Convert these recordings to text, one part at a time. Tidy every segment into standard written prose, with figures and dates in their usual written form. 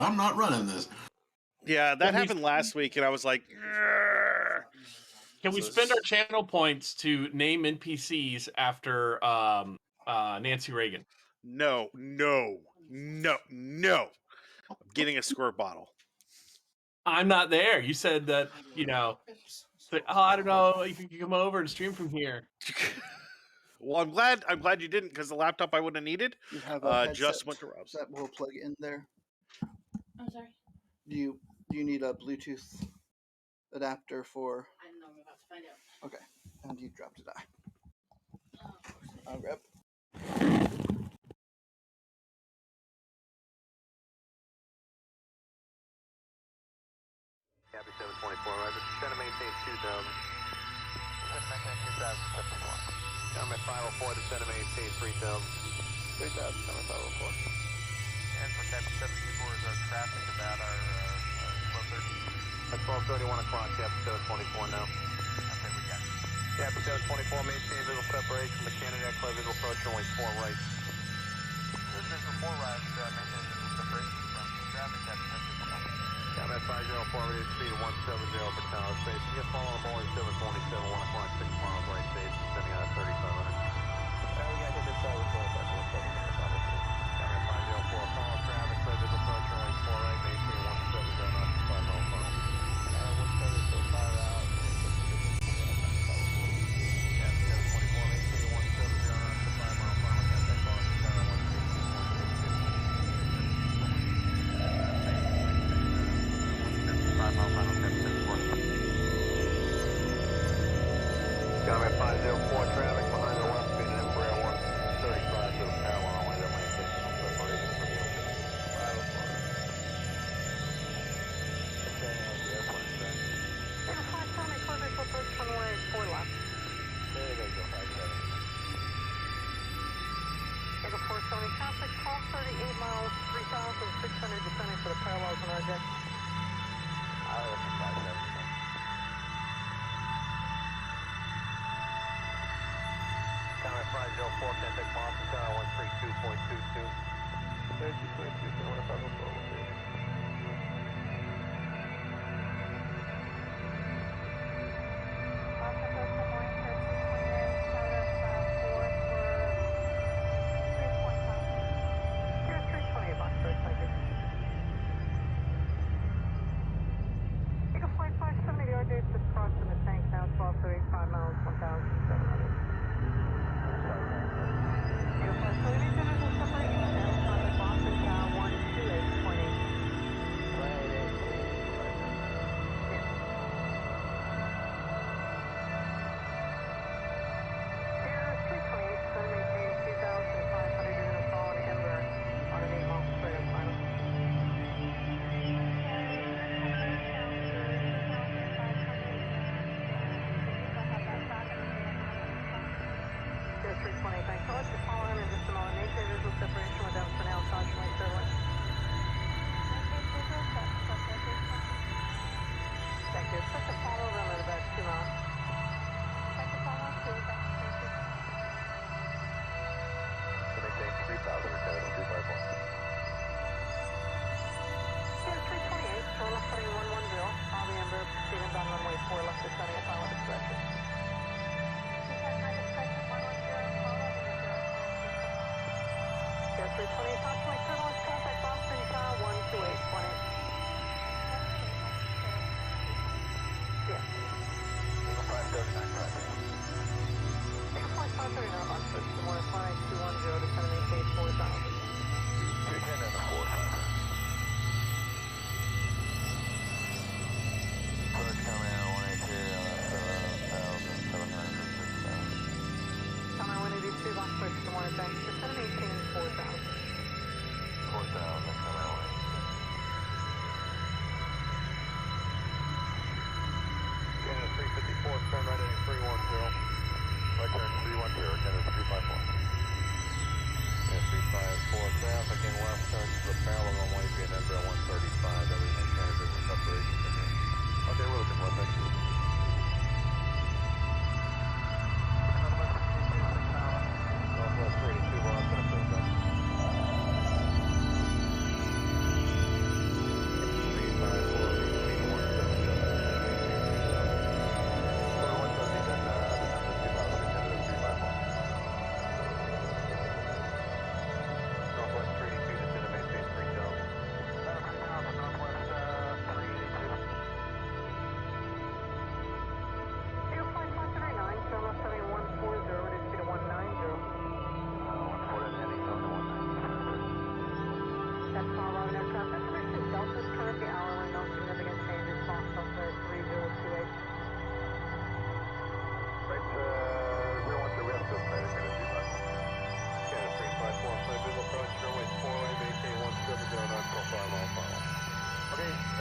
I'm not running this. Yeah, that happened last week, and I was like, can we spend our channel points to name NPCs after Nancy Reagan? No. I'm getting a squirt bottle. I'm not there. You said that, I don't know, you can come over and stream from here. Well, I'm glad you didn't, because the laptop I would have needed You have a headset just went to Rob's. that will plug in there. I'm sorry. Do you need a Bluetooth adapter for? I don't know. I'm about to find out. Okay, and you dropped a die. Oh, I'll grab. Capt 724, Roger. Center maintains 2000. Center maintains 2074. Comment 504 to center maintains 3000. 3000, comment 504. And for Capt 724, is our traffic about our 1230? At 12:31 o'clock, Capt 724 now. Okay, we got it. Capt 724, maintain visual separation. Mechanic clear visual approach, only 4 right. This is visual 4 right, maintain visual separation from traffic at 724. Comment 504, ready to speed of 170 for tower space. You follow the Boeing 727, 1 o'clock, 6 miles right base, descending out of 3500. We got hit this side with comment 504, follow traffic, clear visual approach, only 4 right, maintain 170 knots, 5 mile funnel. 170 so far out. Cap 724, maintain 170 knots, 5 mile funnel, contact Boston Tower, 5 mile final, Cap 724. Comment 504, traffic behind the left, speed and Embraer 135 to the parallel, only that maintain some separation from the ocean. 504. Descending on the airport, sir. Take a 570, close visual approach, runway 4 left. There you go, 57. Take a 470, traffic, call 38 miles, 3,600, descending for the parallels on our jet. I will provide that. Comment 504, contact Boston Tower 132.22. 32.22, what if I go forward?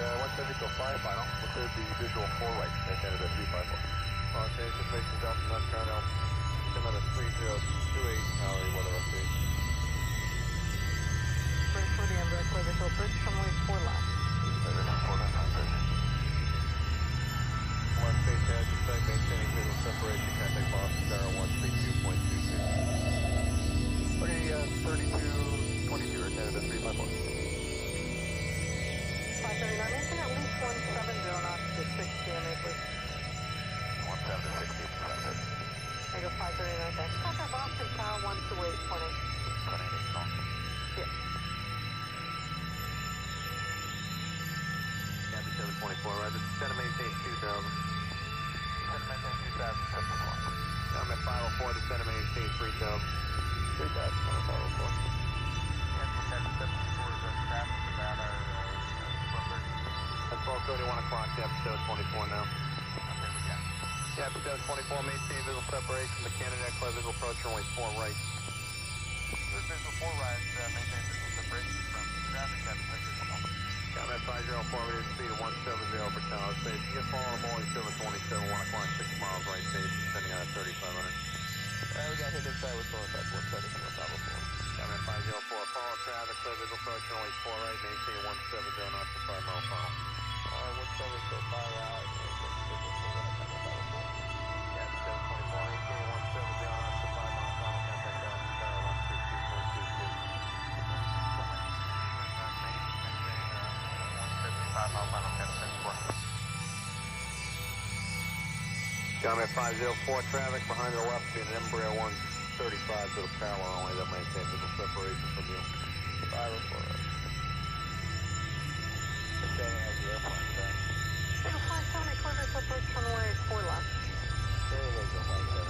170 to 5 final. We'll clear the visual 4 right at Canada 354. Okay, situation Delta North Carolina. Canada 3028, Mallory, weather update. Bridge for the Embraer, clear visual bridge, runway 4 left. Clear visual 4 left on bridge. One space edge, site maintaining visual separation, contact Boston Tower 132.22. Okay, 3222 or Canada 354. 539, maintain at least 170 knots to 6 GMA, please. 17 to 60, perfect. There you go, 539, thanks. Contact Boston Tower 128.8. 28, call. Yes. Capt 724, roger. Center maintain 2000. Center maintain 2000, 74. I'm at 504 to center maintain 3000. 3000, center 504. And for Capt 74 is our traffic about our That's 12:31 o'clock, Capt 724 now. Okay, we got it. Capt 724, maintain visual separation. The Canada clear visual approach, runway 4 right. Clear visual 4 right, maintain visual separation from traffic, Capt 724. Combat 504, we speed of 170 per tower space. You get following a Boeing 727, 1 o'clock, 6 miles right base, descending out at 3,500. We got hit inside with going back 170 from 504. Combat 504, follow traffic, clear visual approach, runway 4 right, maintain 170 knots to 5 mile final. 170 so far out, and visual 4 right, combat 504. Cap 724, maintain 170 knots to 5 mile final, contact Boston Tower 132.22. 5 mile final, Cap 724. Combat 504, traffic behind the left in Embraer 135 to the parallel only that maintains visual separation from you. 504. Staying as the airplane back. Take a 570, clear visual bridge, runway 4 left. There you go, 570.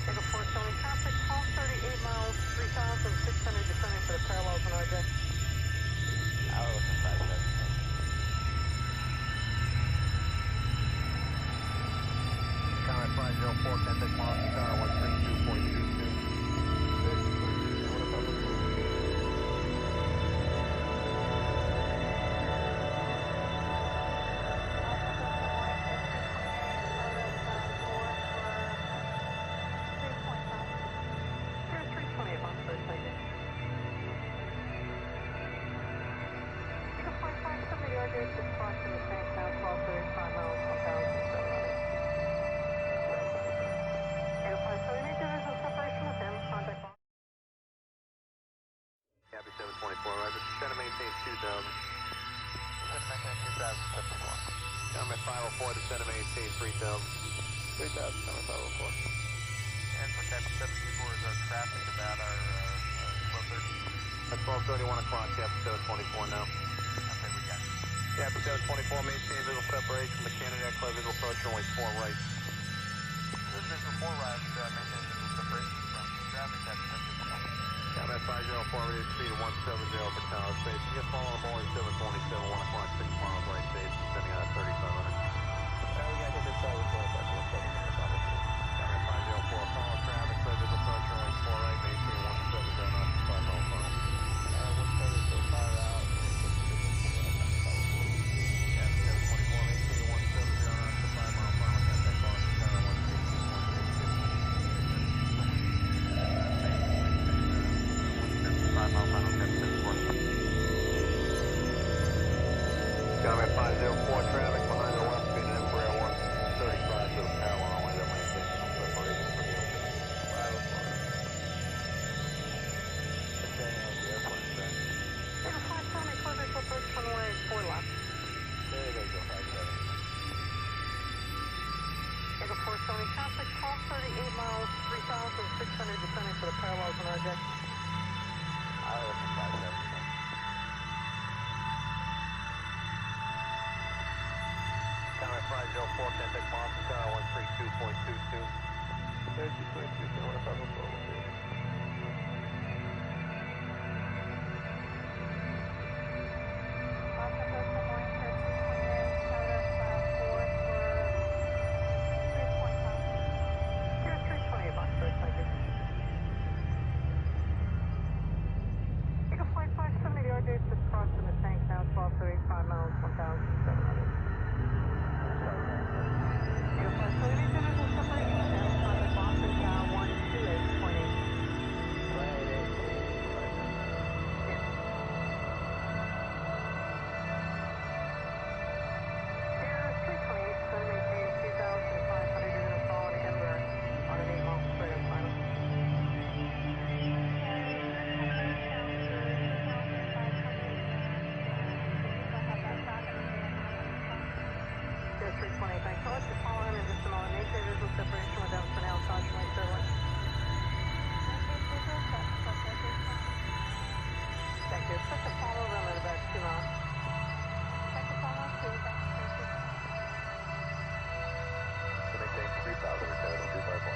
Take a 470, traffic, call 38 miles, 3,600, descending for the parallels on RJ. I was in 570. Combat 504, contact Boston Tower 132.22. Capt 724, roger. Center maintain 2000. Center maintain 2000, 74. Combat 504 to center maintain 3000. 3000, Combat 504. And for Capt 74 is our traffic about our 12:30. That's 12:31 o'clock, Capt 724 now. Okay, we got it. Capt 724, maintain visual separation. The Canada clear visual approach, runway 4 right. Visual 4 right, maintain visual separation from traffic, Capt 724. Combat 504, ready to speed of 170 per tower space. You get following a Boeing 727, 1 o'clock, 6 miles right base, descending out at 3,500. We got hit inside with going back 170 from 504. Combat 504, follow traffic, clear visual approach, runway 4 right, maintain 170 knots to 5 mile final. 170 so far out, and Cap 724, maintain 170 knots to 5 mile final, contact Boston Tower 132.82. 5 mile final, Cap 724. Combat 504, traffic behind the left in Embraer 135 to the parallel only that maintains some separation from you. 504. Staying as the airplane back. Take a 570, clear visual bridge, runway 4 left. There they go, 570. Take a 470, traffic, call 38 miles, 3,600, descending for the parallels on RJ. I was in 570. Combat 504, contact Boston Tower 132.22. 32.22, what if I go forward? Take a flight 570 to RJ, just crossing the tank 320, thanks. I'll let you follow him in just a moment. Maintain visual separation with them for now. Caution light clear one. Thank you. Expect to follow them at about 2 miles. Expect to follow 2, thanks. To maintain 3,000, return 254.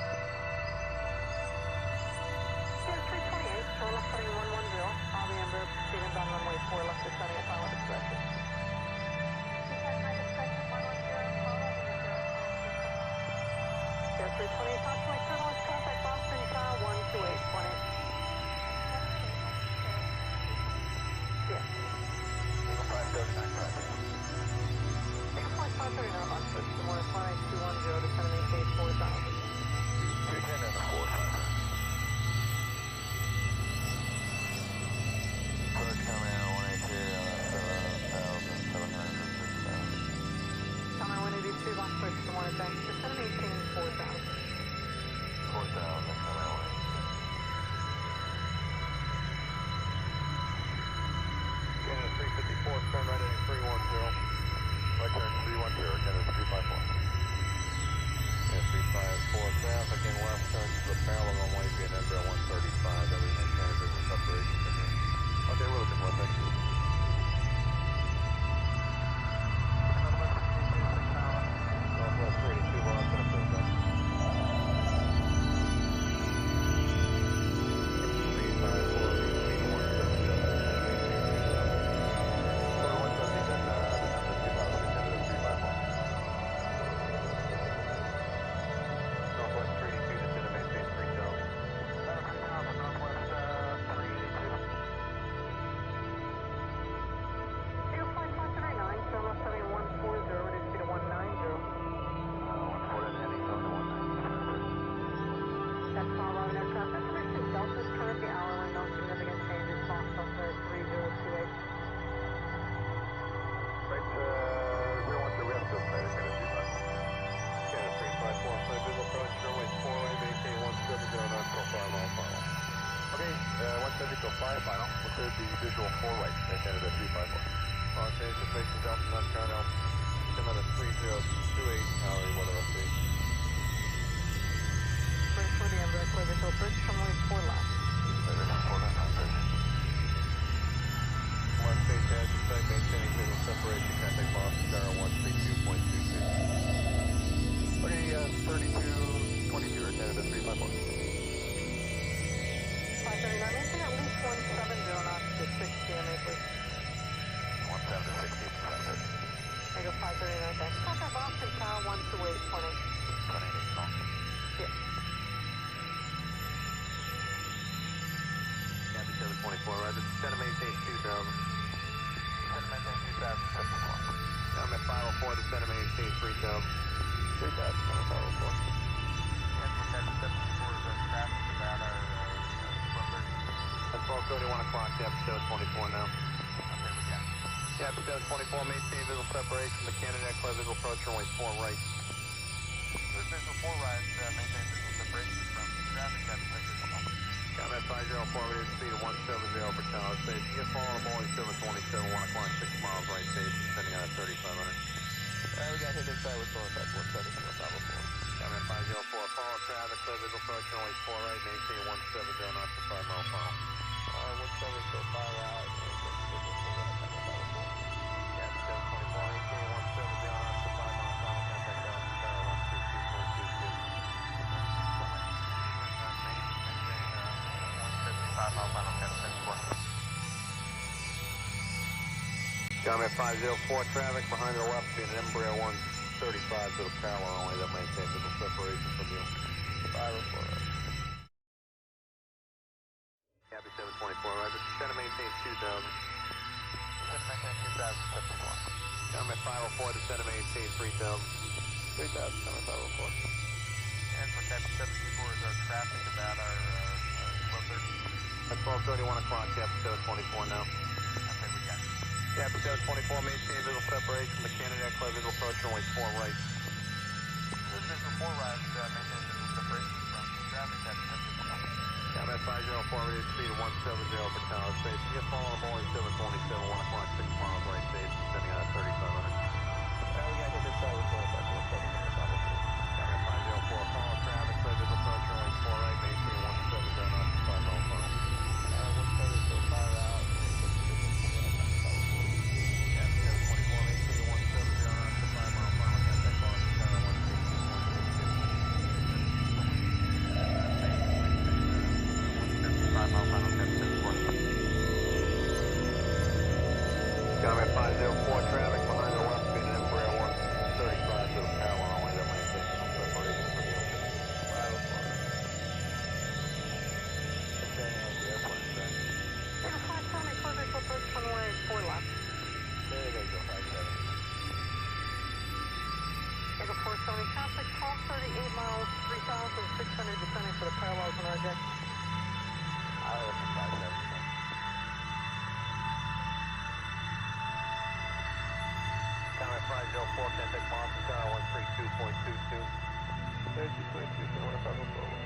Yeah, 328, so left heading 110. I'll be in Embraer proceeding down runway 4, left descending at pilot discretion. Yeah, 328, caution light clear, launch contact Boston Tower 128.8. Yeah. Eagle 539, correct. Eagle Flight 539, launch switch to more 5210, descending maintain 4,000. 310 and a 45. Approach coming out 182, 7,700. Coming 182, launch switch to more thanks, descending maintain 4,000. 4,000, coming out 182. Canada 354, turn right heading 310. Right turn 310, Canada 354. Yeah, 354 traffic in left turn to the parallel runway, being Embraer 135, everything Canada business separation from here. Okay, we're looking for thank you. Northwest 382, we're on to the first one. 5 final. We'll clear the visual 4 right, Canada 354. Change information, Delta, not Crenfel. Canada 3028, Howley, weather update. Bridge for the Embraer, clear visual bridge, runway 4 left. Visual 4 left, on bridge. One stage edge, site maintaining visual separation, contact Boston Tower 132.22. Okay, 3222, Canada 354. 539, maintain at least 170 knots to 6 GMA, please. 17 to 60, perfect. There you go, 539, thanks. Contact Boston Tower 128.8. 28, call. Yeah. Capt 724, Roger. Center maintain 2000. Center maintain 2074. I'm at 504 to center maintain 3000. 3000, center 504. And for Capt 724 is our traffic about our 12:30. At 12:31 o'clock, Capt 724 now. Okay, we got it. Capt 724, maintain visual separation. The Canada clear visual approach runway 4 right. Clear visual 4 right, maintain visual separation from traffic. Capt 724. Comment 504, we did speed of 170 for tower station. You get following Boeing 727, 1 o'clock, 6 miles right station, sending out at 3,500. We got hit inside with going back 170, 504. Comment 504, follow traffic, clear visual approach runway 4 right, maintain 170 knots for 5 mile final. 170 to 5 out, yeah, 724, maintain 170 knots for 5 mile final, contact Boston Tower 132.22. 5 mile final, contact Boston. Comment 504, traffic behind the left being an Embraer 135 to the parallel only that maintains visual separation from you. 504. Capt 724, Roger. Center maintain 2000. Center maintain 2074. Comment 504 to center maintain 3000. 3000, comment 504. And for Capt 724 is our traffic about our 12:30. At 12:31 o'clock, Capt 724 now. Okay, we got it. Capt 724, maintain visual separation. The Canada clear visual approach runway 4 right. Clear visual 4 right, maintain visual separation from traffic. Capt 724. Comment 504, we did speed of 170 for tower station. You get following Boeing 727, 1 o'clock, 6 miles right station, sending out at 3,500. We got hit inside Gamma 504 traffic behind the left, speed in Embraer 135 to the parallel runway, that maintains no separation from you. Take a 570, close visual approach runway 4 left. There you go, 57. Take a 470 traffic, 1238 miles, 3,600 descending for the parallels on our deck. I was 57. Gamma 504, can take Boston Tower 132.22. 32.22, what about the flow?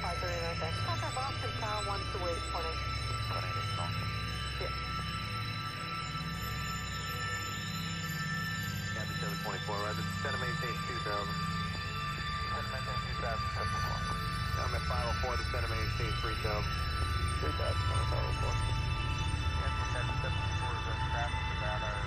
539, thanks. Contact Boston Tower 128.8. Yes. Capt 724, right. Center maintain 2000. Center maintain 2000, 74. I'm at 504 to center maintain 3000. 3000, I'm at 504. Yes, Capt 724 is on traffic about our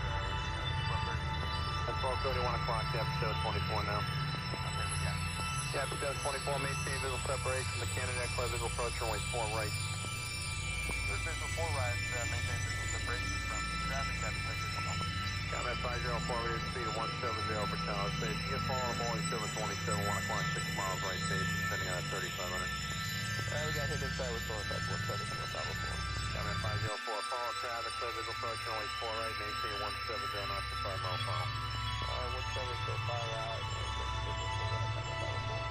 That's 12:31 o'clock, Capt 724 now. Okay, we got it. Capt 724, maintain visual separation. The Canada clear visual approach, runway 4 right. Good visual 4 right, maintain visual separation from traffic, Capt 724. Combat 504, we speed of 170 per tower stage. You can follow Boeing 727, 1 o'clock, 6 miles right stage, descending on 3500. We got hit inside with going back 170 from the 504. Combat 504, follow traffic, clear visual approach, runway 4 right, maintain 170 knots to 5 mile final. 170 so far out, and visual 4 right, combat 504.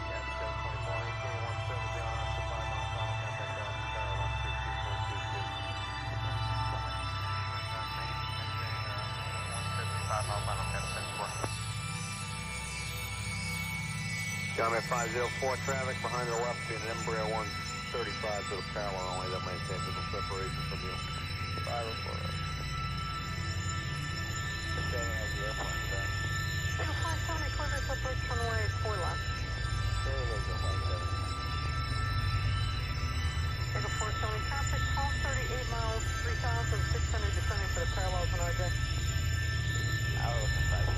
Yeah, 724, maintain 170 knots to 5 mile final, contact Boston Tower 132.22. 5 mile final, Capt 724. Combat 504, traffic behind the left in Embraer 135 to the parallel only, that maintains visual separation from you. 504. Okay, has the airplane back. Eagle 570, clear visual approach runway 4 left. There you go, 57. Eagle 470, traffic 1238 miles, 3,600 descending for the parallels on RJ. I'll look at 57.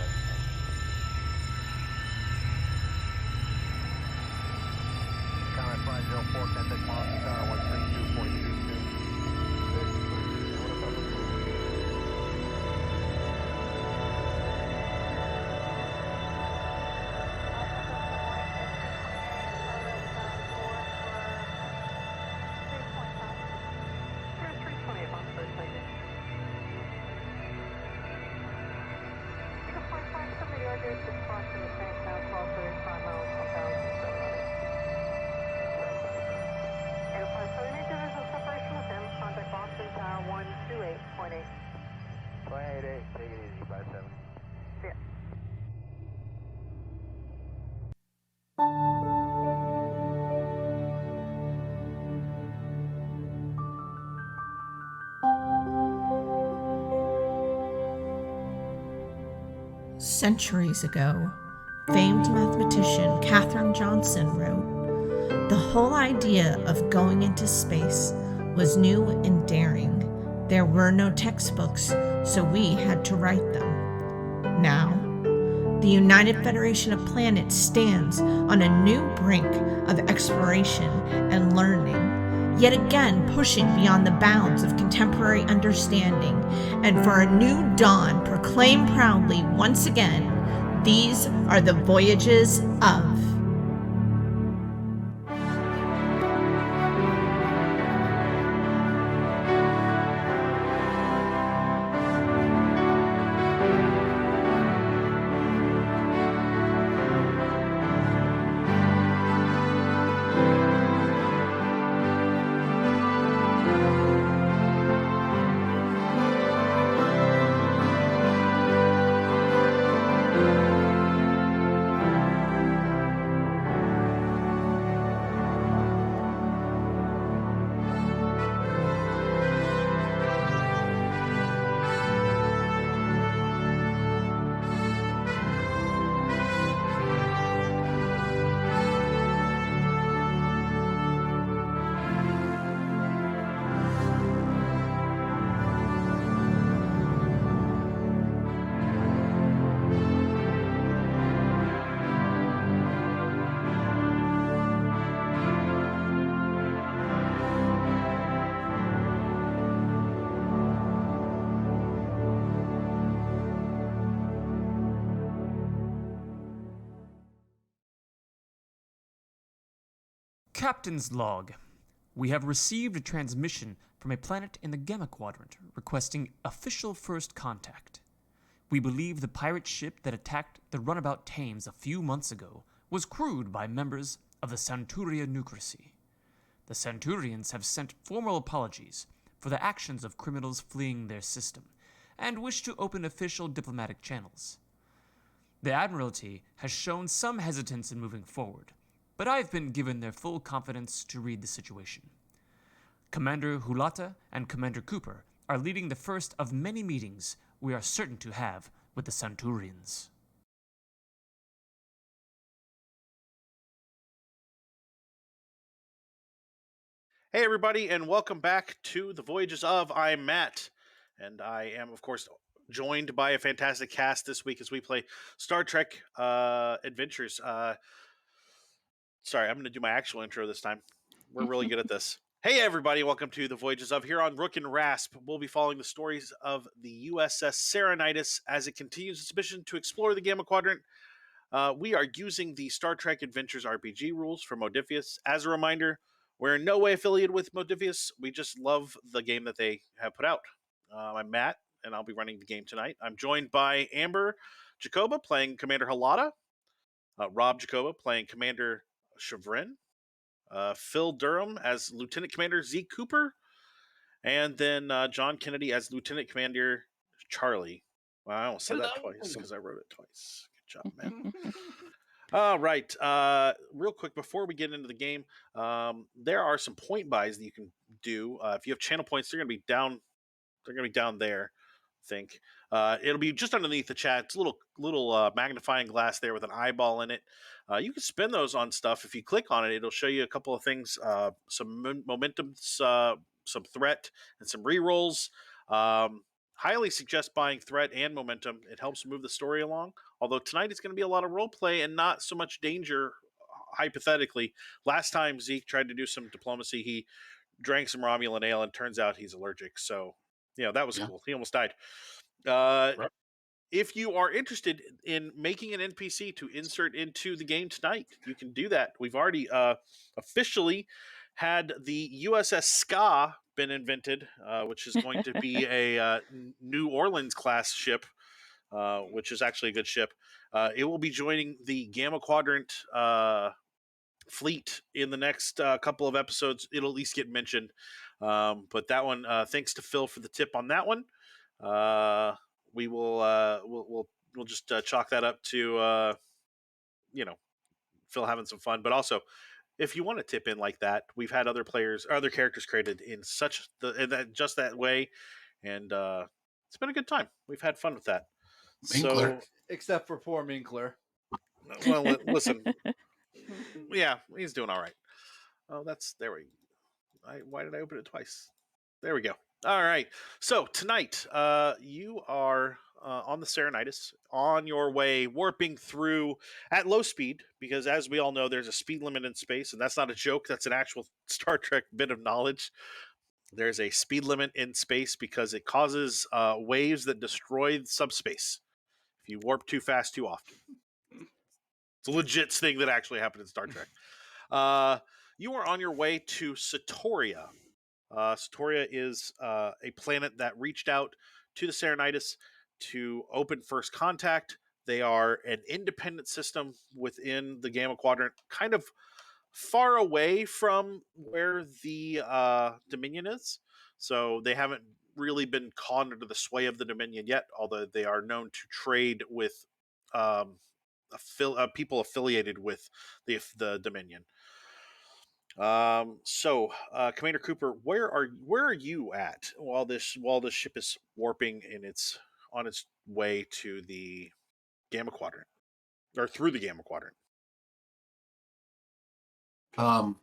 Combat 504, contact Boston Tower 132.22. Take it easy, 57. Yeah. Centuries ago, famed mathematician Katherine Johnson wrote, "The whole idea of going into space was new and daring. There were no textbooks, so we had to write them." Now, the United Federation of Planets stands on a new brink of exploration and learning, yet again pushing beyond the bounds of contemporary understanding, and for a new dawn proclaim proudly once again, these are the Voyages of. Captain's log. We have received a transmission from a planet in the Gamma Quadrant requesting official first contact. We believe the pirate ship that attacked the runabout Thames a few months ago was crewed by members of the Centuria Nucracy. The Centurions have sent formal apologies for the actions of criminals fleeing their system and wish to open official diplomatic channels. The Admiralty has shown some hesitance in moving forward, but I've been given their full confidence to read the situation. Commander Hulata and Commander Cooper are leading the first of many meetings we are certain to have with the Centurions. Hey, everybody, and welcome back to the Voyages of. I'm Matt, and I am, of course, joined by a fantastic cast this week as we play Star Trek Adventures. Sorry, I'm going to do my actual intro this time. We're really good at this. Hey, everybody, welcome to the Voyages of. Here on Rook and Rasp, we'll be following the stories of the USS Serenitis as it continues its mission to explore the Gamma Quadrant. We are using the Star Trek Adventures RPG rules from Modiphius. As a reminder, we're in no way affiliated with Modiphius. We just love the game that they have put out. I'm Matt, and I'll be running the game tonight. I'm joined by Amber Jacoba playing Commander Halata, Rob Jacoba playing Commander Chevrin, Phil Durham as Lieutenant Commander Zeke Cooper, and then John Kennedy as Lieutenant Commander Charlie. Well, I almost said that twice because I wrote it twice. Good job, man. All right. Real quick before we get into the game, there are some point buys that you can do. If you have channel points, they're going to be down. They're going to be down there. I think it'll be just underneath the chat. It's a little magnifying glass there with an eyeball in it. You can spend those on stuff. If you click on it, it'll show you a couple of things: some momentum, some threat, and some rerolls. Highly suggest buying threat and momentum. It helps move the story along. Although tonight it's going to be a lot of role play and not so much danger, hypothetically. Last time Zeke tried to do some diplomacy, he drank some Romulan ale and turns out he's allergic. So, that was cool. He almost died. Right. If you are interested in making an NPC to insert into the game tonight, you can do that. We've already officially had the USS Ska been invented, which is going to be a New Orleans class ship, which is actually a good ship. It will be joining the Gamma Quadrant fleet in the next couple of episodes. It'll at least get mentioned. But that one, thanks to Phil for the tip on that one. We will we'll just chalk that up to Phil having some fun, but also if you want to tip in like that, we've had other characters created in just that way, and it's been a good time. We've had fun with that. Minkler. So, Except for poor Minkler. well, listen, yeah, he's doing all right. Oh, there we go. Why did I open it twice? There we go. All right. So tonight, you are on the Serenitis, on your way, warping through at low speed, because as we all know, there's a speed limit in space, and that's not a joke. That's an actual Star Trek bit of knowledge. There's a speed limit in space because it causes waves that destroy subspace if you warp too fast too often. It's a legit thing that actually happened in Star Trek. You are on your way to Satoria. Satoria is a planet that reached out to the Serenitis to open first contact. They are an independent system within the Gamma Quadrant, kind of far away from where the Dominion is. So they haven't really been caught under the sway of the Dominion yet, although they are known to trade with people affiliated with the Dominion. Commander Cooper, where are you at while this ship is warping and it's on its way to the Gamma Quadrant or through the Gamma Quadrant? I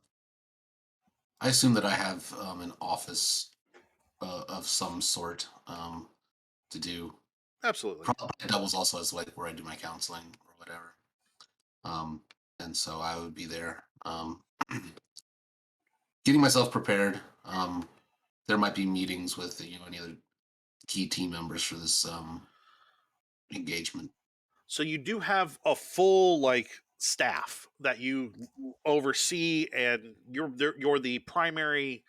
assume that I have an office of some sort to do. Absolutely. Probably doubles also as like where I do my counseling or whatever. And so I would be there, getting myself prepared. There might be meetings with any other key team members for this engagement. So you do have a full staff that you oversee, and you're the primary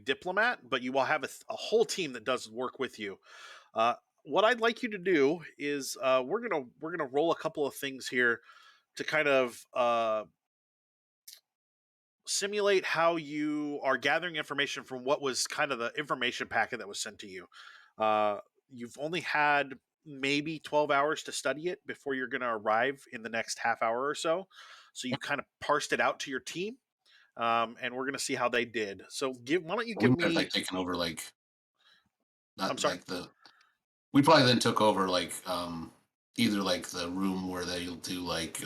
diplomat, but you will have a whole team that does work with you. What I'd like you to do is we're gonna roll a couple of things here to kind of simulate how you are gathering information from what was kind of the information packet that was sent to you. You've only had maybe 12 hours to study it before you're going to arrive in the next half hour or so. So you kind of parsed it out to your team, and we're going to see how they did. So why don't you We give might have me? like taken over like I'm not sorry. like the. We probably then took over like either like the room where they'll do like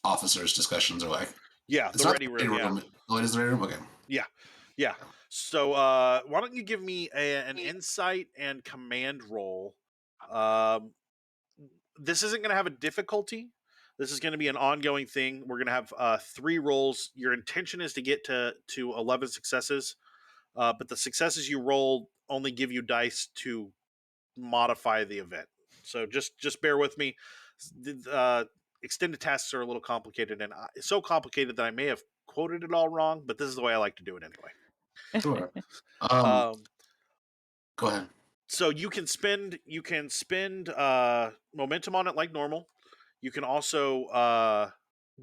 officers discussions or like Yeah, it's the not ready the room. ready Yeah, room. Oh, it is the ready room. Okay. yeah. So why don't you give me an insight and command roll? This isn't going to have a difficulty. This is going to be an ongoing thing. We're going to have 3 rolls. Your intention is to get to 11 successes, but the successes you roll only give you dice to modify the event. So just bear with me. Extended tasks are a little complicated, and so complicated that I may have quoted it all wrong, but this is the way I like to do it anyway. Sure. Go ahead. So you can spend momentum on it like normal. You can also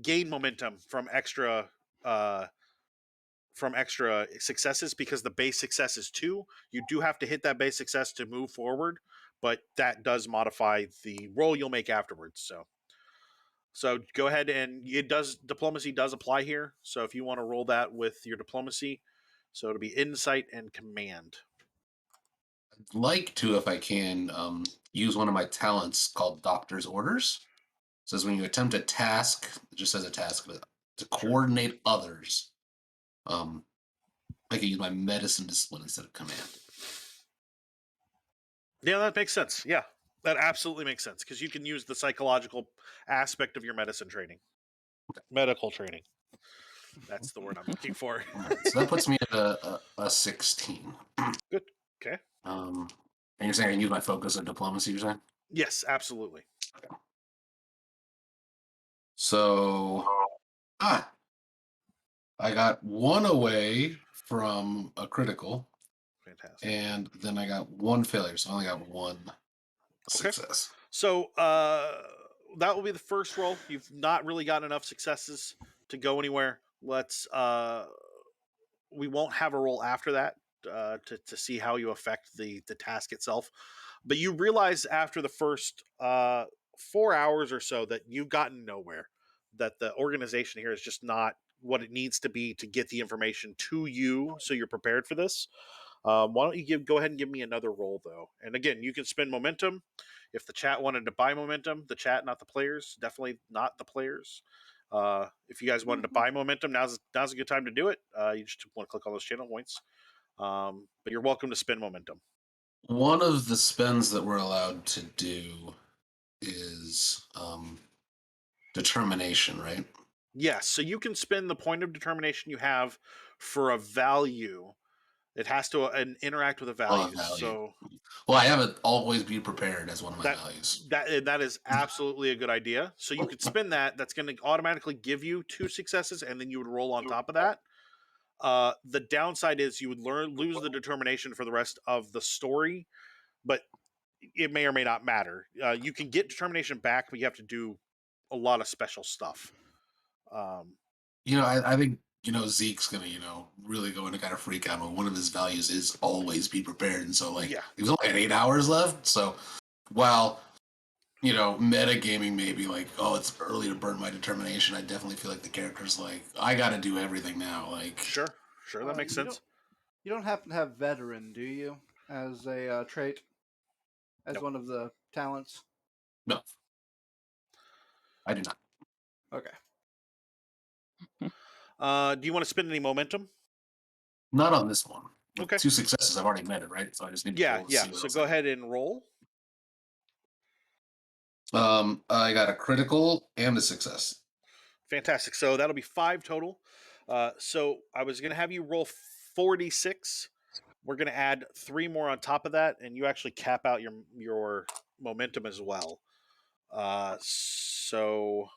gain momentum from extra successes, because the base success is 2. You do have to hit that base success to move forward, but that does modify the roll you'll make afterwards. So go ahead, and diplomacy does apply here. So if you want to roll that with your diplomacy, so it'll be insight and command. I'd like to, if I can, use one of my talents called Doctor's Orders. It says when you attempt a task, it just says a task, but to coordinate others, I can use my medicine discipline instead of command. Yeah, that makes sense. Yeah, that absolutely makes sense, because you can use the psychological aspect of your medicine training. Medical training. That's the word I'm looking for. Right, so that puts me at a 16. Good. Okay. And you're saying I can use my focus on diplomacy, you're saying? Yes, absolutely. Okay. So, I got 1 away from a critical. Fantastic. And then I got 1 failure, so I only got 1 success. So that will be the first roll. You've not really gotten enough successes to go anywhere. We won't have a roll after that to see how you affect the task itself. But you realize after the first 4 hours or so that you've gotten nowhere. That the organization here is just not what it needs to be to get the information to you, so you're prepared for this. Why don't you go ahead and give me another roll, though? And again, you can spend momentum. If the chat wanted to buy momentum, the chat, not the players. Definitely not the players. If you guys wanted to buy momentum, now's a good time to do it. You just want to click on those channel points. But you're welcome to spend momentum. One of the spends that we're allowed to do is determination, right? Yes, so you can spend the point of determination you have for a value. It has to interact with a value. So, well, I have it always be prepared as one of my values. That is absolutely a good idea. So you could spend that. That's going to automatically give you 2 successes, and then you would roll on top of that. The downside is you would lose the determination for the rest of the story, but it may or may not matter. You can get determination back, but you have to do a lot of special stuff. I think Zeke's gonna really go into kind of freak out. One of his values is always be prepared, and so he was only at 8 hours left. So while metagaming maybe like, oh, it's early to burn my determination, I definitely feel like the character's like, I got to do everything now. Like sure, that makes sense. You don't happen to have veteran, do you, as a trait, as one of the talents? No, I do not. Okay. Do you want to spend any momentum? Not on this one. Okay. 2 successes, I've already met it, right? So I just need to roll to see what So else go ahead and roll. I got a critical and a success. Fantastic. So that'll be 5 total. So I was going to have you roll 46. We're going to add 3 more on top of that, and you actually cap out your momentum as well. So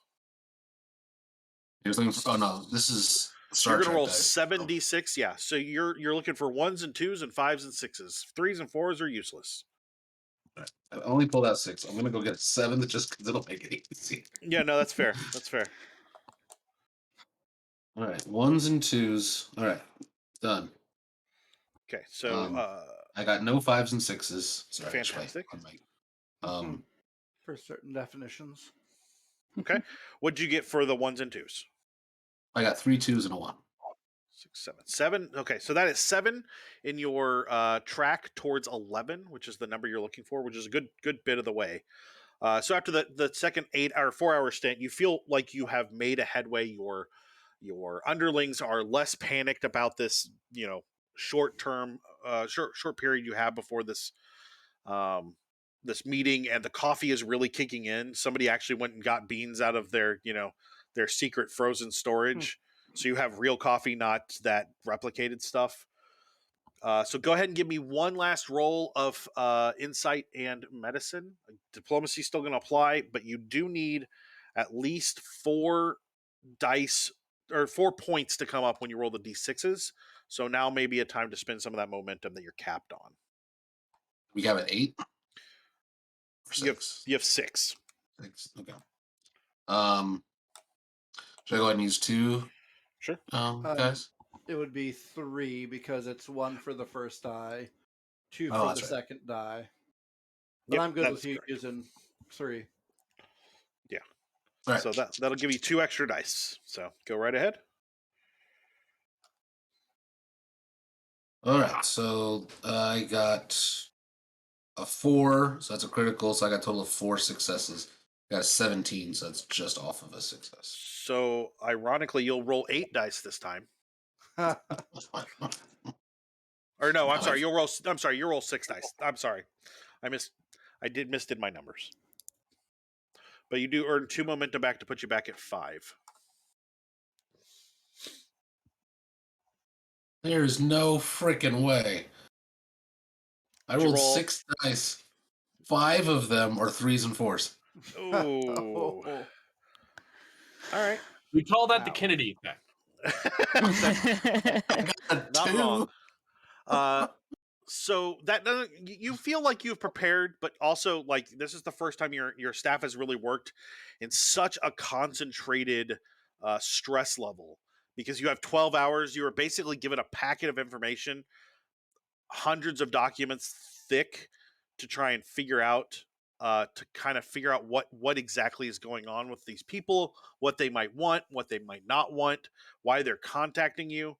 oh no, this is Star you're Trek going to roll dice. 7d6. Yeah. So you're looking for 1s and 2s and 5s and 6s. 3s and 4s are useless. Right. I only pulled out 6. I'm gonna go get 7 just because it'll make it easy. Yeah, no, that's fair. That's fair. All right, 1s and 2s. All right, done. Okay, so I got no 5s and 6s. Sorry, fantastic. on my For certain definitions. Okay. What'd you get for the 1s and 2s? I got 3 2s and a 1. 6, 7, 7. Okay, so that is 7 in your track towards 11, which is the number you're looking for, which is a good bit of the way. So after the second 4-hour stint, you feel like you have made a headway. Your underlings are less panicked about this, short period you have before this this meeting, and the coffee is really kicking in. Somebody actually went and got beans out of their secret frozen storage. So you have real coffee, not that replicated stuff. So go ahead and give me one last roll of insight and medicine. Diplomacy is still going to apply, but you do need at least 4 dice or 4 points to come up when you roll the d6s. So now may be a time to spend some of that momentum that you're capped on. We have an 8? Or 6? You have 6. 6, okay. Should I go ahead and use 2? Sure. Guys? It would be 3 because it's 1 for the first die, 2 Oh, for the that's right. second die. But I'm good with you using 3. Yeah. All right. So that'll give you 2 extra dice. So go right ahead. All right. So I got a 4, so that's a critical. So I got a total of 4 successes. I got a 17, so that's just off of a success. So ironically, you'll roll 8 dice this time. Or no, I'm sorry. You roll 6 dice. I'm sorry. I misdid my numbers. But you do earn 2 momentum back to put you back at 5. There is no freaking way. I rolled 6 dice. 5 of them are 3s and 4s. Oh. All right. We call that the Kennedy effect. Not wrong. So that doesn't. You feel like you've prepared, but also like this is the first time your staff has really worked in such a concentrated stress level because you have 12 hours. You are basically given a packet of information, hundreds of documents thick, to try and figure out what exactly is going on with these people, what they might want, what they might not want, why they're contacting you.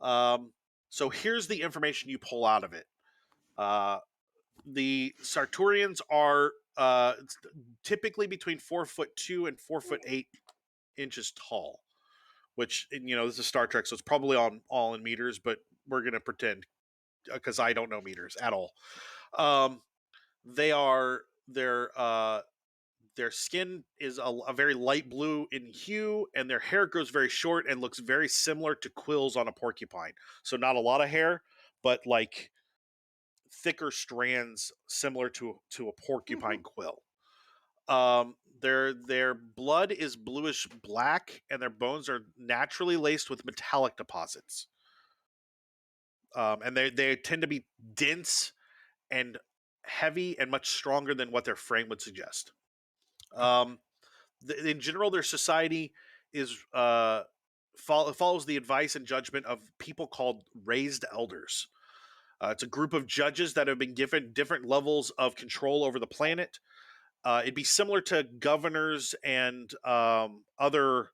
So here's the information you pull out of it. The Sartorians are typically between 4'2" and 4'8" tall, which this is Star Trek, so it's probably all in meters, but we're gonna pretend because I don't know meters at all. Their skin is a very light blue in hue, and their hair grows very short and looks very similar to quills on a porcupine. So not a lot of hair, but like thicker strands similar to a porcupine quill. Their blood is bluish black, and their bones are naturally laced with metallic deposits. And they tend to be dense and heavy and much stronger than what their frame would suggest. In general, their society is follows the advice and judgment of people called raised elders. It's a group of judges that have been given different levels of control over the planet. It'd be similar to governors and other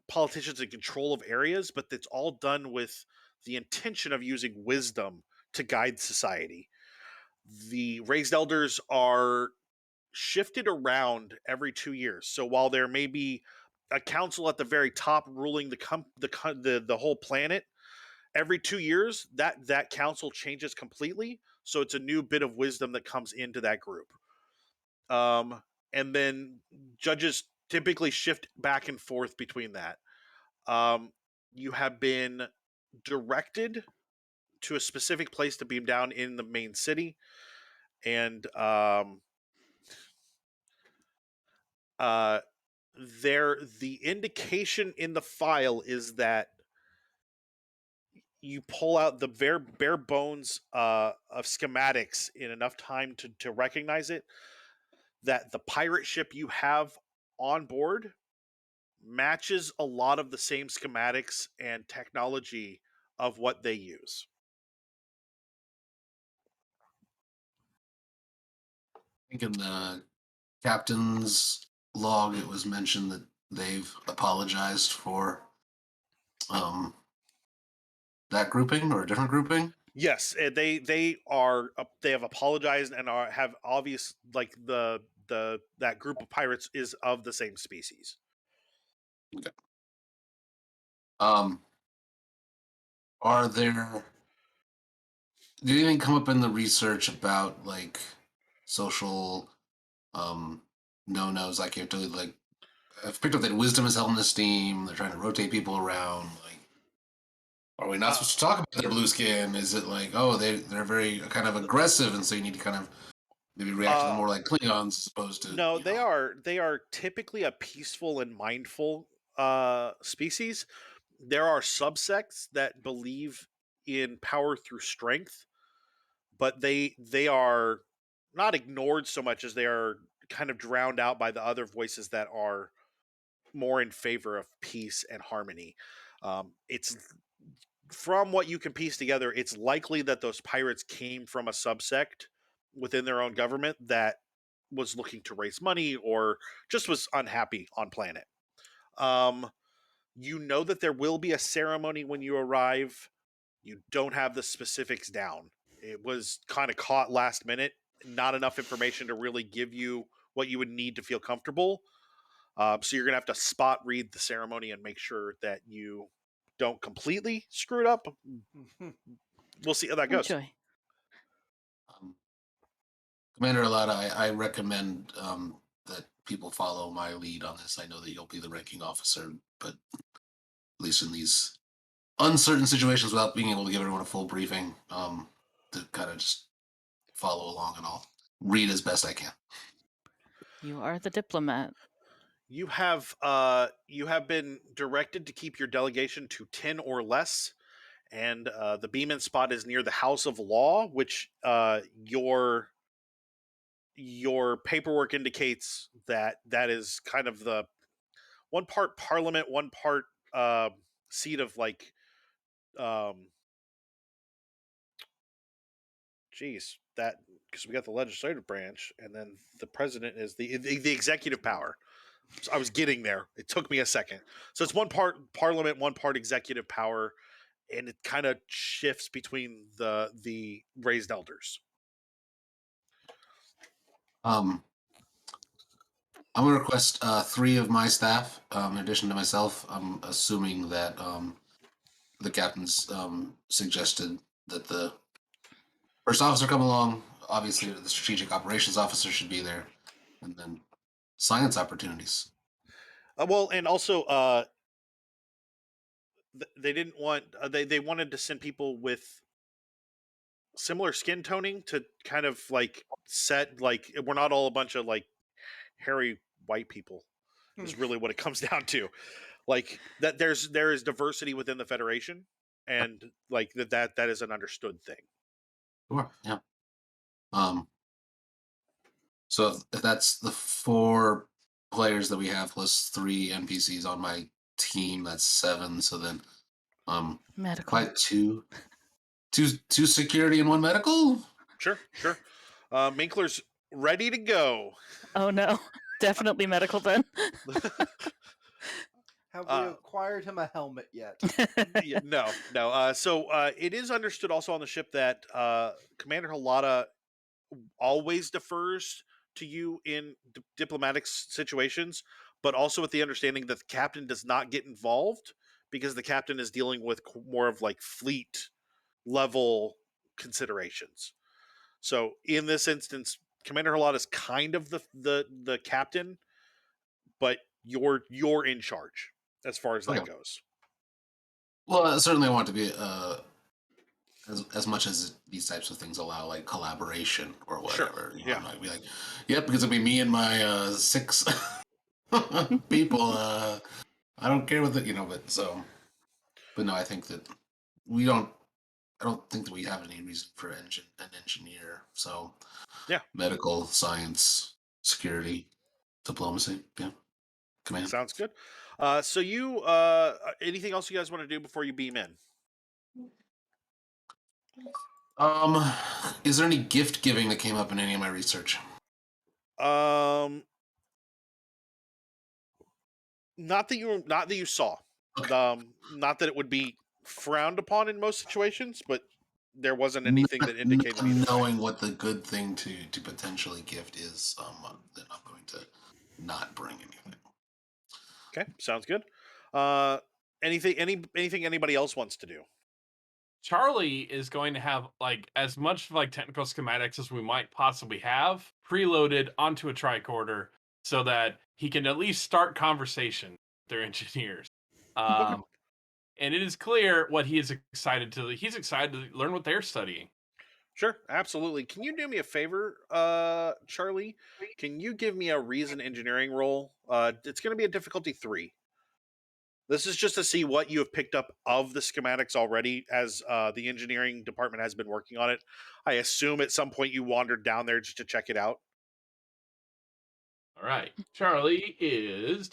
politicians in control of areas, but it's all done with the intention of using wisdom to guide society. The raised elders are shifted around every 2 years. So while there may be a council at the very top ruling the whole planet, every 2 years that council changes completely. So it's a new bit of wisdom that comes into that group. And then judges typically shift back and forth between that. You have been directed to a specific place to beam down in the main city, and the indication in the file is that you pull out the bare bones of schematics in enough time to recognize it, that the pirate ship you have on board matches a lot of the same schematics and technology of what they use. think in the captain's log, it was mentioned that they've apologized for that grouping or a different grouping. Yes, they have apologized and have obvious like that group of pirates is of the same species. Okay. Are there? Did anything come up in the research about like social no-nos? Like you have to like. I've picked up that wisdom is held in esteem. They're trying to rotate people around. Like, are we not supposed to talk about their blue skin? Is it like, oh, they're very kind of aggressive, and so you need to kind of maybe react to them more like Klingons as opposed to no, they are typically a peaceful and mindful species. There are subsects that believe in power through strength, but they are not ignored so much as they are kind of drowned out by the other voices that are more in favor of peace and harmony. It's from what you can piece together, it's likely that those pirates came from a subsect within their own government that was looking to raise money or just was unhappy on planet. You know that there will be a ceremony when you arrive. You don't have the specifics down. It was kind of caught last minute. Not enough information to really give you what you would need to feel comfortable. So you're going to have to spot read the ceremony and make sure that you don't completely screw it up. We'll see how that goes. Enjoy. Commander Alada, I recommend that people follow my lead on this. I know that you'll be the ranking officer, but at least in these uncertain situations, without being able to give everyone a full briefing, to kind of just follow along, and I'll read as best I can. You are the diplomat. You have been directed to keep your delegation to 10 or less, and the beam-in spot is near the House of Law, which your paperwork indicates that is kind of the one part parliament, one part seat of like that, because we got the legislative branch and then the president is the executive power. So I was getting there. It took me a second. So it's one part parliament, one part executive power, and it kind of shifts between the raised elders. I'm going to request 3 of my staff, in addition to myself. I'm assuming that the captain's suggested that the first officer come along. Obviously, the strategic operations officer should be there, and then science opportunities. Well, and also they didn't want they wanted to send people with similar skin toning to kind of like set like we're not all a bunch of like hairy white people is really what it comes down to. Like that there is diversity within the Federation, and like that is an understood thing. Sure. Yeah. So if that's the 4 players that we have plus 3 NPCs on my team, that's 7. So then medical. Quite two security and 1 medical. Sure. Minkler's ready to go. Oh no, definitely medical then. Have we acquired him a helmet yet? No. So it is understood also on the ship that Commander Halata always defers to you in diplomatic situations, but also with the understanding that the captain does not get involved because the captain is dealing with more of like fleet level considerations. So in this instance, Commander Halata is kind of the captain, but you're in charge as far as that goes. Well, certainly I want to be as much as these types of things allow like collaboration or whatever. Sure. Yeah. I'm not be like, yep, because it'll be me and my 6 people. I don't care what but no, I think that I don't think that we have any reason for an engineer. So yeah, medical, science, security, diplomacy. Yeah. Command. Sounds good. So you anything else you guys want to do before you beam in? Is there any gift giving that came up in any of my research? Not that you saw. Okay. Not that it would be frowned upon in most situations, but there wasn't anything that indicated either way. Knowing what the good thing to potentially gift is, then I'm going to not bring anything. Okay, sounds good. Anything anybody else wants to do? Charlie is going to have like as much like technical schematics as we might possibly have preloaded onto a tricorder so that he can at least start conversation with their engineers. And it is clear what he is excited to. He's excited to learn what they're studying. Sure, absolutely. Can you do me a favor, Charlie? Can you give me a reason engineering roll? It's going to be a difficulty 3. This is just to see what you have picked up of the schematics already, as the engineering department has been working on it. I assume at some point you wandered down there just to check it out. All right, Charlie is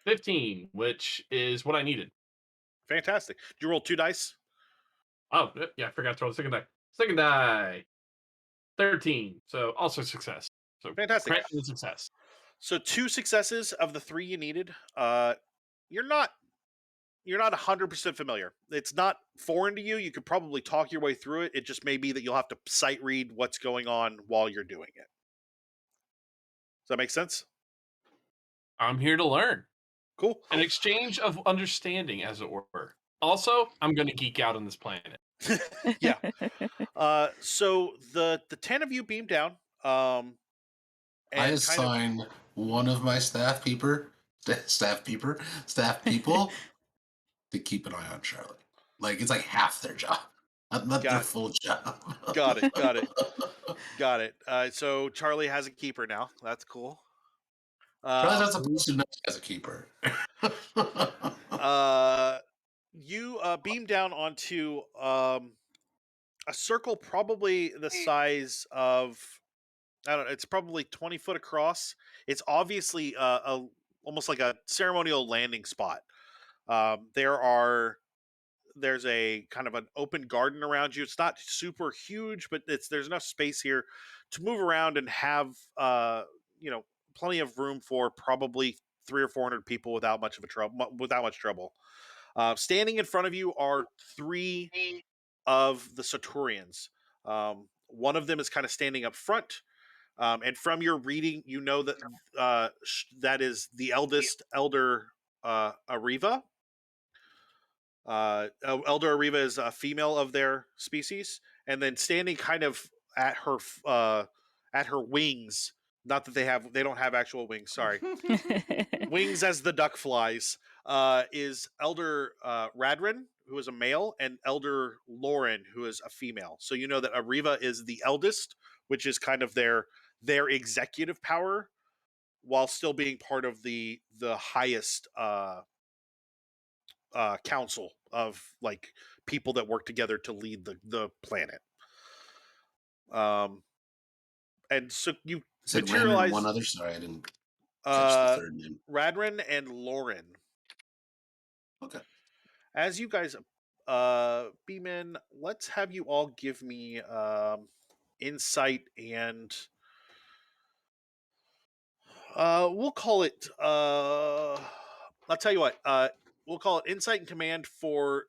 15, which is what I needed. Fantastic. Did you roll 2 dice? Oh, yeah, I forgot to roll the second die. Second die, 13. So also success. So Fantastic. critical success. So 2 successes of the 3 you needed. You're not 100% familiar. It's not foreign to you. You could probably talk your way through it. It just may be that you'll have to sight read what's going on while you're doing it. Does that make sense? I'm here to learn. Cool. An exchange of understanding, as it were. Also, I'm going to geek out on this planet. Yeah. So the 10 of you beam down. I assign one of my staff people to keep an eye on Charlie. Like it's like half their job, not their full job. Got it. So Charlie has a keeper now. That's cool. Charlie's not supposed to know he has a keeper. You beam down onto a circle probably the size of, I don't know, it's probably 20 foot across. It's obviously almost like a ceremonial landing spot. There's a kind of an open garden around you. It's not super huge, but there's enough space here to move around and have plenty of room for probably 300 or 400 people without much trouble. Standing in front of you are 3 of the Saurians. One of them is kind of standing up front, and from your reading, you know that that is the elder Ariva. Elder Ariva is a female of their species, and then standing kind of at her wings. Not that they don't have actual wings. Sorry, wings as the duck flies. Is Elder Radrin, who is a male, and Elder Lauren, who is a female. So you know that Ariva is the eldest, which is kind of their executive power, while still being part of the highest council of like people that work together to lead the planet. And so you materialize one other. Sorry, I didn't catch the third name. Radrin and Lauren. Okay. As you guys beam in, let's have you all give me insight and we'll call it I'll tell you what, we'll call it insight and command for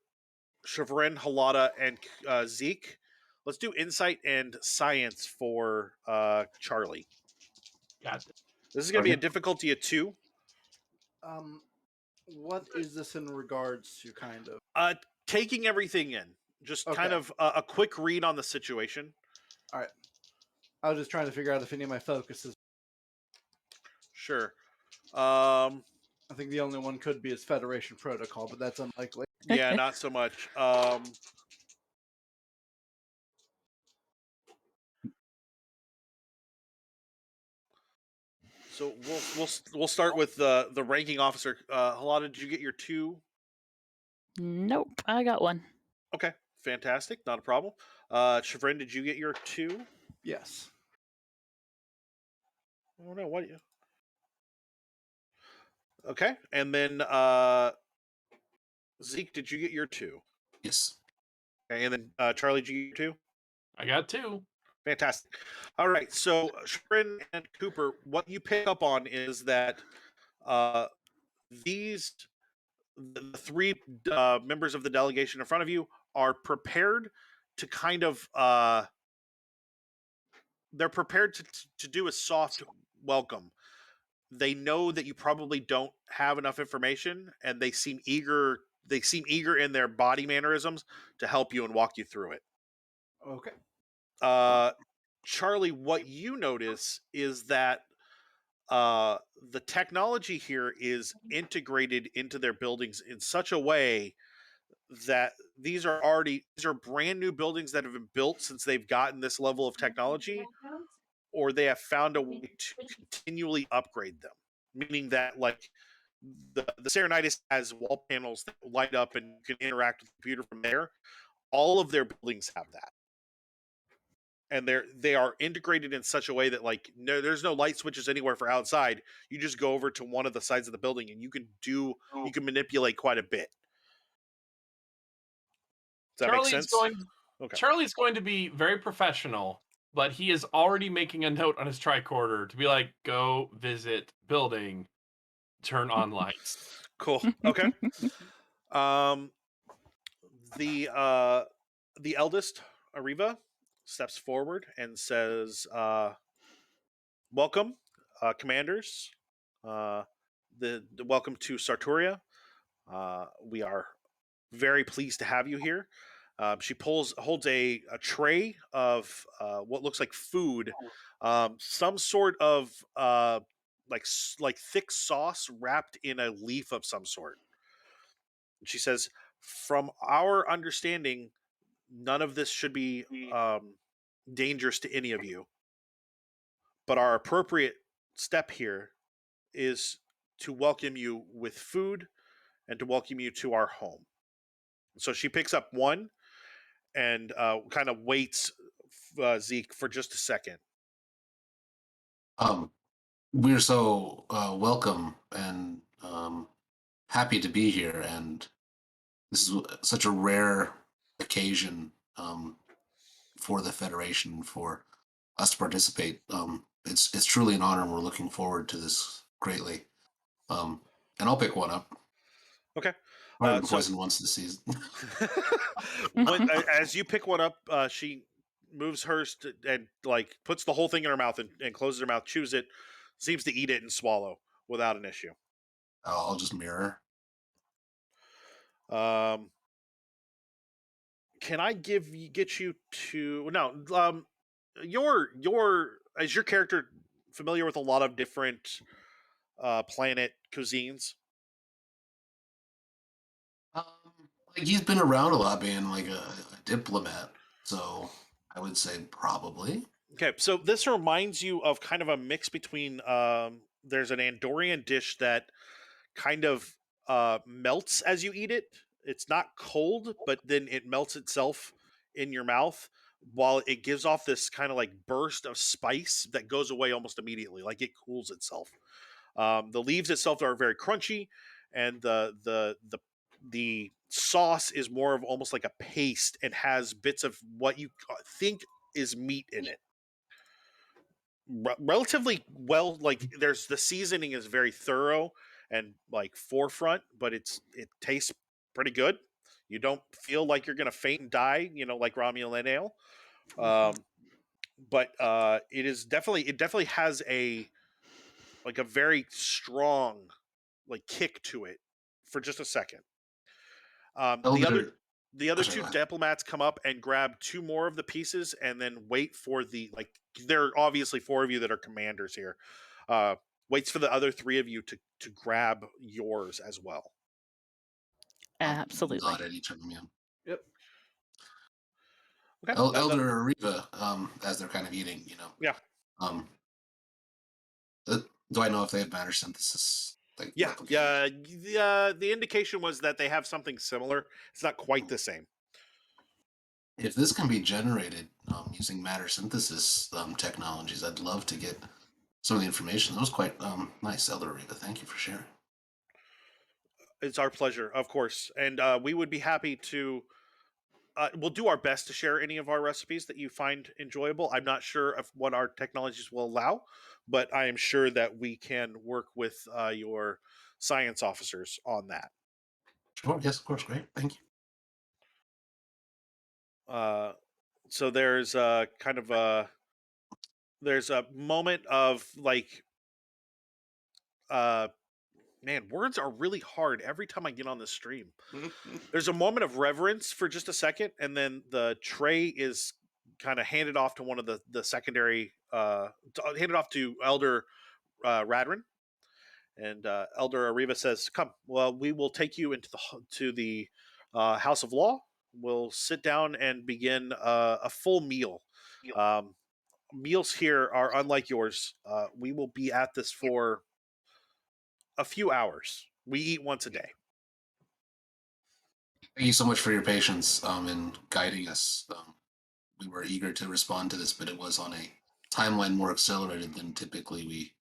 Chevron, Halada, and Zeke. Let's do insight and science for Charlie. Got it. This is going to be a difficulty of 2. What is this in regards to, kind of? Taking everything in. Just kind of a quick read on the situation. All right. I was just trying to figure out if any of my focuses. Sure. I think the only one could be is Federation Protocol, but that's unlikely. Yeah, not so much. So we'll start with the ranking officer. Halada, did you get your 2? Nope, I got 1. Okay, fantastic, not a problem. Chevron, did you get your 2? Yes. Oh no, what? Okay, and then Zeke, did you get your 2? Yes. Okay, and then Charlie, did you get your 2? I got 2. Fantastic. All right, so Sharon and Cooper, what you pick up on is that the three members of the delegation in front of you are prepared to kind of they're prepared to do a soft welcome. They know that you probably don't have enough information, and they seem eager. They seem eager in their body mannerisms to help you and walk you through it. Okay. Charlie, what you notice is that the technology here is integrated into their buildings in such a way that these are brand new buildings that have been built since they've gotten this level of technology, or they have found a way to continually upgrade them. Meaning that, like, the Serenitis has wall panels that light up and you can interact with the computer from there. All of their buildings have that. And they are integrated in such a way that, like, there's no light switches anywhere for outside. You just go over to one of the sides of the building and you can manipulate quite a bit. Does that make sense? Okay. Charlie's going to be very professional, but he is already making a note on his tricorder to be like, go visit building, turn on lights. Cool. Okay. The eldest, Ariva, steps forward and says, welcome, commanders. The welcome to Sartoria. We are very pleased to have you here. She holds a tray of what looks like food, some sort of like thick sauce wrapped in a leaf of some sort. She says, "From our understanding, none of this should be dangerous to any of you. But our appropriate step here is to welcome you with food and to welcome you to our home." So she picks up one and kind of waits, Zeke, for just a second. We're so welcome and happy to be here, and this is such a rare occasion for the Federation, for us to participate. It's truly an honor, and we're looking forward to this greatly. And I'll pick one up. Okay. I've been poisoned once this season. As you pick one up, she moves hers and like puts the whole thing in her mouth and closes her mouth, chews it, seems to eat it and swallow without an issue. I'll just mirror. Can I get you to your is your character familiar with a lot of different planet cuisines? Like, he's been around a lot, being like a diplomat, so I would say probably. Okay, so this reminds you of kind of a mix between there's an Andorian dish that kind of melts as you eat it. It's not cold, but then it melts itself in your mouth while it gives off this kind of like burst of spice that goes away almost immediately, like it cools itself. The leaves itself are very crunchy, and the sauce is more of almost like a paste and has bits of what you think is meat in it. Relatively well, like there's the seasoning is very thorough and like forefront, but it tastes pretty good. You don't feel like you're gonna faint and die, like Romulan ale. But it definitely has a very strong like kick to it for just a second. The other two diplomats come up and grab two more of the pieces and then wait for there are obviously four of you that are commanders here. Waits for the other three of you to grab yours as well. Absolutely. Nod at each of them, yeah. Yep. Okay. Elder Ariva, as they're kind of eating, Yeah. Do I know if they have matter synthesis? Yeah. The indication was that they have something similar. It's not quite the same. If this can be generated using matter synthesis technologies, I'd love to get some of the information. That was quite nice, Elder Ariva. Thank you for sharing. It's our pleasure, of course, and we would be happy to we'll do our best to share any of our recipes that you find enjoyable. I'm not sure of what our technologies will allow, but I am sure that we can work with your science officers on that. Sure. Yes, of course. Great. Thank you. So there's kind of there's a moment of like, man, words are really hard every time I get on this stream. There's a moment of reverence for just a second, and then the tray is kind of handed off to one of the secondary, handed off to Elder Radrin, and Elder Ariva says, "Come, well, we will take you into the House of Law. We'll sit down and begin a full meal. Um, Meals here are unlike yours. We will be at this for a few hours. We eat once a day." Thank you so much for your patience in guiding us. We were eager to respond to this, but it was on a timeline more accelerated than typically we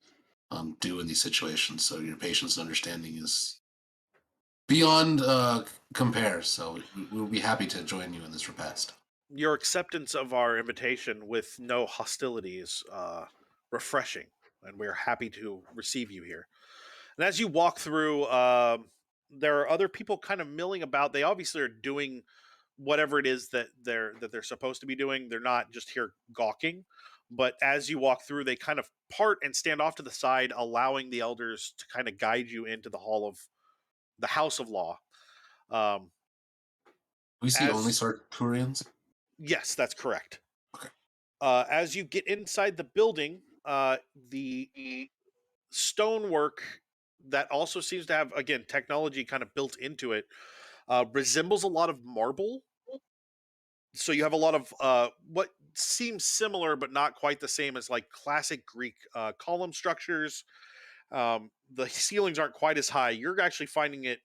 do in these situations. So your patience and understanding is beyond compare. So we'll be happy to join you in this repast. Your acceptance of our invitation with no hostility is refreshing, and we're happy to receive you here. And as you walk through, there are other people kind of milling about. They obviously are doing whatever it is that they're supposed to be doing. They're not just here gawking. But as you walk through, they kind of part and stand off to the side, allowing the elders to kind of guide you into the hall of the House of Law. We see only Sartorians? Yes, that's correct. Okay. As you get inside the building, the stonework that also seems to have, again, technology kind of built into it, resembles a lot of marble. So you have a lot of what seems similar but not quite the same as like classic Greek column structures. The ceilings aren't quite as high. You're actually finding it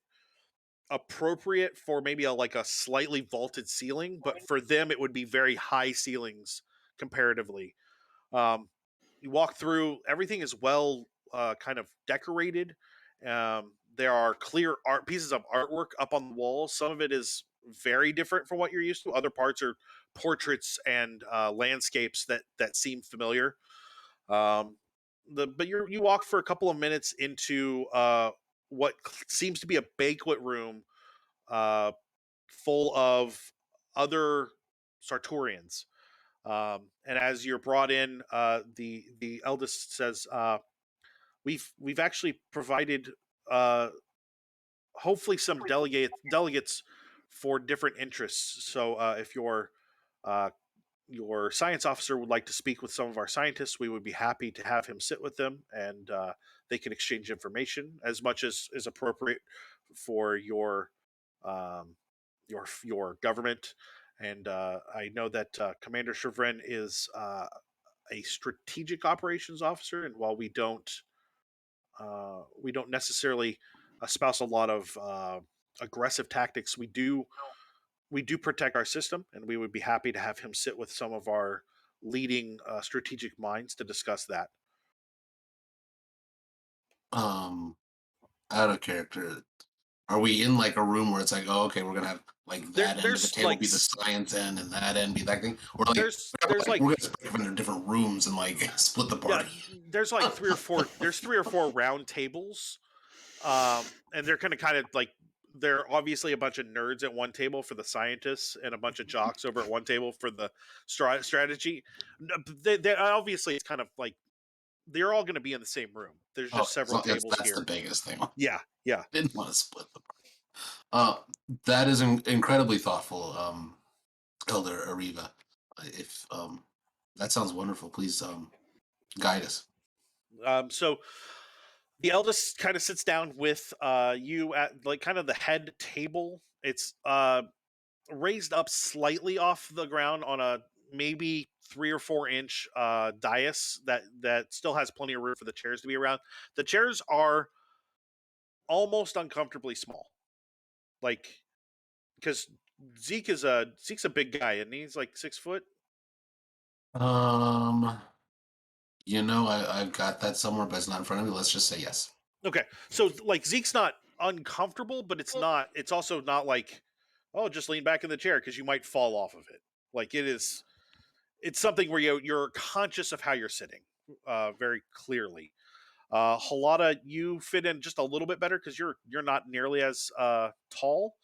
appropriate for maybe like a slightly vaulted ceiling, but for them it would be very high ceilings comparatively. You walk through, everything is well kind of decorated. There are clear art pieces of artwork up on the walls. Some of it is very different from what you're used to. Other parts are portraits and landscapes that seem familiar. But you walk for a couple of minutes into what seems to be a banquet room full of other Sartorians. And as you're brought in, the eldest says, "We've actually provided hopefully some delegates for different interests. So if your science officer would like to speak with some of our scientists, we would be happy to have him sit with them, and they can exchange information as much as is appropriate for um, your government." And I know that Commander Chevren is a strategic operations officer, and while we don't necessarily espouse a lot of aggressive tactics, we do protect our system, and we would be happy to have him sit with some of our leading strategic minds to discuss that. Out of character, are we in like a room where it's like, oh, okay, we're gonna have like that end of the table be the science end and that end be that thing, or like there's we're gonna split up into different rooms and like split the party? Yeah, there's like three or four round tables, and they're kind of like, they're obviously a bunch of nerds at one table for the scientists and a bunch of jocks over at one table for the strategy. They obviously, it's kind of like they're all going to be in the same room. There's just several tables that's here. the biggest thing. Yeah. Didn't want to split the party. That is incredibly thoughtful, Elder Ariva. If that sounds wonderful, please guide us. So the eldest kind of sits down with you at like kind of the head table. It's raised up slightly off the ground on a maybe 3 or 4 inch dais that still has plenty of room for the chairs to be around. The chairs are almost uncomfortably small, like, because Zeke's a big guy, and he's like 6 foot. I've got that somewhere, but it's not in front of me. Let's just say yes. Okay, so like Zeke's not uncomfortable, but it's also not like oh, just lean back in the chair because you might fall off of it. Like it's something where you're conscious of how you're sitting, very clearly. Halata, you fit in just a little bit better because you're not nearly as tall,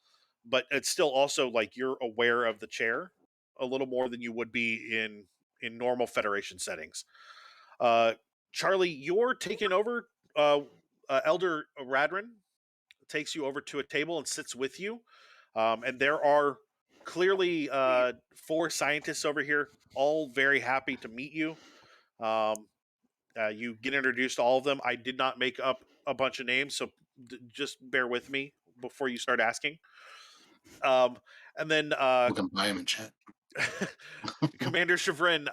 but it's still also like you're aware of the chair a little more than you would be in normal Federation settings. Charlie, you're taking over. Elder Radrin takes you over to a table and sits with you, and there are clearly 4 scientists over here, all very happy to meet you. You get introduced to all of them. I did not make up a bunch of names, so just bear with me before you start asking. And then we can buy him in chat. Commander Chevrin,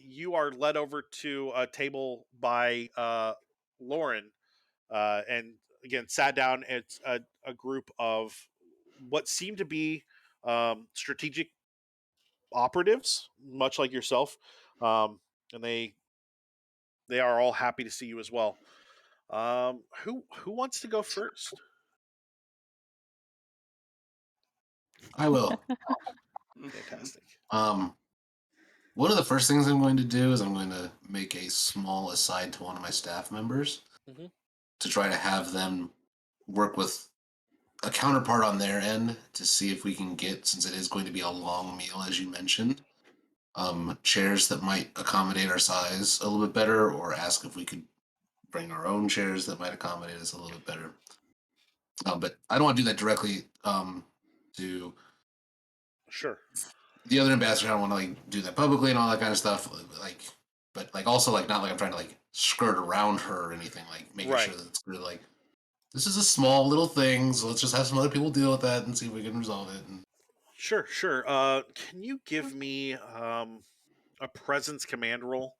you are led over to a table by Lauren, and again sat down. It's a group of what seem to be strategic operatives, much like yourself, and they are all happy to see you as well. Who wants to go first? I will. Fantastic. One of the first things I'm going to do is I'm going to make a small aside to one of my staff members to try to have them work with a counterpart on their end to see if we can get, since it is going to be a long meal, as you mentioned, chairs that might accommodate our size a little bit better, or ask if we could bring our own chairs that might accommodate us a little bit better. But I don't want to do that directly to Sure the other ambassador. I don't want to like do that publicly and all that kind of stuff. But also like not like I'm trying to like skirt around her or anything. Like making sure that it's really like this is a small little thing, so let's just have some other people deal with that and see if we can resolve it. And... Sure. Can you give me a presence command roll?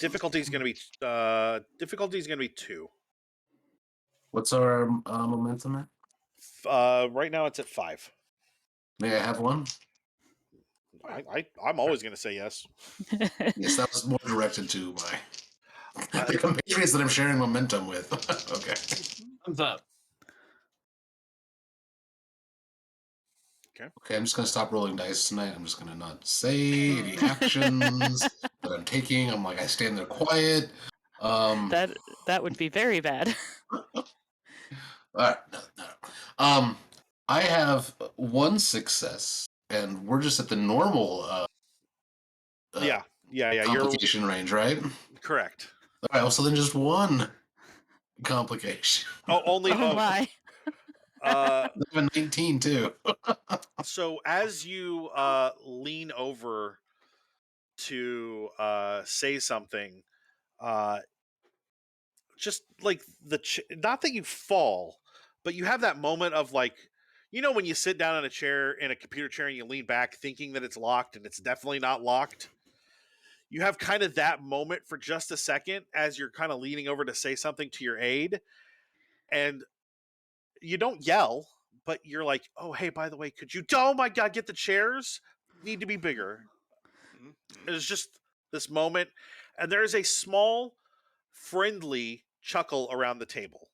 Difficulty is going to be 2. What's our momentum at? Right now it's at 5. May I have one? I'm always going to say yes. Yes, that was more directed to my the compatriots that I'm sharing momentum with. Okay. Thumbs up. Okay, I'm just gonna stop rolling dice tonight. I'm just gonna not say any actions that I'm taking. I'm like I stand there quiet. That would be very bad. All right, no. I have 1 success, and we're just at the normal. Yeah. Complication range, right? Correct. All right. Well, so then just 1 complication. Oh, only. Oh my. I have a 19 too. So as you lean over to say something, just like not that you fall, but you have that moment of like, when you sit down in a chair, in a computer chair, and you lean back thinking that it's locked and it's definitely not locked. You have kind of that moment for just a second as you're kind of leaning over to say something to your aide, and you don't yell, but you're like, oh, hey, by the way, could you, oh my God, get the chairs need to be bigger. It's just this moment. And there's a small, friendly chuckle around the table.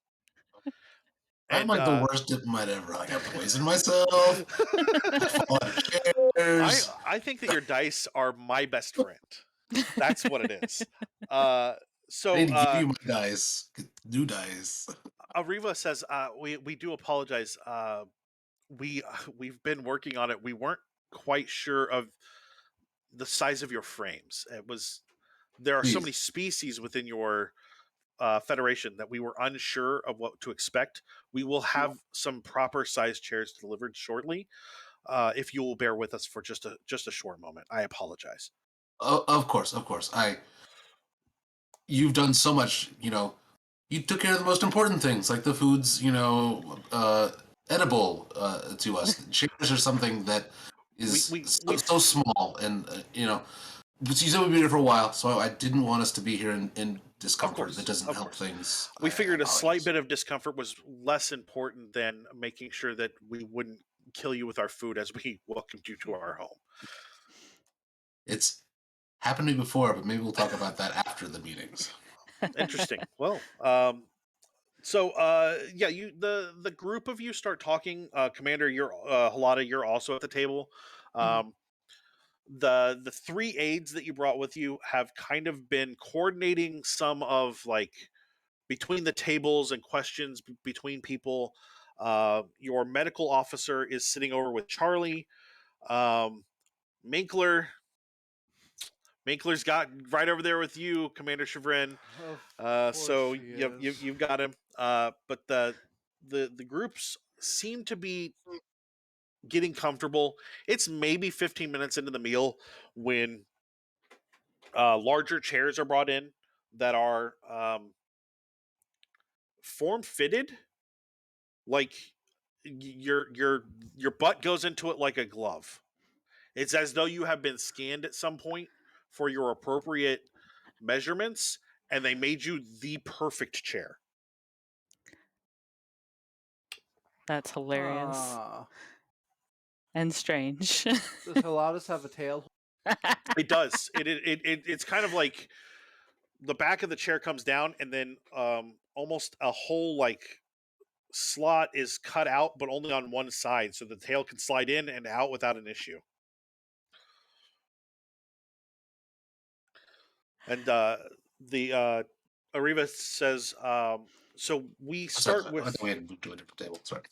I'm like the worst diplomat ever. Like I poisoned myself. I think that your dice are my best friend. That's what it is. So I need to give you my dice. New dice. Ariva says, we do apologize. We've been working on it. We weren't quite sure of the size of your frames. There are so many species within your Federation that we were unsure of what to expect. We will have some proper size chairs delivered shortly. If you will bear with us for just a short moment, I apologize. Of course. You've done so much. You took care of the most important things, like the foods. Edible to us. Chairs are something that is so small, and but you said we'd be here for a while, so I didn't want us to be here in discomfort. That doesn't help things. We figured a slight bit of discomfort was less important than making sure that we wouldn't kill you with our food as we welcomed you to our home. It's happened to me before, but maybe we'll talk about that after the meetings. Interesting. Well, So, yeah, the group of you start talking. Commander, you're Halada, you're also at the table. Mhm. The three aides that you brought with you have kind of been coordinating some of like between the tables and questions between people. Your medical officer is sitting over with Charlie. Minkler, Minkler's got right over there with you, Commander Chagrin. Of So course he is. you've got him. But the groups seem to be getting comfortable. It's maybe 15 minutes into the meal when larger chairs are brought in that are form fitted, like your butt goes into it like a glove. It's as though you have been scanned at some point for your appropriate measurements, and they made you the perfect chair. That's hilarious Ah, and strange. does Heladas have a tail? It does. It's kind of like the back of the chair comes down, and then almost a whole like slot is cut out, but only on one side, so the tail can slide in and out without an issue. And the Arriva says, so we start with I thought we had moved to a different table. Sorry.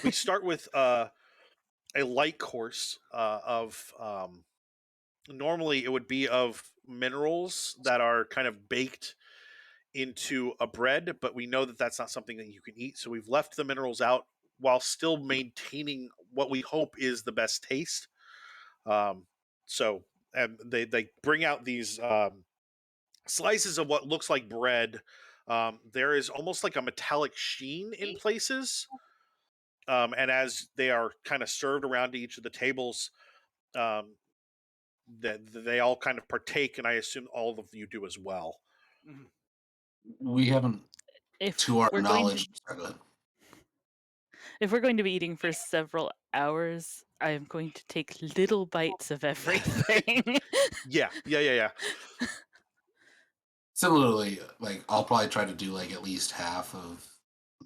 we start with a light course of normally it would be of minerals that are kind of baked into a bread, but we know that that's not something that you can eat, so we've left the minerals out while still maintaining what we hope is the best taste. So and they bring out these slices of what looks like bread. There is almost like a metallic sheen in places, and as they are kind of served around to each of the tables, um, that they all kind of partake, and I assume all of you do as well. Mhm. We haven't, if to our we're going to knowledge. Sorry, go ahead. if we're going to be eating for several hours, I am going to take little bites of everything. Yeah. Similarly, like I'll probably try to do like at least half of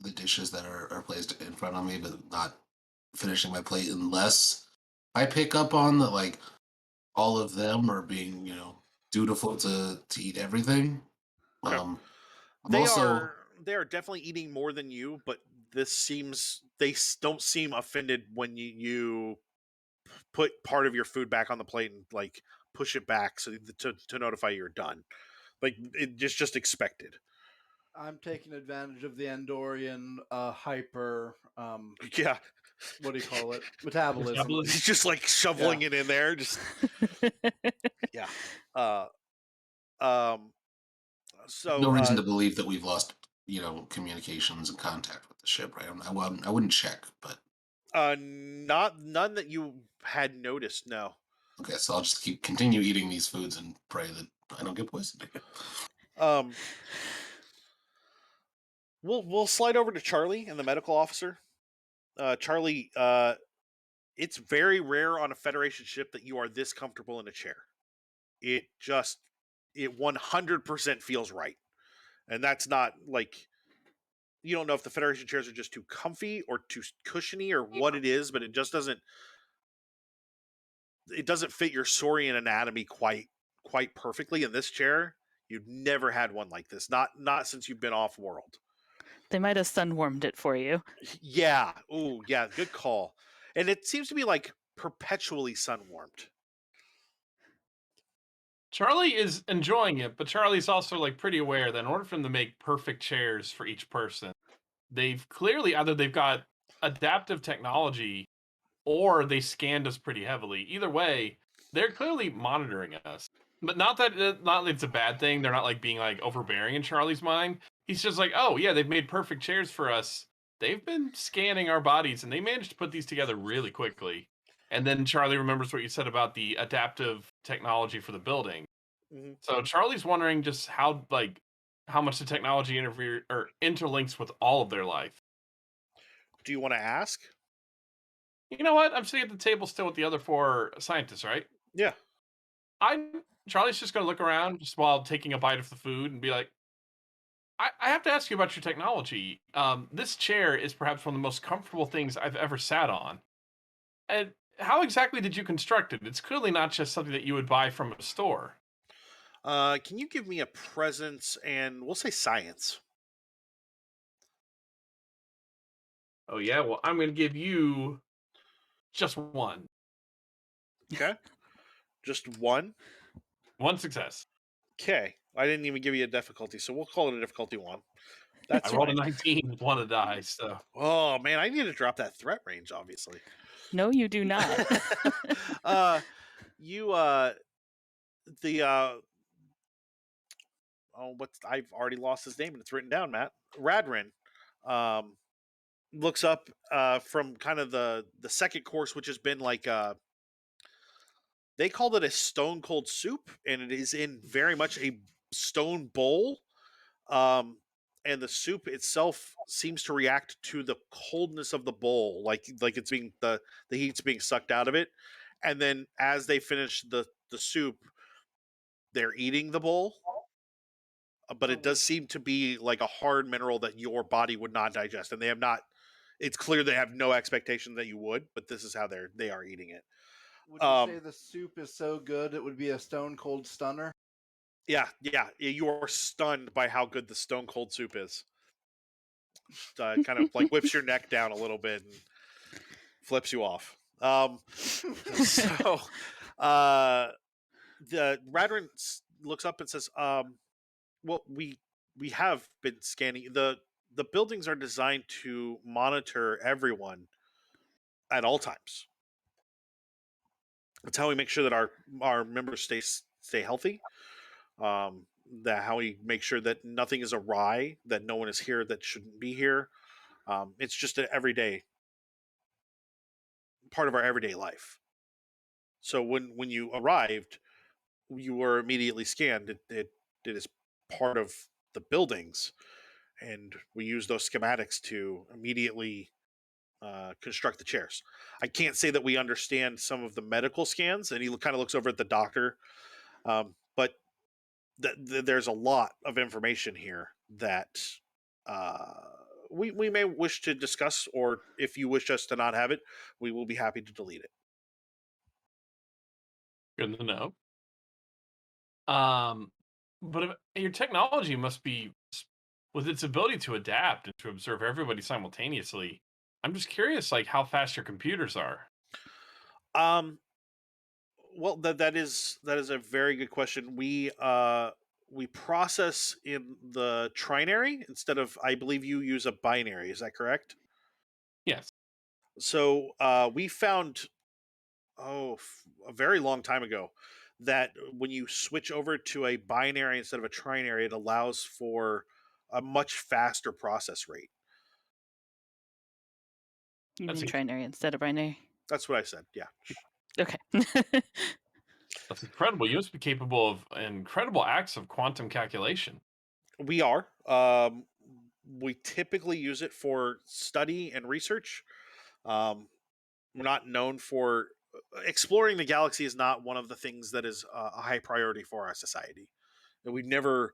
the dishes that are placed in front of me, but not finishing my plate unless I pick up on that like all of them are being, dutiful to eat everything. Okay. I'm They also are definitely eating more than you, but this seems they don't seem offended when you put part of your food back on the plate and like push it back so to notify you're done. Like it just expected. I'm taking advantage of the Andorian hyper. Yeah. What do you call it? Metabolism. He's just like shoveling it in there. Just yeah. Uh. Um. So. no reason to believe that we've lost, communications and contact with the ship, right? I wouldn't check, but None that you had noticed. No. okay. So I'll just continue eating these foods and pray that I don't get poisoned. Um. We'll slide over to Charlie and the medical officer. Charlie. It's very rare on a Federation ship that you are this comfortable in a chair. It 100% feels right, and that's not like you don't know if the Federation chairs are just too comfy or too cushiony or what it is, but it just doesn't fit your Saurian anatomy quite perfectly in this chair. You've never had one like this, not since you've been off world. They might have sun warmed it for you. Yeah. Ooh, yeah, good call. And it seems to be like perpetually sun warmed. Charlie is enjoying it, but Charlie's also like pretty aware that in order for them to make perfect chairs for each person, they've clearly either they've got adaptive technology or they scanned us pretty heavily. Either way, they're clearly monitoring us. But not that it's a bad thing. They're not like being like overbearing in Charlie's mind. He's just like, oh yeah, they've made perfect chairs for us. They've been scanning our bodies and they managed to put these together really quickly. And then Charlie remembers what you said about the adaptive technology for the building. Mm-hmm. So Charlie's wondering just how much the technology interlinks with all of their life. Do you want to ask? You know what? I'm sitting at the table still with the other 4 scientists, right? Yeah. Charlie's just gonna look around just while taking a bite of the food and be like, I have to ask you about your technology. This chair is perhaps one of the most comfortable things I've ever sat on. And how exactly did you construct it? It's clearly not just something that you would buy from a store. Can you give me a presence and we'll say science? Oh yeah, well I'm going to give you just one. Okay. Just one? One success. Okay. I didn't even give you a difficulty, so we'll call it a difficulty 1. I That's rolled a fine. 19 with one to die, so. Oh, man, I need to drop that threat range, obviously. No, you do not. You, the, I've already lost his name and it's written down, Matt. Radrin, um, looks up, from kind of the second course, which has been like, they called it a stone cold soup, and it is in very much a stone bowl. Um, and the soup itself seems to react to the coldness of the bowl, like it's being the heat's being sucked out of it. And then as they finish the soup, they're eating the bowl. But it does seem to be like a hard mineral that your body would not digest, and they have not. It's clear they have no expectation that you would, but this is how they are eating it. Would you say the soup is so good it would be a stone cold stunner? Yeah, you are stunned by how good the stone cold soup is. Kind of like whips your neck down a little bit and flips you off. So, the Radrin looks up and says, "Well, we have been scanning the buildings are designed to monitor everyone at all times. That's how we make sure that our members stay healthy. That how we make sure that nothing is awry, that no one is here that shouldn't be here. It's just an everyday part of our everyday life. So when you arrived, you were immediately scanned. It is part of the buildings, and we use those schematics to immediately construct the chairs. I can't say that we understand some of the medical scans, and he kind of looks over at the doctor, but there's a lot of information here that uh, we may wish to discuss, or if you wish us to not have it, we will be happy to delete it. Good to know. But your technology must be, with its ability to adapt and to observe everybody simultaneously. I'm just curious, like how fast your computers are. Um, well, that is a very good question. We process in the trinary instead of, I believe you use a binary. Is that correct? Yes. So we found a very long time ago that when you switch over to a binary instead of a trinary, it allows for a much faster process rate. You That's mean in- trinary instead of binary? That's what I said. Yeah. Okay. That's incredible. You must be capable of incredible acts of quantum calculation. We are. We typically use it for study and research. We're not known for exploring the galaxy is not one of the things that is a high priority for our society. And we've never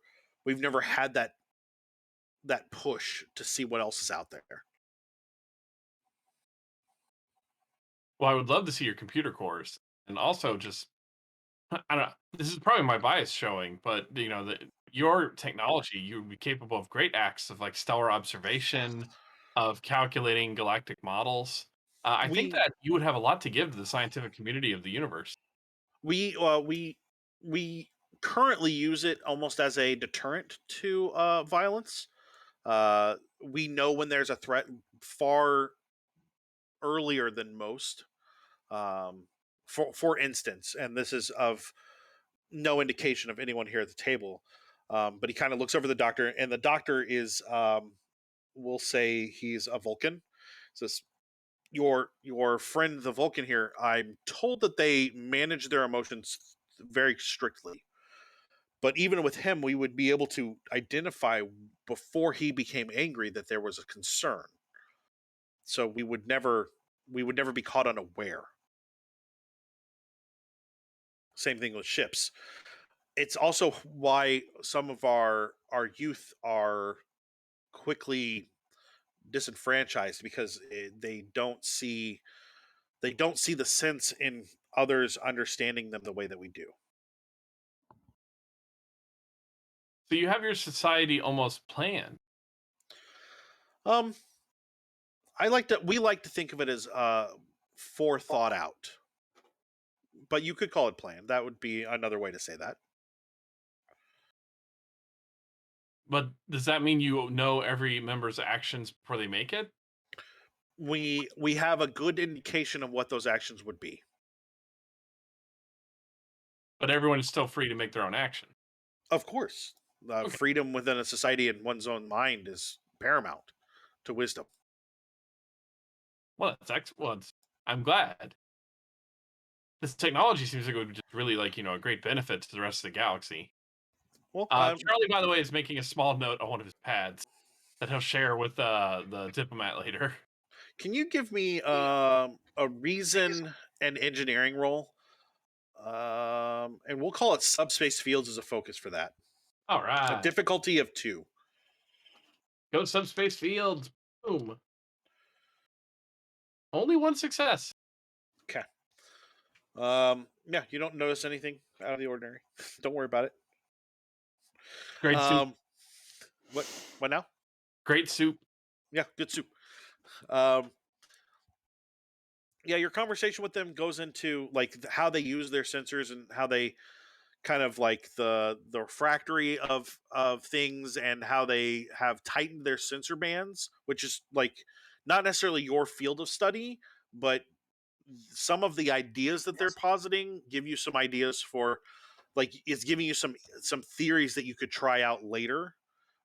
had that push to see what else is out there. Well, I would love to see your computer cores, and also just I don't know. This is probably my bias showing, but your technology, you would be capable of great acts of like stellar observation, of calculating galactic models. I think We that you would have a lot to give to the scientific community of the universe. we we currently use it almost as a deterrent to violence. We know when there's a threat far earlier than most. For instance, and this is of no indication of anyone here at the table, but he kind of looks over the doctor, and the doctor is, we'll say he's a Vulcan. Says, your friend the Vulcan here, I'm told that they manage their emotions very strictly. But even with him, we would be able to identify before he became angry that there was a concern. So we would never be caught unaware. Same thing with ships. it's also why some of our youth are quickly disenfranchised, because they don't see the sense in others understanding them the way that we do. So you have your society almost planned. We like to think of it as forethought out, but you could call it planned. That would be another way to say that. But does that mean you know every member's actions before they make it? We have a good indication of what those actions would be. But everyone is still free to make their own action. Of course. Okay. Freedom within a society and one's own mind is paramount to wisdom. Well, that's excellent. I'm glad. This technology seems like it would be just really a great benefit to the rest of the galaxy. Well, Charlie, by the way, is making a small note on one of his pads that he'll share with the diplomat later. Can you give me a reason and engineering roll? And we'll call it subspace fields as a focus for that. All right. A difficulty of 2. Go subspace fields. Boom. Only 1 success. Okay. Yeah, you don't notice anything out of the ordinary. Don't worry about it. Great soup. What now? Great soup. Yeah, good soup. Yeah, your conversation with them goes into how they use their sensors and how they kind of the refractory of things, and how they have tightened their sensor bands, which is not necessarily your field of study, but some of the ideas that they're positing give you some ideas for it's giving you some theories that you could try out later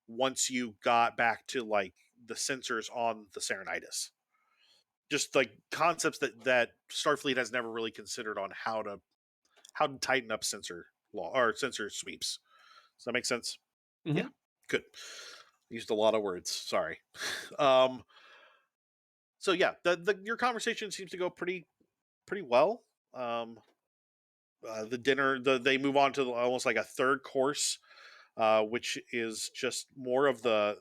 once you got back to the sensors on the Serenitis. Just concepts that Starfleet has never really considered on how to tighten up sensor law or sensor sweeps. Does that make sense? Mm-hmm. Yeah, good. Used a lot of words. Sorry. So yeah, your conversation seems to go pretty well. The dinner, they move on to almost like a third course, which is just more of the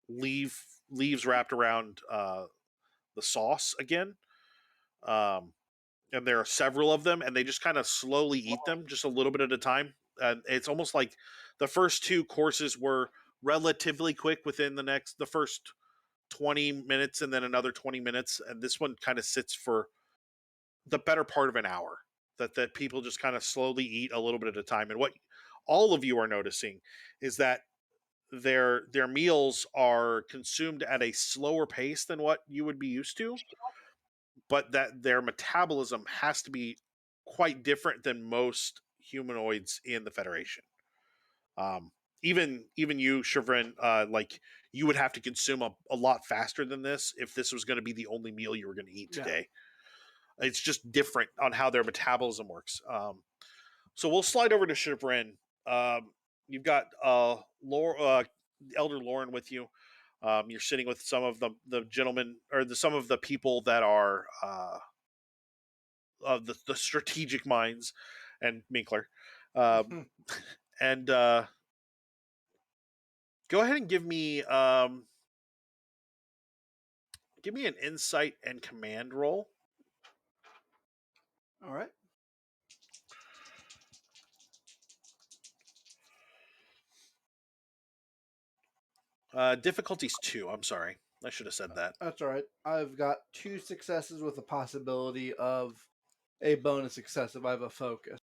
leaves wrapped around the sauce again. And there are several of them, and they just kind of slowly eat them, just a little bit at a time. And it's almost like the first 2 courses were relatively quick within the first 20 minutes, and then another 20 minutes. And this one kind of sits for the better part of an hour, that people just kind of slowly eat a little bit at a time. And what all of you are noticing is that their meals are consumed at a slower pace than what you would be used to, but that their metabolism has to be quite different than most humanoids in the Federation. Even you, Chevron, you would have to consume a lot faster than this if this was going to be the only meal you were going to eat today. Yeah. It's just different on how their metabolism works. So we'll slide over to Chevron. You've got Elder Lauren with you. You're sitting with some of the gentlemen, or some of the people that are of the strategic minds, and Minkler. And go ahead and give me an insight and command roll. All right. Difficulty's 2. I'm sorry. I should have said that. That's all right. I've got 2 successes with a possibility of a bonus success if I have a focus.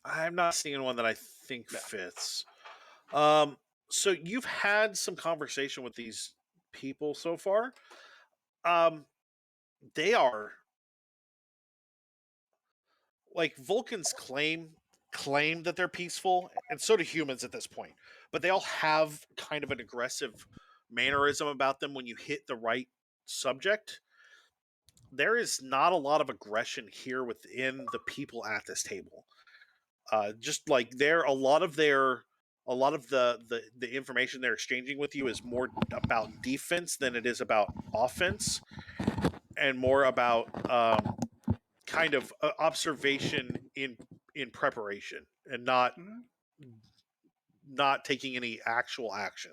I'm not seeing one that I think fits. So you've had some conversation with these people so far. They are Vulcans claim that they're peaceful, and so do humans at this point. But they all have kind of an aggressive mannerism about them when you hit the right subject. There is not a lot of aggression here within the people at this table. Just a lot of the information they're exchanging with you is more about defense than it is about offense, and more about kind of observation in in preparation and not not taking any actual action.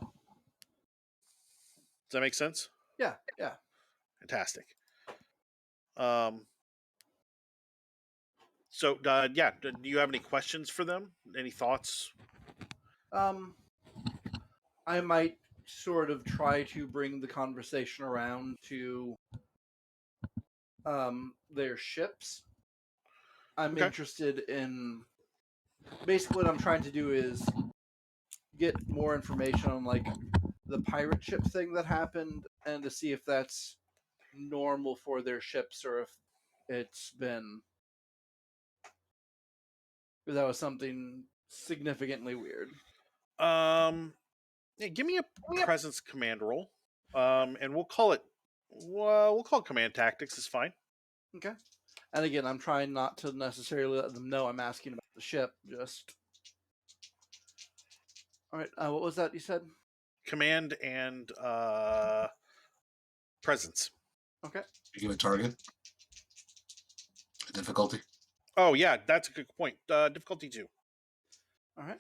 Does that make sense? Yeah. Fantastic. So, yeah, do you have any questions for them? Any thoughts? I might sort of try to bring the conversation around to their ships. I'm interested in basically what I'm trying to do is get more information on like the pirate ship thing that happened and to see if that's normal for their ships or if it's been if that was something significantly weird. Yeah, give me a presence command roll. And we'll call it command tactics is fine. Okay. And again, I'm trying not to necessarily let them know I'm asking about the ship. Just all right. What was that you said? Command and presence. Okay. You give a target. A difficulty. Oh yeah, that's a good point. Difficulty 2. All right.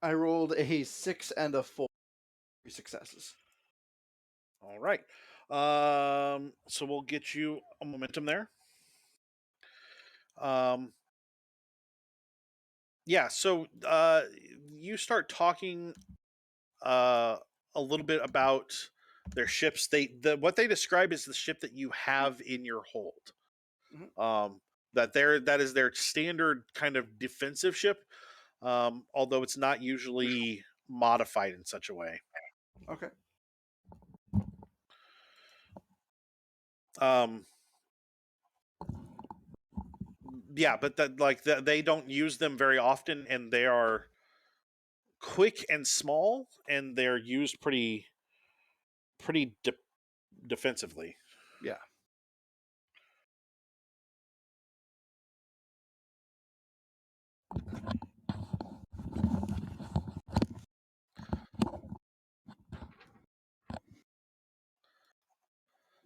I rolled a 6 and a 4. 3 successes. All right. So we'll get you a momentum there. Yeah, so you start talking a little bit about their ships. What they describe is the ship that you have in your hold. That is their standard kind of defensive ship, although it's not usually modified in such a way. Okay. Yeah, but they don't use them very often, and they are quick and small, and they're used pretty defensively. Yeah.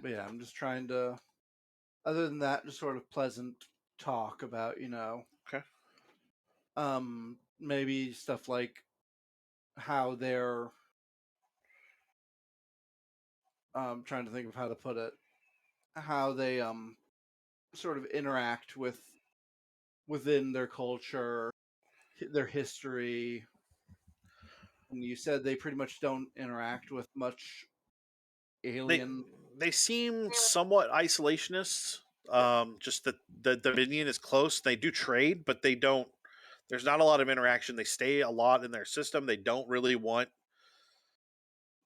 But yeah, I'm just trying to. Other than that, just sort of pleasant talk about Okay. Maybe stuff like how they're. Trying to think of how to put it. How they sort of interact within their culture, their history. And you said they pretty much don't interact with much alien. They seem somewhat isolationists. Just that the Dominion is close. They do trade, but they don't. There's not a lot of interaction. They stay a lot in their system. They don't really want.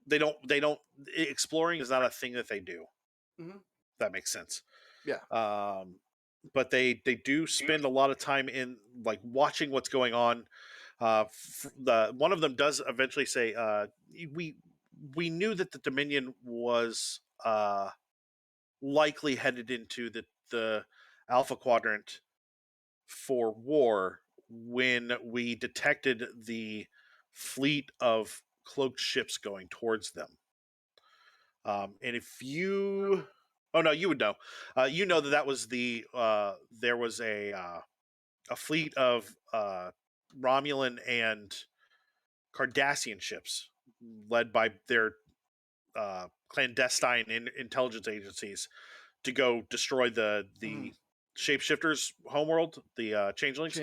They don't. Exploring is not a thing that they do. Mm-hmm. That makes sense. Yeah. But they do spend a lot of time in like watching what's going on. One of them does eventually say, we knew that the Dominion was likely headed into the Alpha Quadrant for war when we detected the fleet of cloaked ships going towards them. And if you, oh no, you would know. You know that was there was a fleet of Romulan and Cardassian ships led by their clandestine intelligence agencies to go destroy the shapeshifters' homeworld, the changelings.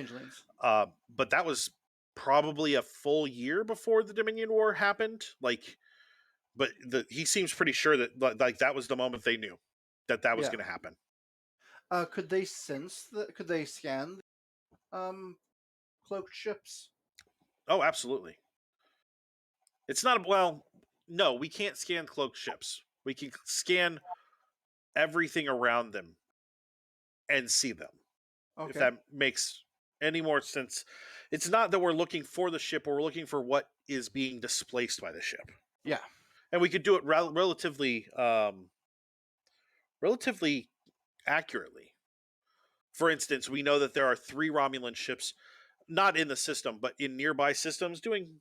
But that was probably a full year before the Dominion War happened. But he seems pretty sure that like that was the moment they knew that was going to happen. Could they sense that? Could they scan cloaked ships? Oh, absolutely. It's not no, we can't scan cloaked ships. We can scan everything around them and see them. Okay. If that makes any more sense. It's not that we're looking for the ship, or we're looking for what is being displaced by the ship. Yeah. And we could do it relatively accurately. For instance, we know that there are 3 Romulan ships, not in the system, but in nearby systems, doing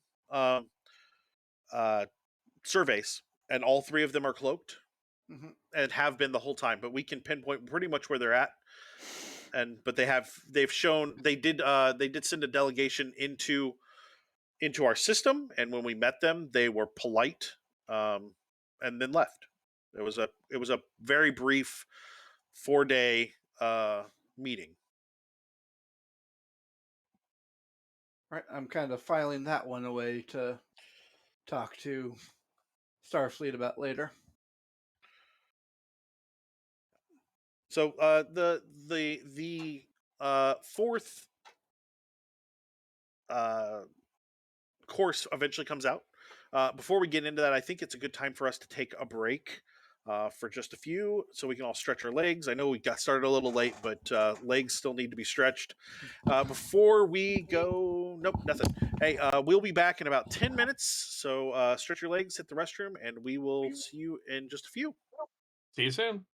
surveys and all 3 of them are cloaked Mm-hmm. and have been the whole time. But we can pinpoint pretty much where they're at. But they've shown they did send a delegation into our system, and when we met them, they were polite, and then left. It was a very brief 4-day meeting. Right, I'm kind of filing that one away to talk to Starfleet about later. So the 4th course eventually comes out. Before we get into that, I think it's a good time for us to take a break for just a few, so we can all stretch our legs. I know we got started a little late, but legs still need to be stretched. Before we go, nope, nothing. Hey, we'll be back in about 10 minutes, so stretch your legs, hit the restroom, and we will see you in just a few. See you soon.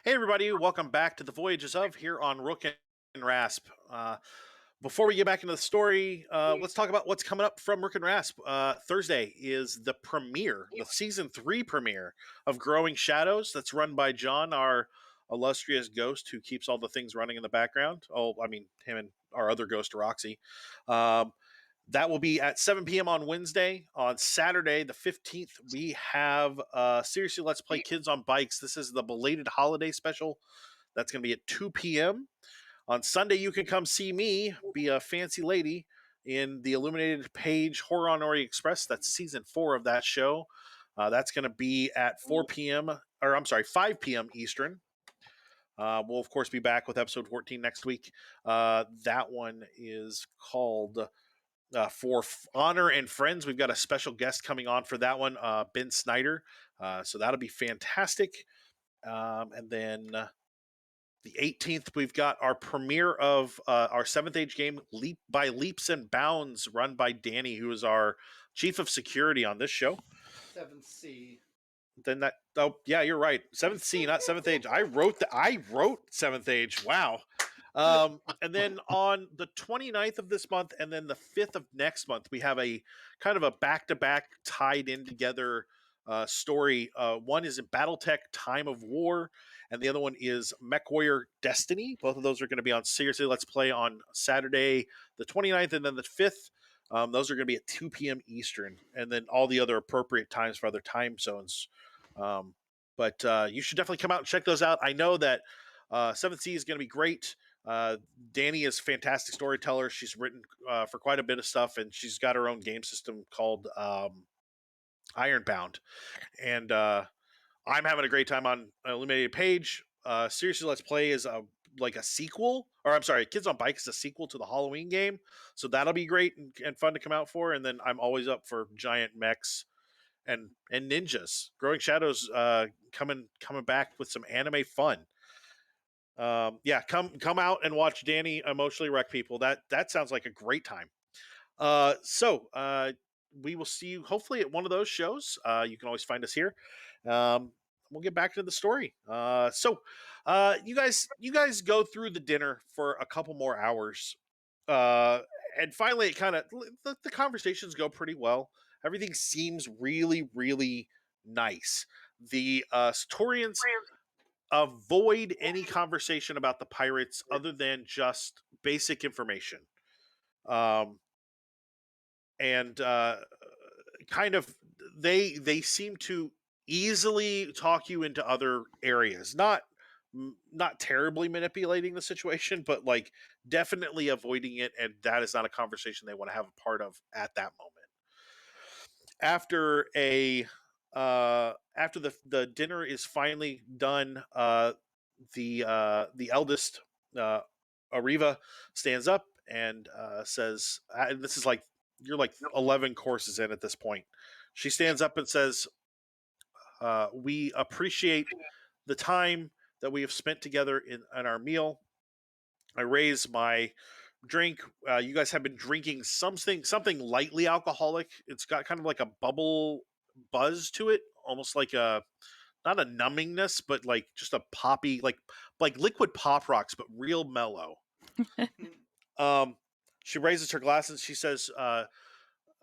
Hey, everybody. Welcome back to the Voyages of here on Rook and Rasp. Before we get back into the story, let's talk about what's coming up from Rook and Rasp. Thursday is the premiere, the season 3 premiere of Growing Shadows. That's run by John, our illustrious ghost who keeps all the things running in the background. Oh, I mean, him and our other ghost, Roxy. That will be at 7 p.m. on Wednesday. On Saturday, the 15th, we have Seriously Let's Play Kids on Bikes. This is the belated holiday special. That's going to be at 2 p.m. On Sunday, you can come see me be a fancy lady in the Illuminated Page Horror on Orient Express. That's season 4 of that show. That's going to be at 4 p.m. or I'm sorry, 5 p.m. Eastern. We'll, of course, be back with episode 14 next week. That one is called For Honor and Friends. We've got a special guest coming on for that one, Ben Snyder. So that'll be fantastic. And then the 18th, we've got our premiere of our 7th Age game, Leap by Leaps and Bounds, run by Danny, who is our chief of security on this show. 7th C. Then that, oh yeah, you're right. 7th C, not 7th Age. I wrote 7th Age. Wow. And then on the 29th of this month and then the 5th of next month, we have a kind of a back-to-back tied in together story. One is in Battletech Time of War, and the other one is MechWarrior Destiny. Both of those are going to be on Seriously Let's Play on Saturday the 29th, and then the 5th. Those are going to be at 2 p.m. Eastern, and then all the other appropriate times for other time zones. But you should definitely come out and check those out. I know that 7th Sea is going to be great. Danny is a fantastic storyteller. She's written for quite a bit of stuff, and she's got her own game system called Ironbound. And I'm having a great time on Illuminated Page. Seriously Let's Play is like a sequel, or I'm sorry, Kids on Bike is a sequel to the Halloween game. So that'll be great and fun to come out for. And then I'm always up for giant mechs and ninjas. Growing Shadows coming back with some anime fun. Yeah, come out and watch Danny emotionally wreck people. That sounds like a great time. So we will see you hopefully at one of those shows. You can always find us here. We'll get back to the story. So you guys go through the dinner for a couple more hours. And finally it kind of the conversations go pretty well. Everything seems really, really nice. The Satorians avoid any conversation about the pirates other than just basic information. And kind of they seem to easily talk you into other areas, not terribly manipulating the situation, but like definitely avoiding it, and that is not a conversation they want to have a part of at that moment. After the dinner is finally done, the eldest Ariva stands up and says, and this is like you're like 11 courses in at this point. She stands up and says, "We appreciate the time that we have spent together in our meal. I raise my drink. You guys have been drinking something lightly alcoholic. It's got kind of like a bubble buzz to it, almost like a not a numbingness, but like just a poppy, like liquid pop rocks, but real mellow." She raises her glass and she says,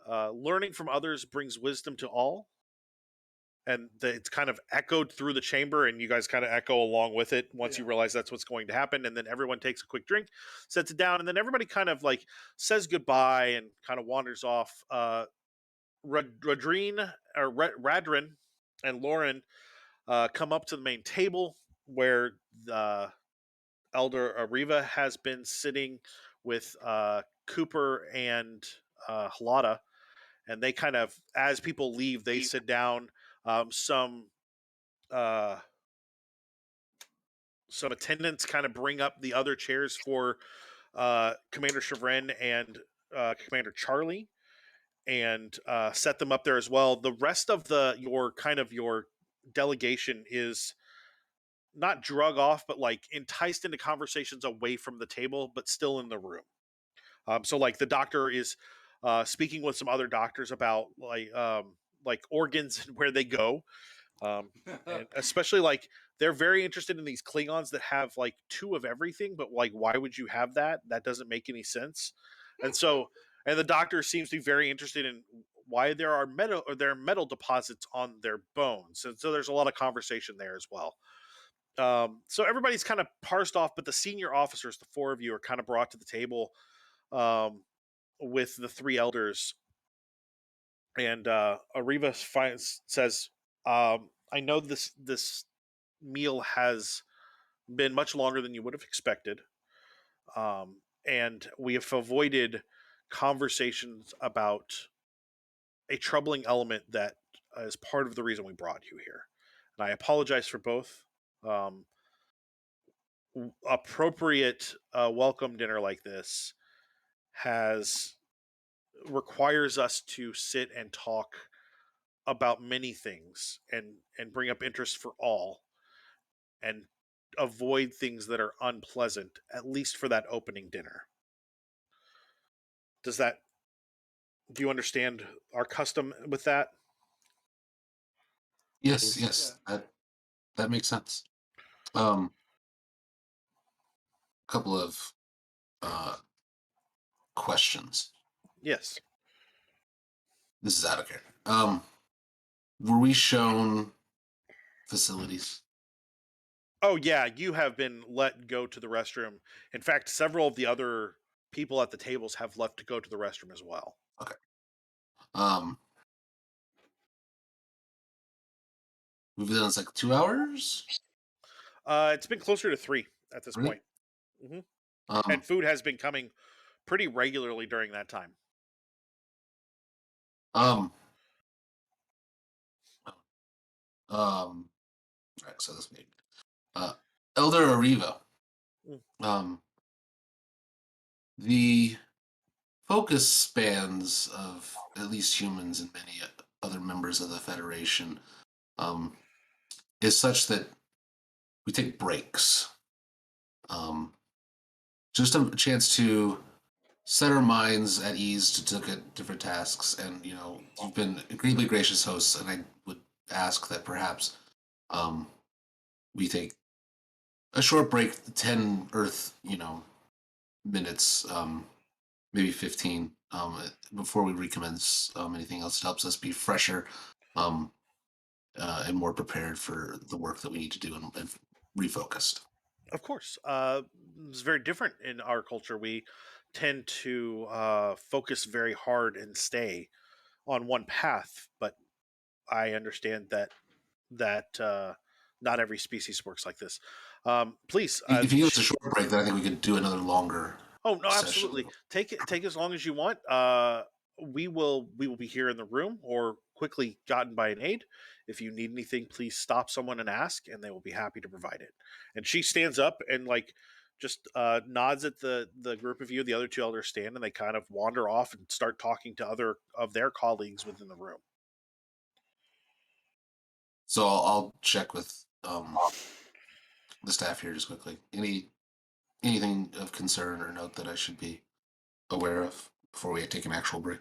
"Learning from others brings wisdom to all." And it's kind of echoed through the chamber, and you guys kind of echo along with it once you realize that's what's going to happen. And then everyone takes a quick drink, sets it down, and then everybody kind of like says goodbye and kind of wanders off. Radrin and Lauren come up to the main table where the elder Ariva has been sitting with Cooper and Halada, and they kind of, as people leave, they sit down. Some attendants kind of bring up the other chairs for Commander Chevren and Commander Charlie, and set them up there as well. The rest of your delegation is not drug off, but like enticed into conversations away from the table, but still in the room. So like the doctor is speaking with some other doctors about like organs and where they go. And especially like they're very interested in these Klingons that have like 2 of everything, but like, why would you have that? That doesn't make any sense. And so, and the doctor seems to be very interested in why there are metal deposits on their bones. And so there's a lot of conversation there as well. So everybody's kind of parsed off, but the senior officers, the 4 of you, are kind of brought to the table with the 3 elders. And Ariva says, I know this meal has been much longer than you would have expected. And we have avoided conversations about a troubling element that is part of the reason we brought you here. And I apologize for both. Appropriate welcome dinner like this requires us to sit and talk about many things and bring up interest for all and avoid things that are unpleasant, at least for that opening dinner. Do you understand our custom with that? Yes, that makes sense. Couple of questions. Yes. This is out of care. Were we shown facilities? Oh yeah, you have been let go to the restroom. In fact, several of the other people at the tables have left to go to the restroom as well. Okay. We've done this like 2 hours? It's been closer to 3 at this point. Mm-hmm. And food has been coming pretty regularly during that time. Right, so this maybe Elder Ariva. The focus spans of at least humans and many other members of the Federation is such that we take breaks. Just a chance to set our minds at ease to look at different tasks. And, you've been incredibly gracious hosts, and I would ask that perhaps we take a short break, 10 Earth, minutes, maybe 15, before we recommence anything else that helps us be fresher and more prepared for the work that we need to do and refocused. Of course. It's very different in our culture. We tend to focus very hard and stay on one path, but I understand that not every species works like this. Please, if you give us a short break, then I think we could do another longer. Oh no, session. Absolutely. Take as long as you want. We will be here in the room or quickly gotten by an aide. If you need anything, please stop someone and ask, and they will be happy to provide it. And she stands up and just nods at the group of you. The other 2 elders stand and they kind of wander off and start talking to other of their colleagues within the room. So I'll check with the staff here just quickly. Anything of concern or note that I should be aware of before we take an actual break?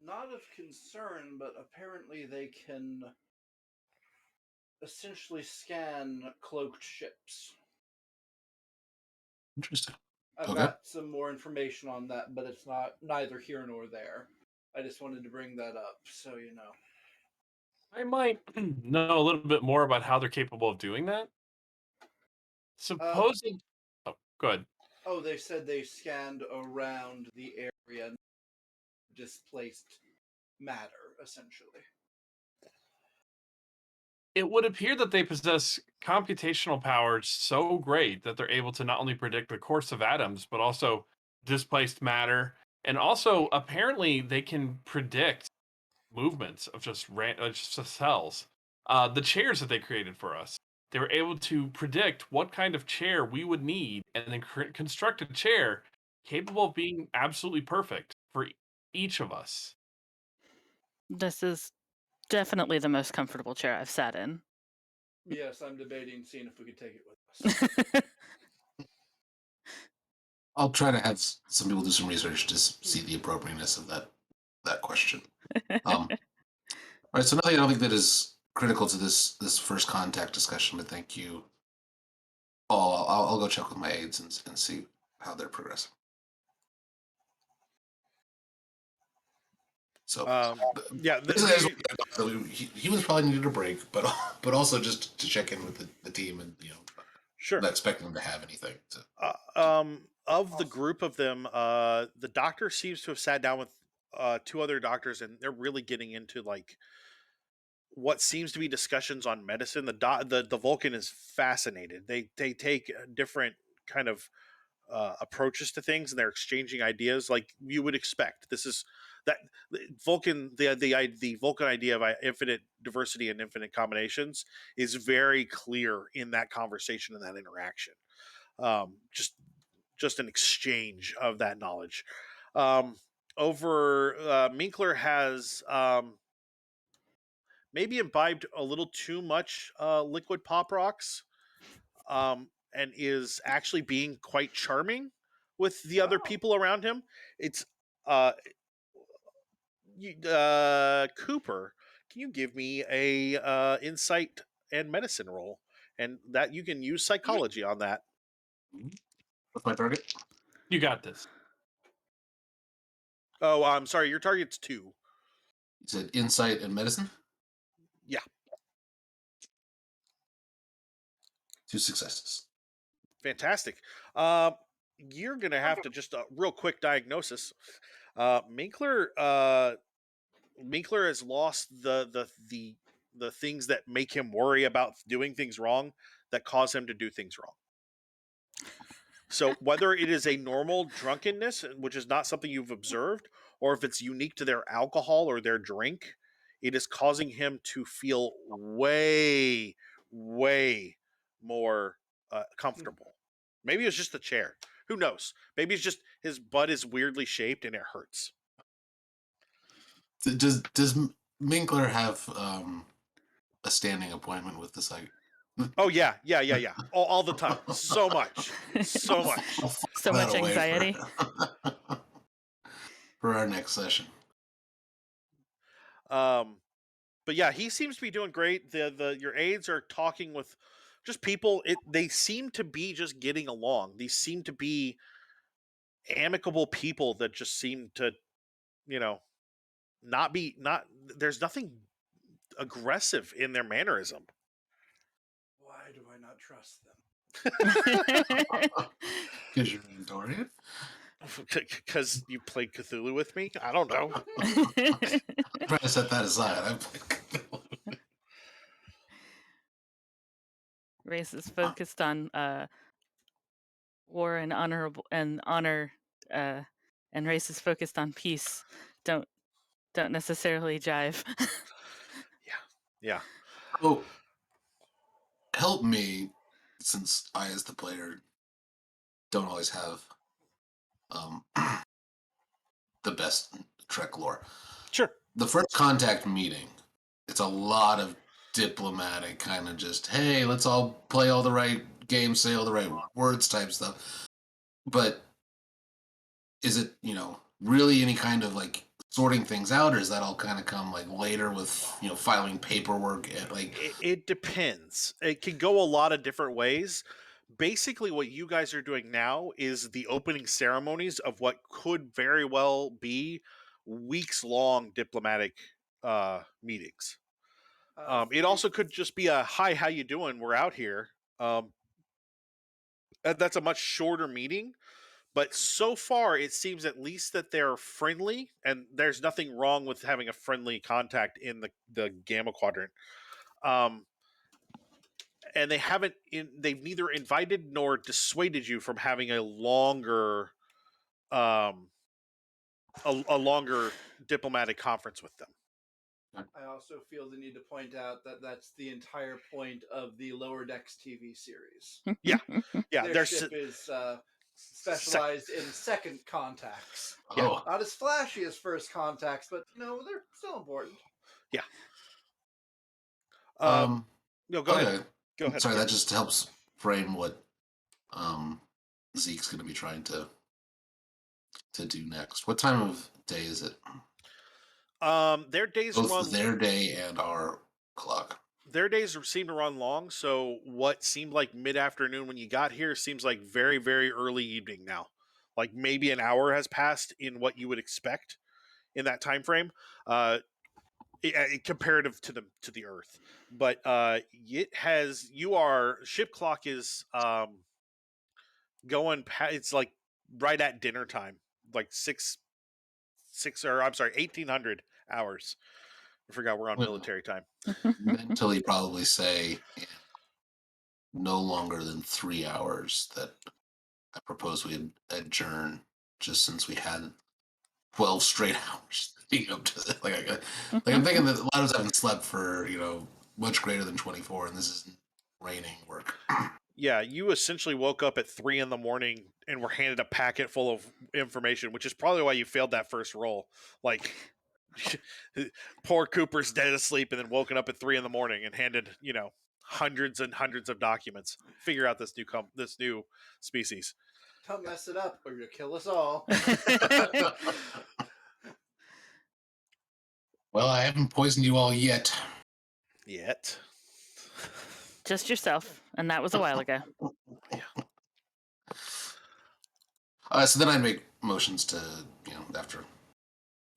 Not of concern, but apparently they can essentially scan cloaked ships. Interesting. I've got some more information on that, but it's neither here nor there. I just wanted to bring that up, so you know. I might know a little bit more about how they're capable of doing that. Supposing... oh, good. Oh, they said they scanned around the area, displaced matter, essentially. It would appear that they possess computational powers so great that they're able to not only predict the course of atoms, but also displaced matter. And also, apparently, they can predict movements of just cells. The chairs that they created for us, they were able to predict what kind of chair we would need and then construct a chair capable of being absolutely perfect for each of us. This is definitely the most comfortable chair I've sat in. Yes, I'm debating seeing if we could take it with us. I'll try to have some people do some research to see the appropriateness of that question. All right, so nothing I don't think that is critical to this first contact discussion, but thank you all. I'll go check with my aides and see how they're progressing. So yeah, he was probably needed a break, but also just to check in with the team and sure, not expecting them to have anything. So. Of the group of them, the doctor seems to have sat down with 2 other doctors, and they're really getting into like what seems to be discussions on medicine. The Vulcan is fascinated. They take different kind of approaches to things, and they're exchanging ideas like you would expect. This is that Vulcan, the Vulcan idea of infinite diversity and infinite combinations is very clear in that conversation and that interaction. Just an exchange of that knowledge. Over Minkler has maybe imbibed a little too much liquid pop rocks, and is actually being quite charming with the other people around him. It's Cooper. Can you give me a insight and medicine roll, and that you can use psychology on that? What's my target? You got this. Oh, I'm sorry. Your target's 2. You said insight and medicine? Yeah. 2 successes. Fantastic. You're gonna have to just real quick diagnosis. Minkler has lost the things that make him worry about doing things wrong, that cause him to do things wrong. So whether it is a normal drunkenness, which is not something you've observed, or if it's unique to their alcohol or their drink, it is causing him to feel way, way more comfortable. Maybe it's just the chair. Who knows? Maybe it's just his butt is weirdly shaped and it hurts. Does Minkler have a standing appointment with the site? Oh yeah. All the time. So much. So much anxiety for our next session. But yeah, he seems to be doing great. Your aides are talking with just people. They seem to be just getting along. These seem to be amicable people that just seem to, not. There's nothing aggressive in their mannerism. Why do I not trust them? Because you're an Dorian? Because you played Cthulhu with me? I don't know. I'm trying to set that aside. Race is focused on war and honor, and race is focused on peace. Don't necessarily jive. Yeah. Oh, help me, since I, as the player, don't always have the best Trek lore. Sure. The first contact meeting, it's a lot of diplomatic kind of just, hey, let's all play all the right games, say all the right words type stuff. But is it, really any kind of like sorting things out, or is that all kind of come like later with, filing paperwork? It depends. It can go a lot of different ways. Basically, what you guys are doing now is the opening ceremonies of what could very well be weeks-long diplomatic meetings. It also could just be a hi, how you doing? We're out here. And that's a much shorter meeting. But so far, it seems at least that they're friendly, and there's nothing wrong with having a friendly contact in the Gamma Quadrant. And they've neither invited nor dissuaded you from having a longer longer diplomatic conference with them. I also feel the need to point out that that's the entire point of the Lower Decks TV series. Yeah. Their ship is specialized in second contacts. Oh. Not as flashy as first contacts, but they're still important. Yeah. No, go ahead. Go ahead. Sorry, that just helps frame what Zeke's going to be trying to do next. What time of day is it? Their days both run their day and our clock. their days seem to run long. So what seemed like mid-afternoon when you got here seems like very, very early evening now. Like maybe an hour has passed in what you would expect in that time frame, comparative to the Earth. But it has ship clock is going. It's like right at dinner time, like six or I'm sorry, 1800 hours. I forgot we're on military time. Mentally, probably say no longer than 3 hours. That I propose we adjourn, just since we had 12 straight hours leading up to it. Like I'm thinking that a lot of us haven't slept for much greater than 24, and this is raining work. Yeah, you essentially woke up at 3 a.m. and were handed a packet full of information, which is probably why you failed that first roll. Like, poor Cooper's dead asleep and then woken up at 3 a.m. and handed, hundreds and hundreds of documents. Figure out this new species. Don't mess it up or you'll kill us all. Well, I haven't poisoned you all yet. Just yourself, and that was a while ago. So then I'd make motions to, after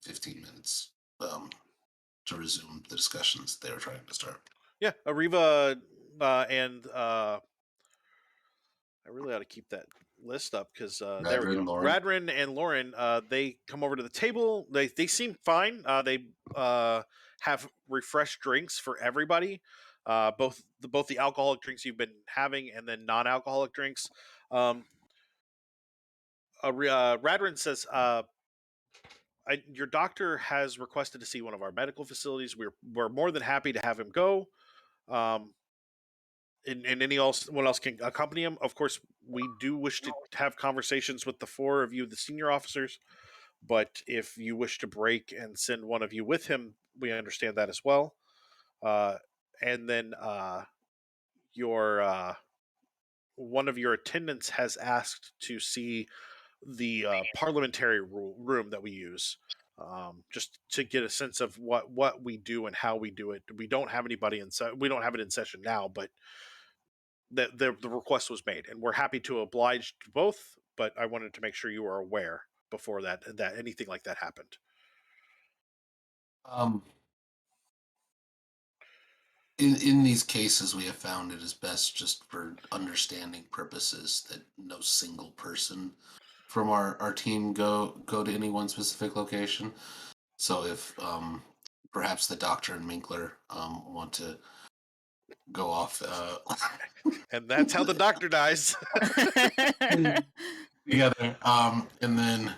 15 minutes, to resume the discussions they were trying to start. Yeah, Ariva and I really ought to keep that list up because there we go. Radrin and Lauren, they come over to the table. They seem fine. They have refreshed drinks for everybody. Both the alcoholic drinks you've been having and then non-alcoholic drinks. Radrin says, your doctor has requested to see one of our medical facilities. We're more than happy to have him go. And anyone else can accompany him. Of course, we do wish to have conversations with the 4 of you, the senior officers. But if you wish to break and send one of you with him, we understand that as well. And then one of your attendants has asked to see the parliamentary room that we use, just to get a sense of what we do and how we do it. We don't have anybody we don't have it in session now, but the request was made, and we're happy to oblige to both. But I wanted to make sure you were aware before that anything like that happened. In these cases, we have found it is best, just for understanding purposes, that no single person from our team go to any one specific location. So if perhaps the doctor and Minkler want to go off, and that's how the doctor dies. Together, and then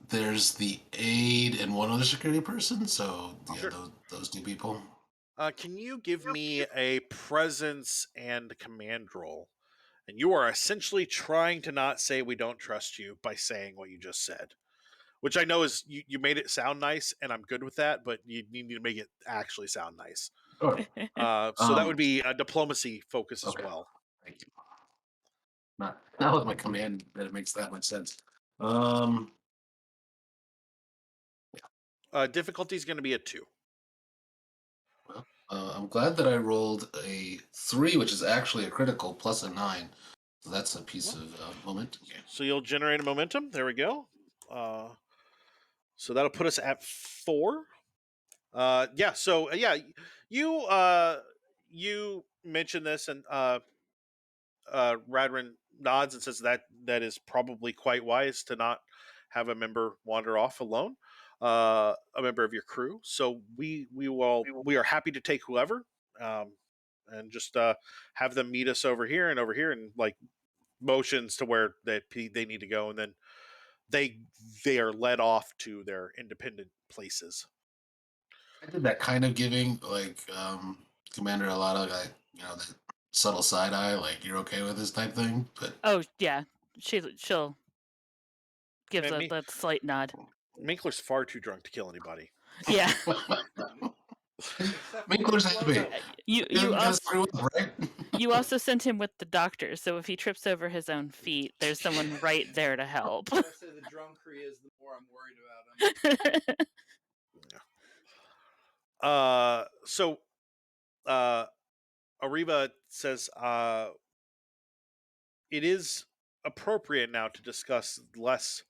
there's the aide and one other security person. So yeah, sure. those 2 people. Can you give me a presence and command roll? And you are essentially trying to not say we don't trust you by saying what you just said, which I know is you made it sound nice, and I'm good with that, but you need to make it actually sound nice. Sure. So that would be a diplomacy focus as well. Thank you. Not with my command that it makes that much sense. Difficulty is going to be a 2. Well, I'm glad that I rolled a 3, which is actually a critical, plus a 9. So that's a piece of momentum. So you'll generate a momentum. There we go. So that'll put us at 4. Yeah. So yeah, you mentioned this, and Radrin nods and says that is probably quite wise to not have a member wander off alone, a member of your crew. So we are happy to take whoever, and just have them meet us over here, and like motions to where they need to go, and then they are led off to their independent places. I did that kind of giving, like Commander Alado, like that subtle side eye, like you're okay with this type thing. But yeah, she'll give that slight nod. Minkler's far too drunk to kill anybody. Yeah. Minkler's happy. You also sent him with the doctor, so if he trips over his own feet, there's someone right there to help. The less the drunker he is, the more I'm worried about him. So Ariva says it is appropriate now to discuss less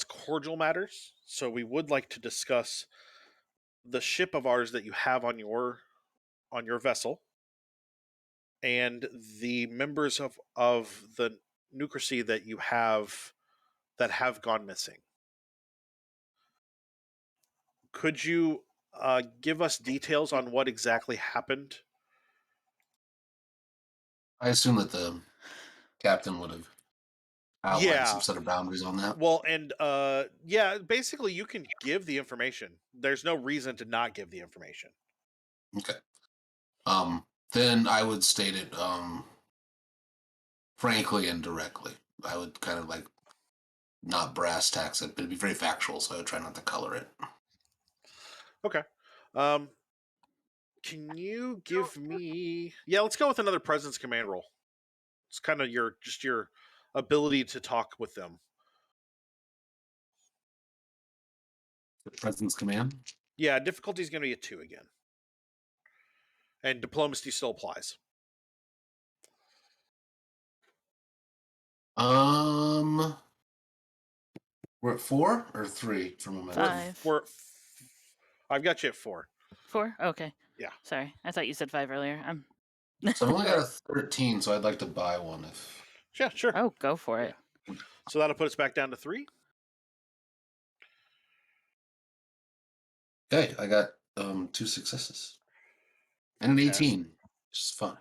cordial matters. So we would like to discuss the ship of ours that you have on your vessel, and the members of the Nucracy that you have that have gone missing. Could you give us details on what exactly happened? I assume that the captain would have outlined some Yeah. set of boundaries on that. Well, and yeah, basically you can give the information. There's no reason to not give the information. Okay. Then I would state it frankly and directly. I would kind of like not brass tacks it, but it'd be very factual, so I would try not to color it. Okay. Can you give me... Yeah, let's go with another Presence Command roll. It's kind of your ability to talk with them. The Presence Command? Yeah, difficulty is going to be a 2 again. And diplomacy still applies. We're at 4 or 3 from a minute. 5. I've got you at 4. 4? Okay. Yeah. Sorry, I thought you said 5 earlier. So I've only got a 13, so I'd like to buy one if... Yeah, sure. Oh, go for it. So that'll put us back down to 3. Okay, I got 2 successes. And an 18, which is fun.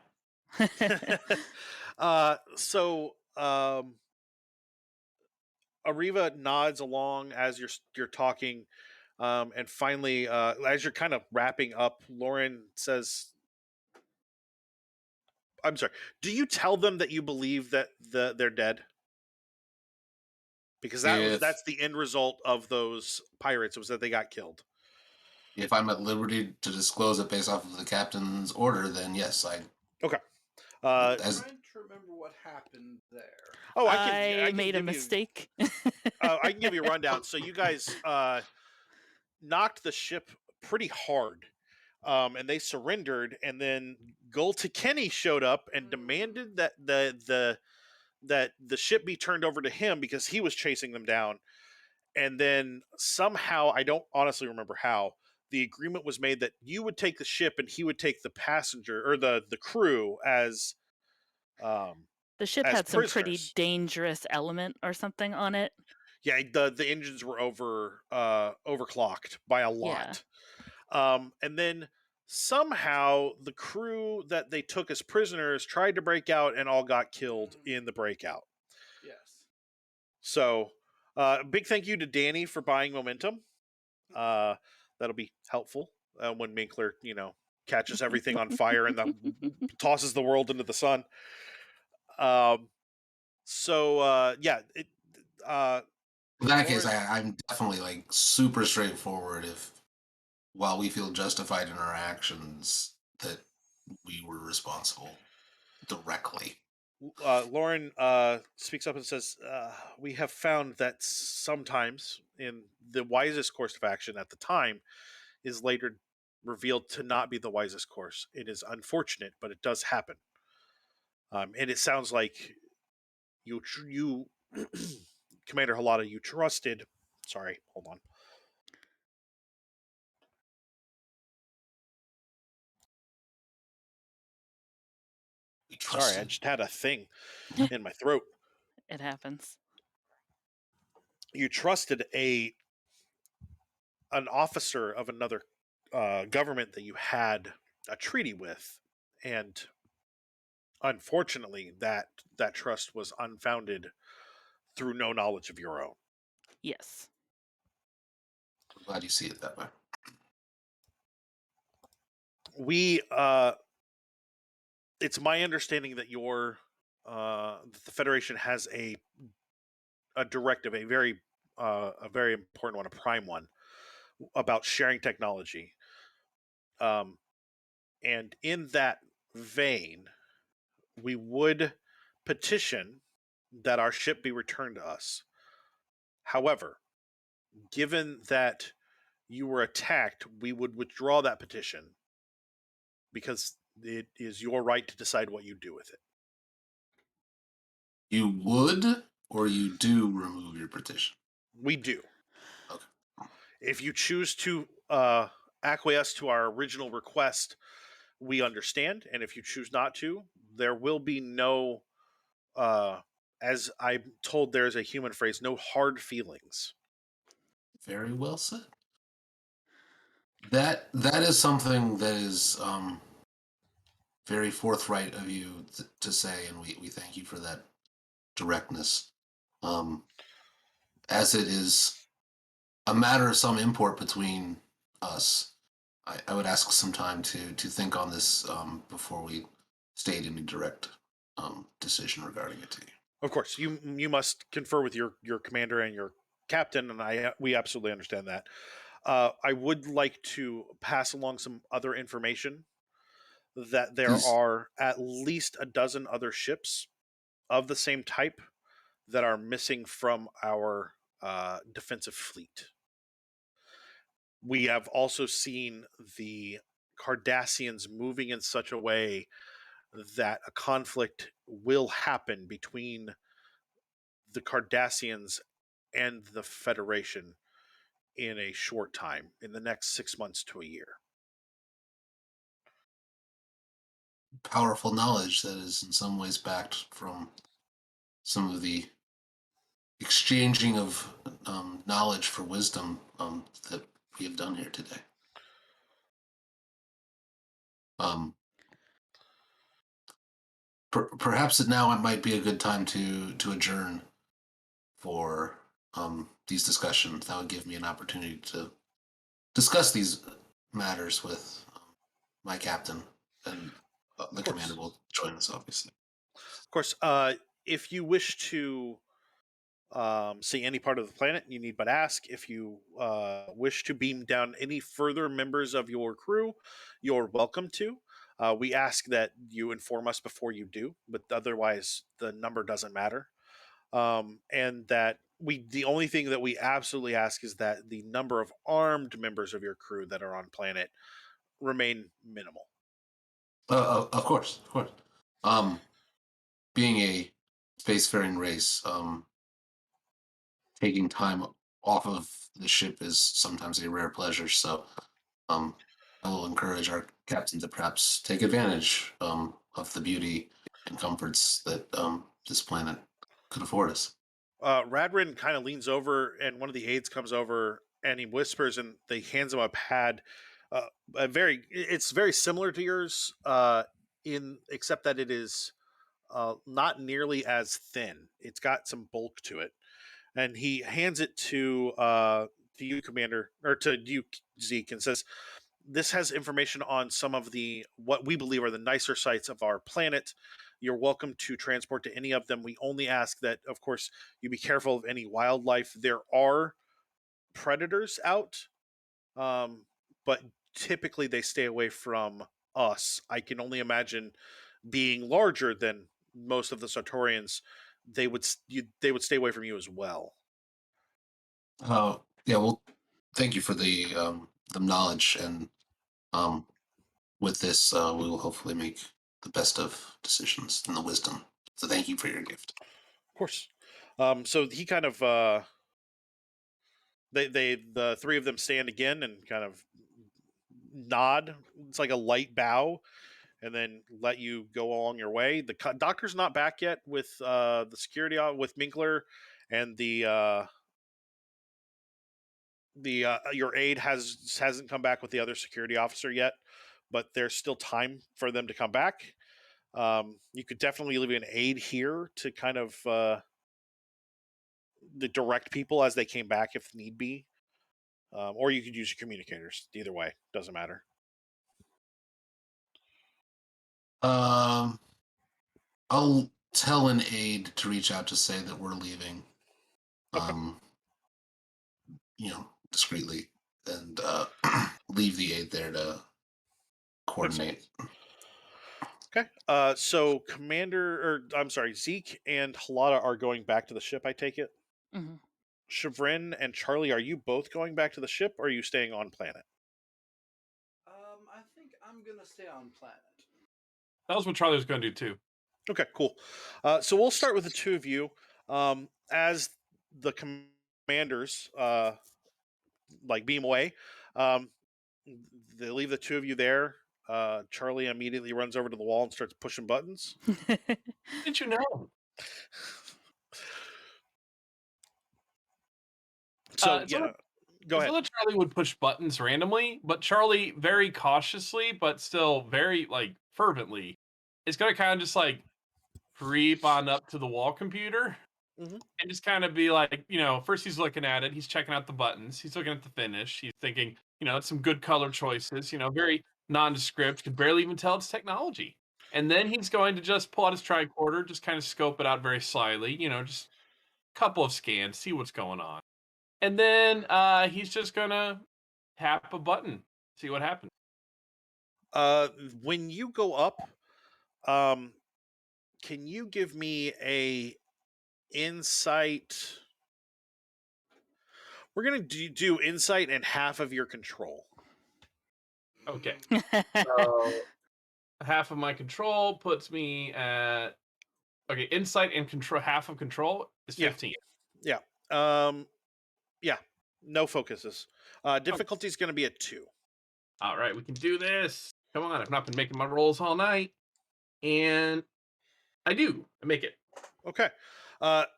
Ariva nods along as you're talking, and finally, as you're kind of wrapping up, Lauren says, "I'm sorry. Do you tell them that you believe that they're dead? Because that's the end result of those pirates, was that they got killed." If I'm at liberty to disclose it based off of the captain's order, then yes, I... Okay. I'm trying to remember what happened there. Oh, I made a mistake. I can give you a rundown. So you guys knocked the ship pretty hard, and they surrendered. And then Gultakeni showed up and demanded that the ship be turned over to him because he was chasing them down. And then somehow, I don't honestly remember how, the agreement was made that you would take the ship and he would take the passenger or the crew as the ship had some pretty dangerous element or something on it. Yeah, the engines were overclocked by a lot. Yeah. And then somehow the crew that they took as prisoners tried to break out and all got killed in the breakout. Yes. So, big thank you to Danny for buying momentum. That'll be helpful when Minkler, catches everything on fire and tosses the world into the sun. In that case, I'm definitely like super straightforward. If while we feel justified in our actions, that we were responsible directly. Lauren speaks up and says, "We have found that sometimes, in the wisest course of action at the time, is later revealed to not be the wisest course. It is unfortunate, but it does happen. And it sounds like you Commander Halata, you trusted." Sorry, hold on. Sorry, I just had a thing in my throat. It happens. You trusted an officer of another government that you had a treaty with, and unfortunately, that trust was unfounded through no knowledge of your own. Yes. I'm glad you see it that way. It's my understanding that the Federation has a directive, a very important one, a prime one, about sharing technology. And in that vein, we would petition that our ship be returned to us. However, given that you were attacked, we would withdraw that petition because it is your right to decide what you do with it. You would or you do remove your petition? We do. Okay. If you choose to acquiesce to our original request, we understand. And if you choose not to, there will be no, as I'm told, there's a human phrase, no hard feelings. Very well said. That is something that is very forthright of you to say, and we thank you for that directness. As it is a matter of some import between us, I would ask some time to think on this before we state any direct decision regarding it to you. Of course, you must confer with your commander and your captain, and we absolutely understand that. I would like to pass along some other information that there Please. are at least a dozen other ships of the same type that are missing from our defensive fleet. We have also seen the Cardassians moving in such a way that a conflict will happen between the Cardassians and the Federation in a short time, in the next 6 months to a year. Powerful knowledge that is in some ways backed from some of the exchanging of knowledge for wisdom that we have done here today. Perhaps now it might be a good time to adjourn for these discussions. That would give me an opportunity to discuss these matters with my captain, and the commander will join us, obviously. Of course, if you wish to see any part of the planet, you need but ask. If you wish to beam down any further members of your crew, you're welcome to. We ask that you inform us before you do, but otherwise the number doesn't matter. And that the only thing that we absolutely ask is that the number of armed members of your crew that are on planet remain minimal. Of course. Being a spacefaring race, taking time off of the ship is sometimes a rare pleasure. So, I will encourage our captain to perhaps take advantage of the beauty and comforts that this planet could afford us. Radrin kind of leans over, and one of the aides comes over, and he whispers, and they hands him a pad. It's very similar to yours, except that it is not nearly as thin. It's got some bulk to it, and he hands it to you, Commander, or to you, Zeke, and says, "This has information on some of what we believe are the nicer sites of our planet. You're welcome to transport to any of them. We only ask that, of course, you be careful of any wildlife. There are predators out, but typically they stay away from us. I can only imagine being larger than most of the Sartorians, they would stay away from you as well." Yeah. Well, thank you for the knowledge, and with this, we will hopefully make the best of decisions and the wisdom. So, thank you for your gift. Of course. So he kind of the three of them stand again and kind of nod. It's like a light bow, and then let you go along your way. The doctor's not back yet with the security with Minkler, and the your aide hasn't come back with the other security officer yet, but there's still time for them to come back. You could definitely leave an aide here to kind of direct people as they came back if need be, or you could use your communicators. Either way, doesn't matter. I'll tell an aide to reach out to say that we're leaving. Okay. Discreetly, and leave the aide there to coordinate. Okay. So Zeke and Halada are going back to the ship, I take it? Mm-hmm. Chevrin and Charlie, are you both going back to the ship, or are you staying on planet? I think I'm gonna stay on planet. That was what Charlie was going to do too. Okay, cool. So we'll start with the two of you. As the commanders like beam away, um, they leave the two of you there. Charlie immediately runs over to the wall and starts pushing buttons. Did you know? So It's yeah, not- go it's ahead. not that Charlie would push buttons randomly, but Charlie very cautiously, but still very like fervently, is going to kind of just like creep on up to the wall computer Mhm. and just kind of be like, you know, first he's looking at it, he's checking out the buttons, he's looking at the finish, he's thinking, you know, that's some good color choices, you know, very nondescript, could barely even tell it's technology. And then he's going to just pull out his tricorder, just kind of scope it out very slyly, you know, just a couple of scans, see what's going on. And then he's just gonna tap a button, see what happens. When you go up, um, can you give me a insight? We're gonna do insight and half of your control. Okay. So half of my control puts me at insight and control. Half of control is Yeah. 15. Yeah. Yeah. No focuses. Difficulty is going to be a 2. All right, we can do this. Come on, I've not been making my rolls all night, and I do. I make it. Okay.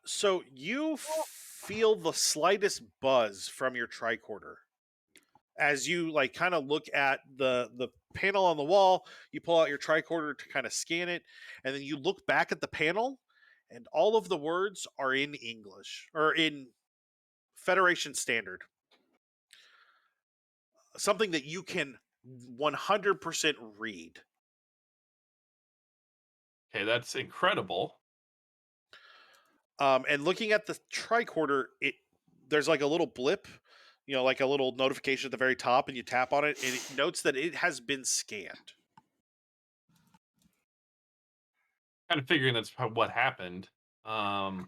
So you feel the slightest buzz from your tricorder as you like kind of look at the panel on the wall. You pull out your tricorder to kind of scan it, and then you look back at the panel, and all of the words are in English or in Federation Standard. Something that you can 100% read. Okay, that's incredible. And looking at the tricorder, there's like a little blip, you know, like a little notification at the very top, and you tap on it, and it notes that it has been scanned. Kind of figuring that's what happened. Can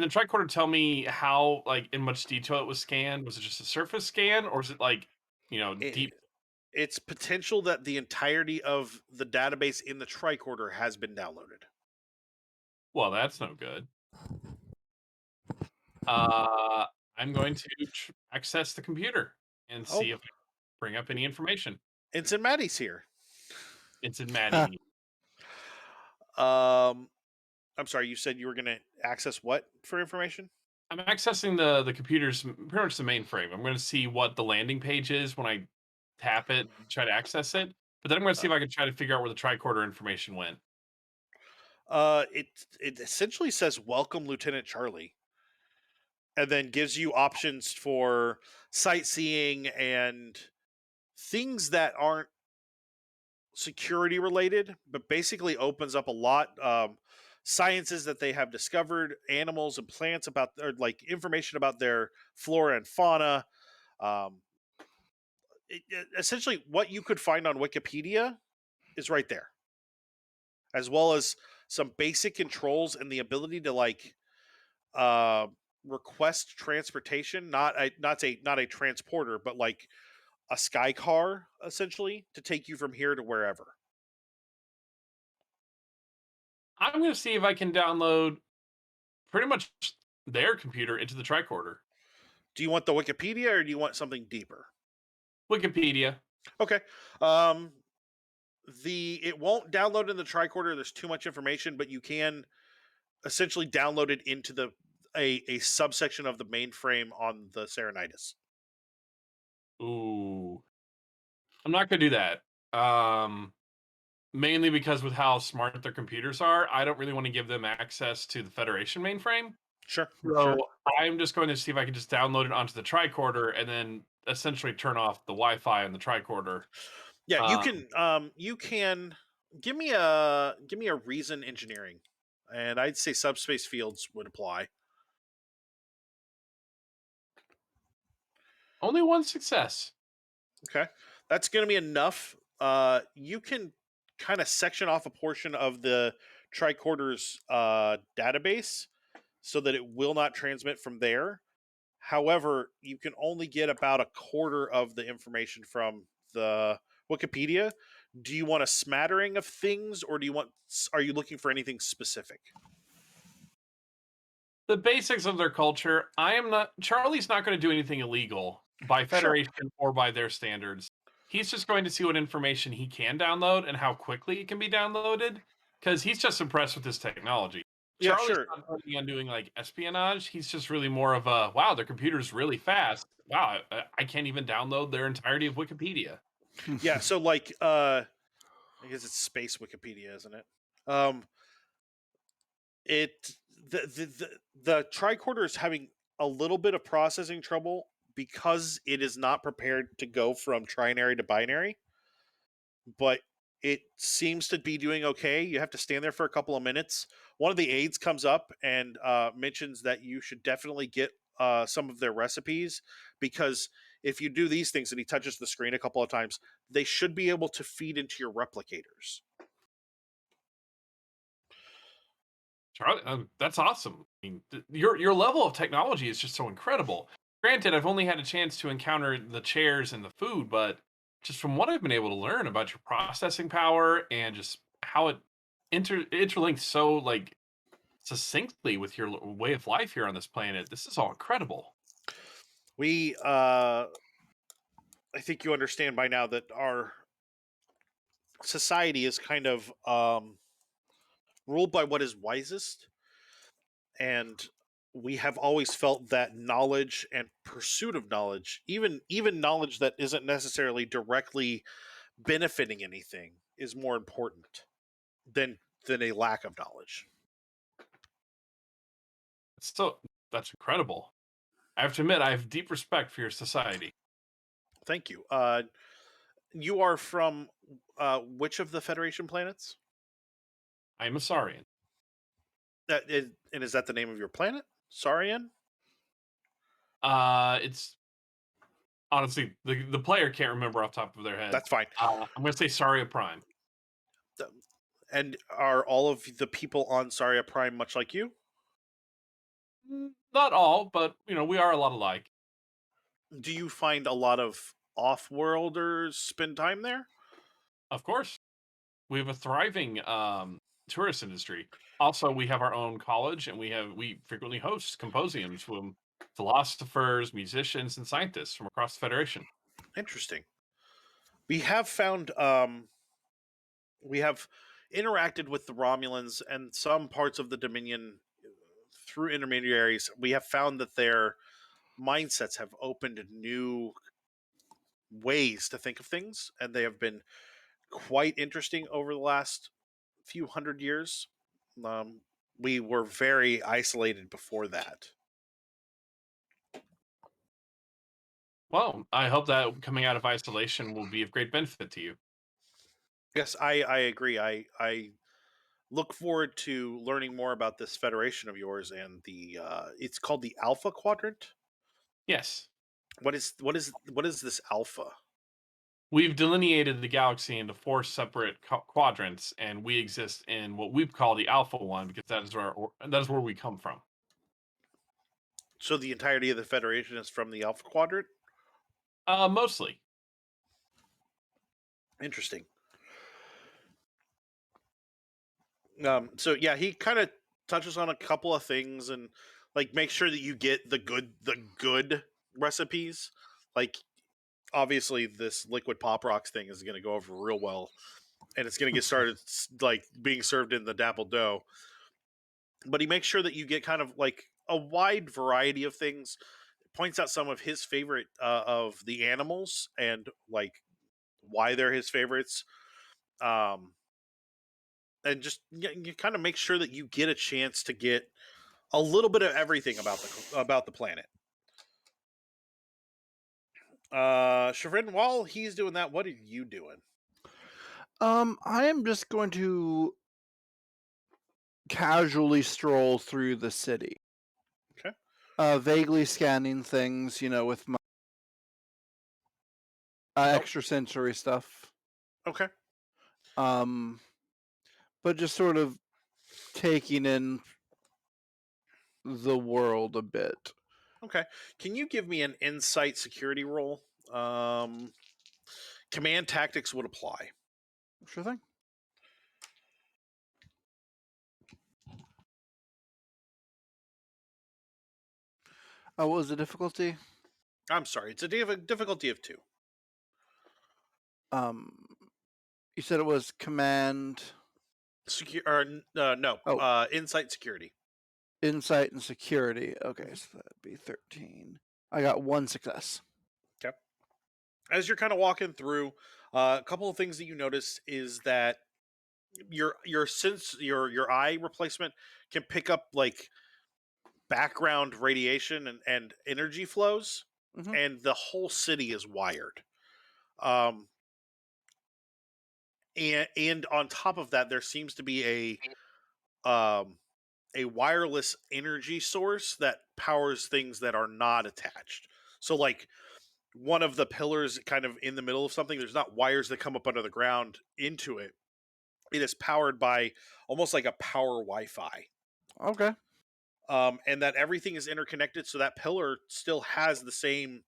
the tricorder tell me how, like, in much detail it was scanned? Was it just a surface scan, or is it like, you know, deep? It's potential that the entirety of the database in the tricorder has been downloaded. Well, that's no good. I'm going to access the computer and Oh, see if I bring up any information. Ensign Maddie's here. Ensign Maddie. I'm sorry, you said you were going to access what for information? I'm accessing the computer's pretty much the mainframe. I'm going to see what the landing page is when I tap it, try to access it. But then I'm going to see if I can try to figure out where the tricorder information went. It essentially says "Welcome, Lieutenant Charlie," and then gives you options for sightseeing and things that aren't security related, but basically opens up a lot. Sciences that they have discovered, animals and plants about, or like information about their flora and fauna. Essentially, what you could find on Wikipedia is right there, as well as some basic controls and the ability to like uh, request transportation, not a transporter, but like a sky car, essentially, to take you from here to wherever. I'm going to see if I can download pretty much their computer into the tricorder. Do you want the Wikipedia or do you want something deeper? Wikipedia. Okay. It won't download in the tricorder. There's too much information, but you can essentially download it into a subsection of the mainframe on the Serenitis. Ooh. I'm not going to do that. Mainly because with how smart their computers are, I don't really want to give them access to the Federation mainframe. Sure. So I'm just going to see if I can just download it onto the tricorder and then essentially turn off the Wi-Fi on the tricorder. Yeah, you can give me a reason engineering, and I'd say subspace fields would apply. Only one success. Okay, that's going to be enough. You can kind of section off a portion of the tricorder's database so that it will not transmit from there. However, you can only get about a quarter of the information from the Wikipedia. Do you want a smattering of things, or are you looking for anything specific? The basics of their culture. Charlie's not going to do anything illegal by Federation or by their standards. He's just going to see what information he can download and how quickly it can be downloaded, because he's just impressed with this technology. Yeah, Charlie's sure. not planning on doing like espionage. He's just really more of a, wow, their computer's really fast. Wow, I can't even download their entirety of Wikipedia. Yeah, so like I guess it's space Wikipedia, isn't it? The tricorder is having a little bit of processing trouble because it is not prepared to go from trinary to binary, but it seems to be doing okay. You have to stand there for a couple of minutes. One of the aides comes up and mentions that you should definitely get some of their recipes, because if you do these things, and he touches the screen a couple of times, they should be able to feed into your replicators. Charlie, that's awesome. I mean, your level of technology is just so incredible. Granted, I've only had a chance to encounter the chairs and the food, but just from what I've been able to learn about your processing power and just how it interlinks so like succinctly with your way of life here on this planet, this is all incredible. I think you understand by now that our society is kind of ruled by what is wisest, and we have always felt that knowledge and pursuit of knowledge, even knowledge that isn't necessarily directly benefiting anything, is more important than a lack of knowledge. So that's incredible. I have to admit, I have deep respect for your society. Thank you. You are from which of the Federation planets? I am a Saurian. And is that the name of your planet? Saurian? It's honestly the player can't remember off the top of their head. That's fine. I'm going to say Saria Prime. And are all of the people on Saria Prime much like you? Not all, but we are a lot alike. Do you find a lot of off-worlders spend time there? Of course. We have a thriving tourist industry. Also, we have our own college, and we frequently host symposiums from philosophers, musicians, and scientists from across the Federation. Interesting. We have found we have interacted with the Romulans and some parts of the Dominion through intermediaries. We have found that their mindsets have opened new ways to think of things, and they have been quite interesting over the last few hundred years. We were very isolated before that. Well, I hope that coming out of isolation will be of great benefit to you. Yes, I agree. I look forward to learning more about this Federation of yours and the it's called the Alpha Quadrant. Yes. What is this Alpha? We've delineated the galaxy into 4 separate quadrants, and we exist in what we call the Alpha one, because that is where we come from. So the entirety of the Federation is from the Alpha Quadrant? Mostly. Interesting. So yeah, he kind of touches on a couple of things, and like make sure that you get the good recipes. Like obviously this liquid pop rocks thing is going to go over real well, and it's going to get started like being served in the dapple dough. But he makes sure that you get kind of like a wide variety of things. Points out some of his favorite of the animals and like why they're his favorites. And just you kind of make sure that you get a chance to get a little bit of everything about the planet. Chagrin, while he's doing that, what are you doing? I am just going to casually stroll through the city. Okay. Vaguely scanning things, with my extrasensory stuff. Okay. But just sort of taking in the world a bit. Okay. Can you give me an insight security roll? Command tactics would apply. Sure thing. What was the difficulty? I'm sorry. It's a difficulty of 2. You said it was command, no, insight security. insight, and security. Okay, so that'd be 13. I got 1 success. Okay. As you're kind of walking through, a couple of things that you notice is that your eye replacement can pick up like background radiation and energy flows, and the whole city is wired. And on top of that, there seems to be a wireless energy source that powers things that are not attached. So like one of the pillars kind of in the middle of something, there's not wires that come up under the ground into it. It is powered by almost like a power Wi-Fi. Okay. And that everything is interconnected, so that pillar still has the same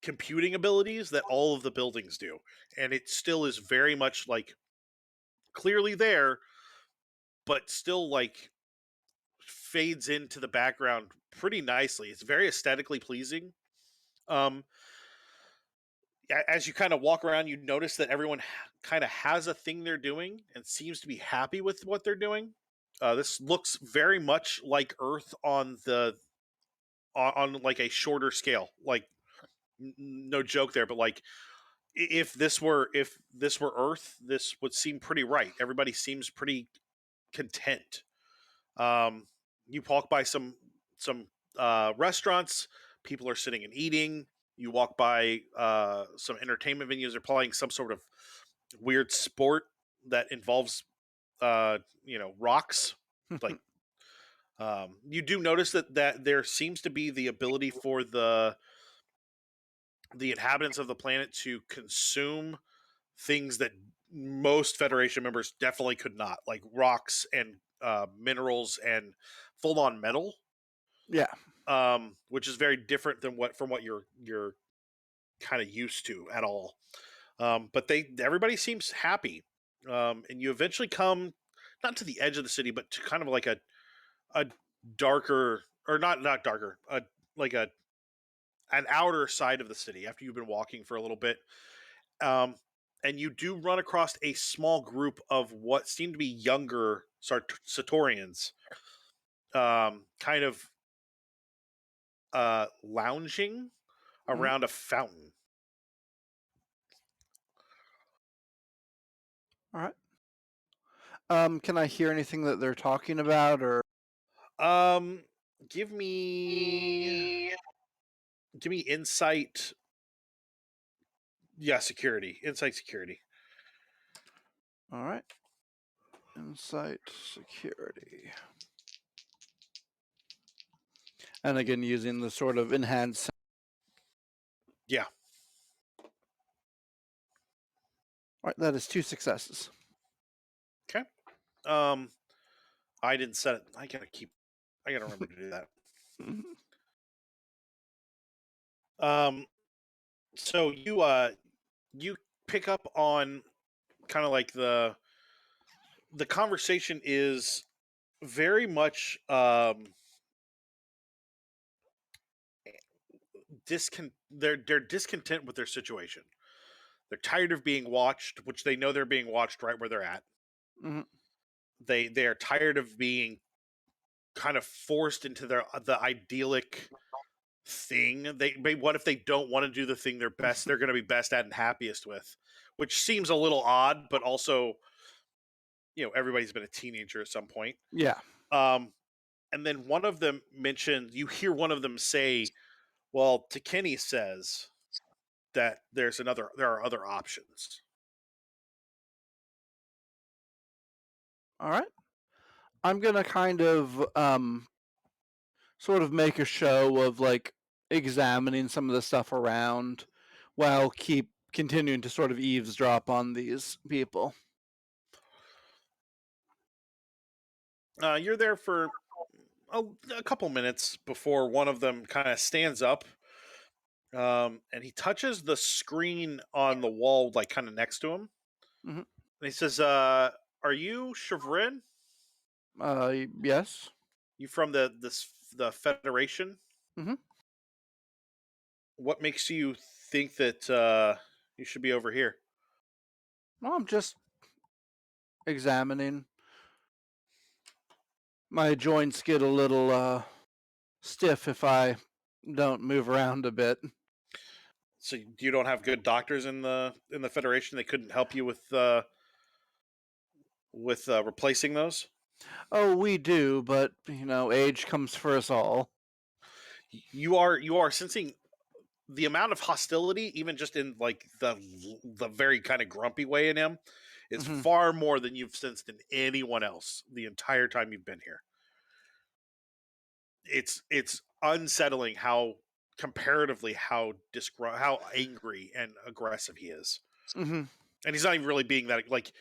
computing abilities that all of the buildings do. And it still is very much like clearly there, but still like fades into the background pretty nicely. It's very aesthetically pleasing. As you kind of walk around, you notice that everyone kind of has a thing they're doing and seems to be happy with what they're doing. This looks very much like Earth on like a shorter scale. Like no joke there, but like if this were Earth, this would seem pretty right. Everybody seems pretty content. You walk by some restaurants. People are sitting and eating. You walk by some entertainment venues. They're playing some sort of weird sport that involves rocks. Like you do notice that there seems to be the ability for the inhabitants of the planet to consume things that most Federation members definitely could not, like rocks and minerals and full-on metal. Yeah. Which is very different than what you're kind of used to at all. But everybody seems happy. And you eventually come not to the edge of the city, but to kind of like a darker, or not darker, like an outer side of the city after you've been walking for a little bit. And you do run across a small group of what seem to be younger Satorians, kind of lounging around a fountain. All right. Can I hear anything that they're talking about, or? Give me insight. Yeah, security. Insight security. All right. Insight security. And again, using the sort of enhanced. Yeah. All right, that is 2 successes. Okay. I didn't set it. I gotta remember to do that. So you pick up on kind of like the conversation is very much they're discontent with their situation. They're tired of being watched, which they know they're being watched right where they're at. Mm-hmm. They are tired of being kind of forced into the idyllic thing. What if they don't want to do the thing they're going to be best at and happiest with, which seems a little odd, but also, everybody's been a teenager at some point. Yeah. And then one of them you hear one of them say, well, Takeni says that there are other options. All right. I'm going to kind of sort of make a show of like examining some of the stuff around while continuing to sort of eavesdrop on these people. You're there for a couple minutes before one of them kind of stands up, and he touches the screen on the wall, like kind of next to him, Mhm. and he says, "Are you Chevrin? Yes. You from the Federation? Mhm. What makes you think that you should be over here?" Well, I'm just examining. My joints get a little stiff if I don't move around a bit. So you don't have good doctors in the Federation? They couldn't help you with replacing those? Oh, we do, but age comes for us all. You are sensing the amount of hostility, even just in like the very kind of grumpy way in him, is Mhm. far more than you've sensed in anyone else the entire time you've been here. It's unsettling how comparatively how angry and aggressive he is. Mhm. And he's not even really being that, like,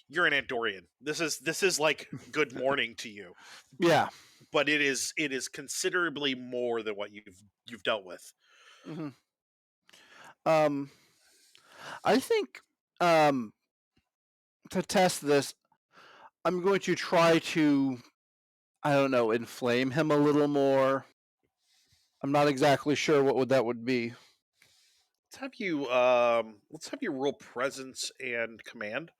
you're an Andorian. This is like good morning to you. Yeah. But it is considerably more than what you've dealt with. Mhm. I think to test this, I'm going to try to, I don't know, inflame him a little more. I'm not exactly sure what that would be. Let's have you roll presence and command.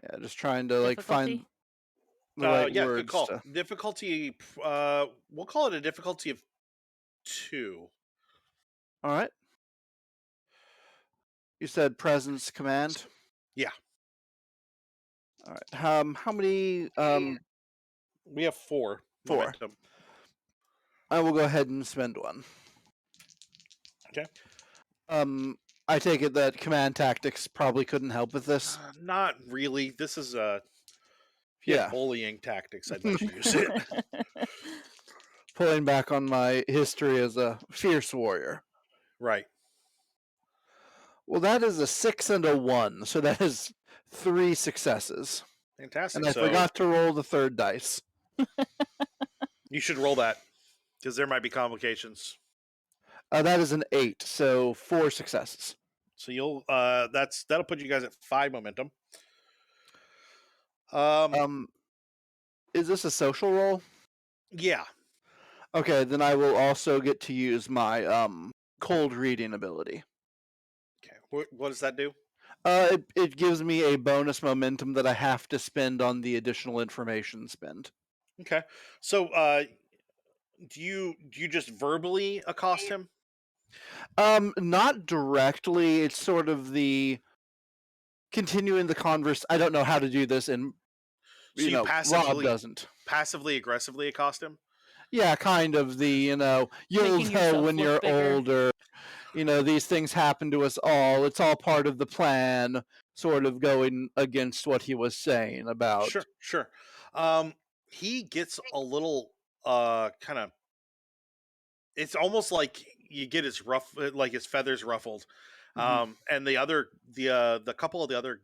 Yeah, just trying to like find the right Yeah, words. good call. Difficulty, we'll call it a difficulty of 2. All right. You said presence command? Yeah. All right. How many we have 4 momentum. I will go ahead and spend 1. Okay. I take it that command tactics probably couldn't help with this. Not really. This is if you Yeah. had bullying tactics, I'd let you use it. Pulling back on my history as a fierce warrior. Right. Well, that is a 6 and a 1, so that is 3 successes. Fantastic. And I forgot to roll the 3rd dice. You should roll that, because there might be complications. That is an 8, so 4 successes. So you'll that'll put you guys at 5 momentum. Is this a social roll? Yeah. Okay, then I will also get to use my cold reading ability. Okay. What does that do? It gives me a bonus momentum that I have to spend on the additional information spend. Okay. So do you just verbally accost him? Not directly. It's sort of the continuing the converse. I don't know how to do this, and so you Rob doesn't. Passively aggressively accost him? Yeah, kind of the you'll know when you're older. These things happen to us all. It's all part of the plan. Sort of going against what he was saying about. Sure. He gets a little kind of. It's almost like you get his like his feathers ruffled, and the couple of the other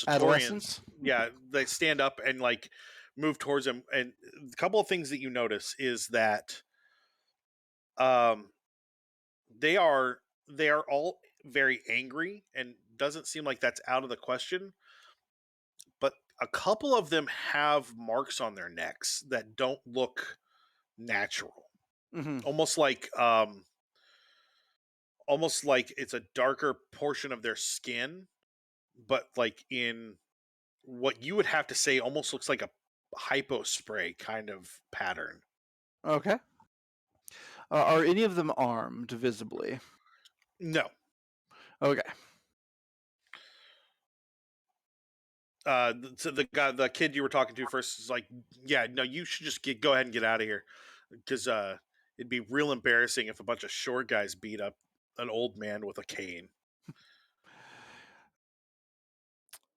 Adolescents, yeah, they stand up and like move towards him. And a couple of things that you notice is that they are all very angry, and doesn't seem like that's out of the question. But a couple of them have marks on their necks that don't look natural. Almost like it's a darker portion of their skin, but like in what you would have to say almost looks like a hypo spray kind of pattern. Okay. Are any of them armed visibly? No. Okay. So the kid you were talking to first is like, yeah, no, you should just go ahead and get out of here, because it'd be real embarrassing if a bunch of short guys beat up an old man with a cane.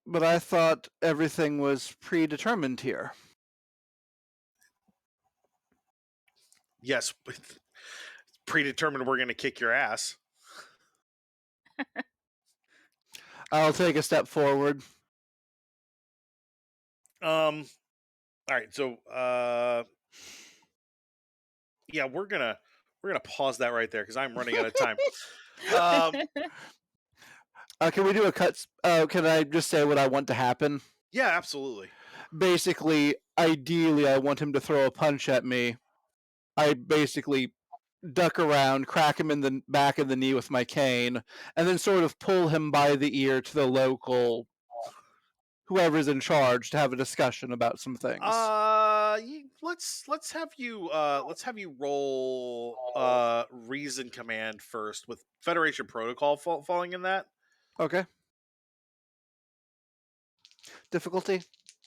But I thought everything was predetermined here. Yes, it's predetermined we're going to kick your ass. I'll take a step forward. All right. So, yeah, we're gonna pause that right there because I'm running out of time. Can we do a cut? Can I just say what I want to happen? Yeah, absolutely. Basically, ideally, I want him to throw a punch at me. I basically duck around, crack him in the back of the knee with my cane, and then sort of pull him by the ear to the local whoever's in charge to have a discussion about some things. Let's have you roll reason command first with Federation protocol falling in that. Okay. Difficulty?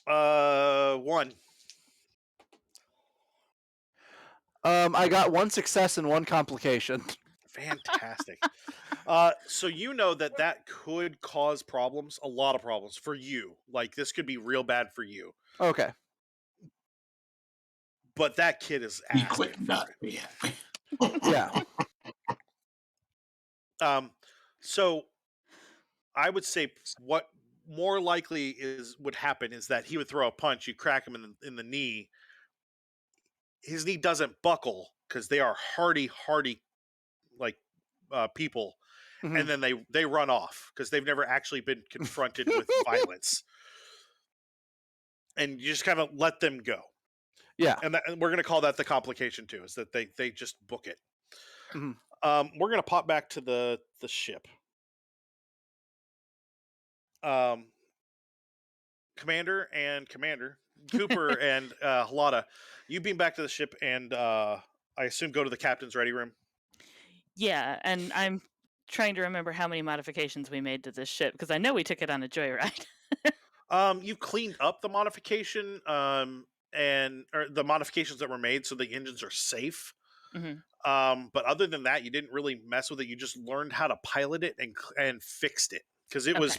1. I got 1 success and 1 complication. Fantastic. So you know that could cause problems, a lot of problems for you. Like this could be real bad for you. Okay. But that kid is Be asking quick, for not it. be happy. Yeah. So I would say what more likely would happen is that he would throw a punch, you crack him in the knee. His knee doesn't buckle because they are hardy like people, and then they run off because they've never actually been confronted with violence, and you just kind of let them go. Yeah. And we're going to call that the complication too, is that they just book it. Mhm. We're going to pop back to the ship. Commander Cooper and Halada, you beam back to the ship and I assume go to the captain's ready room. Yeah, and I'm trying to remember how many modifications we made to this ship because I know we took it on a joyride. You cleaned up the modification or the modifications that were made so the engines are safe. Mm-hmm. But other than that, you didn't really mess with it. You just learned how to pilot it and fixed it because it was.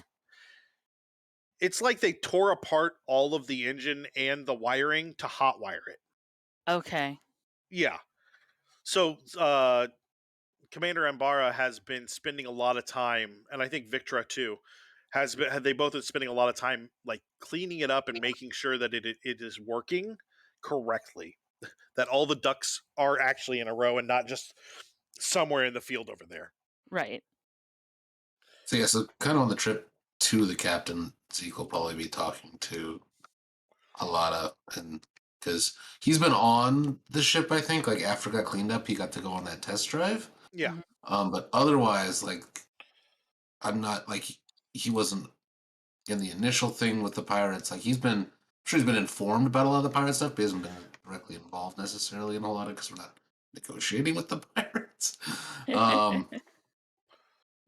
It's like they tore apart all of the engine and the wiring to hotwire it. Okay. Yeah. So Commander Ambara has been spending a lot of time, and I think Victra too, they both been spending a lot of time like cleaning it up and making sure that it is working correctly, that all the ducks are actually in a row and not just somewhere in the field over there. Right. So yeah, so kind of on the trip to the captain, Zeke will probably be talking to Halada, and because he's been on the ship, I think, like after it got cleaned up, he got to go on that test drive. Yeah. But otherwise, like, I'm not like he wasn't in the initial thing with the pirates. Like I'm sure he's been informed about a lot of the pirate stuff, but he hasn't been directly involved necessarily in a lot of because we're not negotiating with the pirates.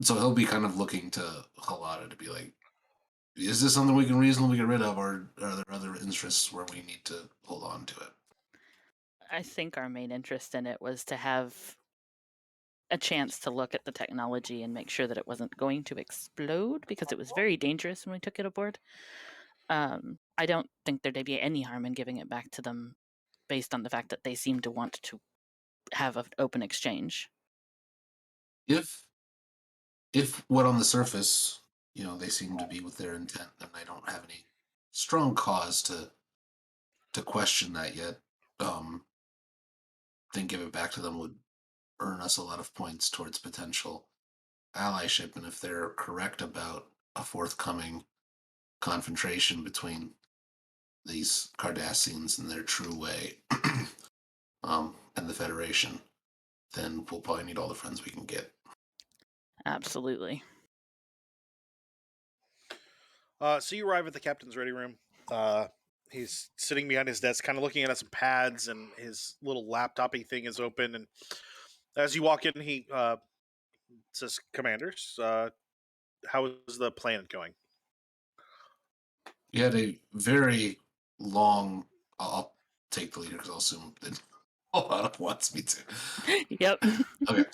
So he'll be kind of looking to Halada to be like, is this something we can reasonably get rid of, or are there other interests where we need to hold on to it? I think our main interest in it was to have a chance to look at the technology and make sure that it wasn't going to explode because it was very dangerous when we took it aboard. I don't think there'd be any harm in giving it back to them based on the fact that they seem to want to have an open exchange. If what on the surface, they seem to be with their intent, and I don't have any strong cause to question that yet, then give it back to them would earn us a lot of points towards potential allyship, and if they're correct about a forthcoming confrontation between these Cardassians in their true way and the Federation, then we'll probably need all the friends we can get. Absolutely. So you arrive at the captain's ready room. He's sitting behind his desk, kind of looking at some pads, and his little laptop-y thing is open. And as you walk in, he says, "Commanders, how is the planet going?" We had a very long. I'll take the leader because I'll assume that Alana wants me to. Yep. Okay.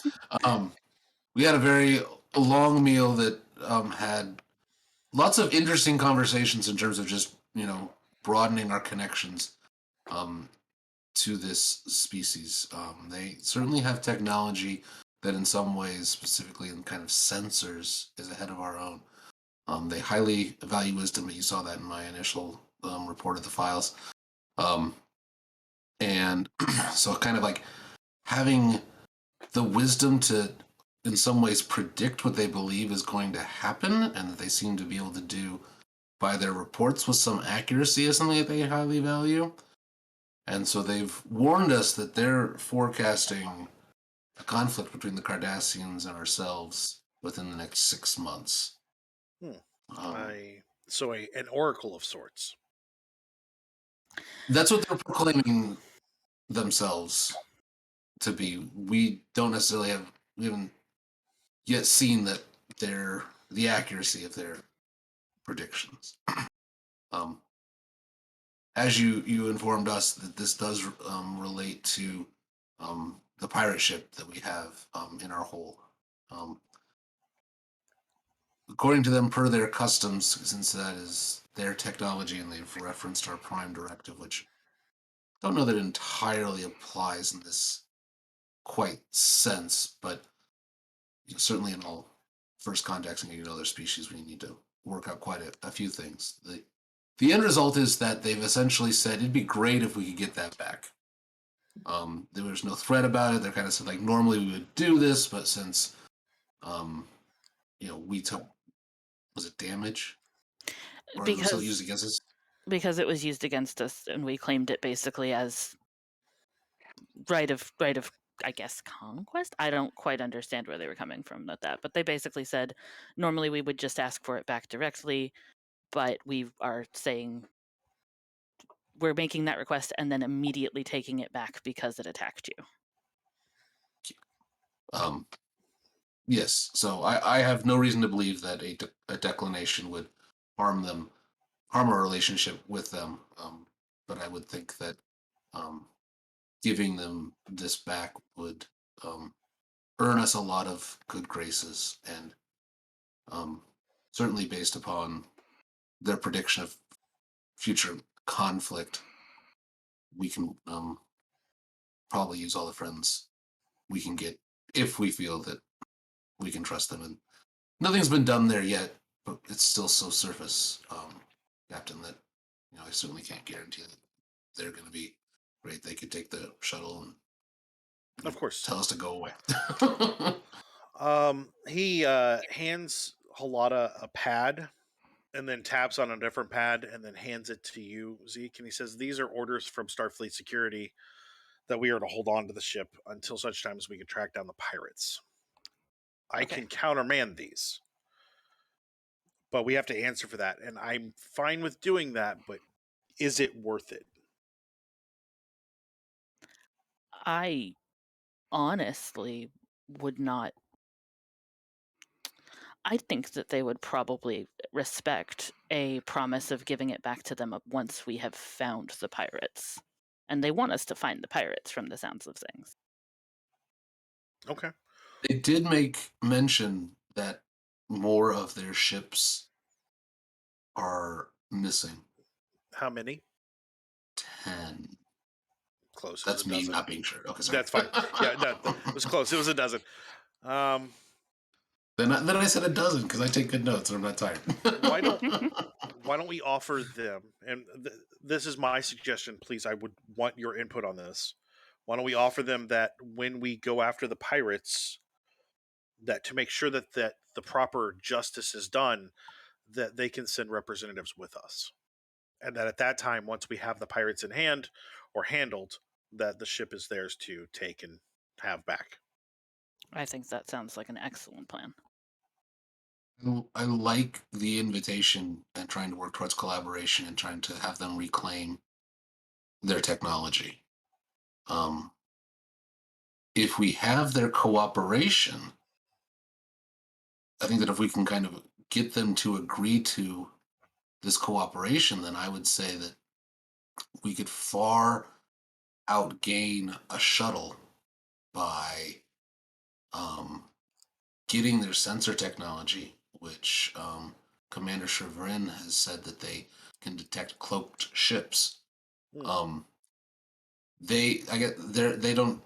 We had a very long meal that had lots of interesting conversations in terms of just broadening our connections to this species. They certainly have technology that in some ways, specifically in kind of sensors, is ahead of our own. They highly value wisdom, but you saw that in my initial reported the files. And so kind of like having the wisdom to, in some ways, predict what they believe is going to happen, and that they seem to be able to do by their reports with some accuracy is something that they highly value. And so they've warned us that they're forecasting a conflict between the Cardassians and ourselves within the next 6 months. So an oracle of sorts. That's what they're proclaiming themselves to be. We don't necessarily we haven't yet seen that the accuracy of their predictions. As you informed us that this does relate to the pirate ship that we have in our hold. According to them, per their customs, since that is their technology, and they've referenced our Prime Directive, which I don't know that it entirely applies in this quite sense, but certainly in all first contacts and getting other species, we need to work out quite a few things. The end result is that they've essentially said it'd be great if we could get that back. There was no threat about it. They're kind of said, like, normally we would do this, but since we took, was it damage? Or Because was it used against us? Because it was used against us, and we claimed it basically as right of I guess conquest. I don't quite understand where they were coming from with that, but they basically said normally we would just ask for it back directly, but we are saying we're making that request and then immediately taking it back because it attacked you. Yes. So I have no reason to believe that a declination would harm our relationship with them. But I would think that giving them this back would earn us a lot of good graces, and certainly based upon their prediction of future conflict, we can probably use all the friends we can get if we feel that we can trust them. And nothing's been done there yet, but it's still so surface, Captain, that I certainly can't guarantee that they're going to be great. They could take the shuttle and of course tell us to go away. He hands Halata a pad and then taps on a different pad and then hands it to you, Zeke, and he says, "These are orders from Starfleet Security that we are to hold on to the ship until such time as we can track down the pirates. I can countermand these, but we have to answer for that, and I'm fine with doing that, but is it worth it?" I honestly would not. I think that they would probably respect a promise of giving it back to them once we have found the pirates. And they want us to find the pirates from the sounds of things. Okay. They did make mention that more of their ships are missing. How many? 10. Close. That's me not being sure. Okay, sorry. That's fine. Yeah, no, it was close. It was a dozen. Then I said a dozen because I take good notes and I'm not tired. Why don't we offer them? And this is my suggestion. Please, I would want your input on this. Why don't we offer them that when we go after the pirates, that to make sure that the proper justice is done, that they can send representatives with us, and that at that time, once we have the pirates in hand or handled, that the ship is theirs to take and have back. I think that sounds like an excellent plan. I like the invitation and trying to work towards collaboration and trying to have them reclaim their technology. If we have their cooperation, I think that if we can kind of get them to agree to this cooperation, then I would say that we could far outgain a shuttle by getting their sensor technology, which Commander Chevrin has said that they can detect cloaked ships. They don't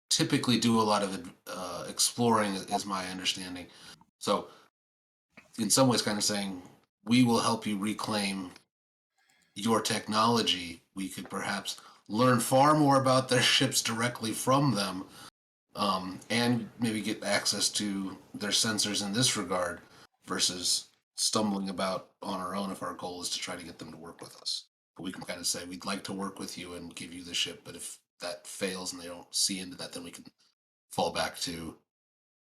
typically do a lot of exploring, is my understanding. So, in some ways, kind of saying we will help you reclaim your technology, we could perhaps learn far more about their ships directly from them, and maybe get access to their sensors in this regard versus stumbling about on our own if our goal is to try to get them to work with us. But we can kind of say, we'd like to work with you and give you the ship, but if that fails and they don't see into that, then we can fall back to,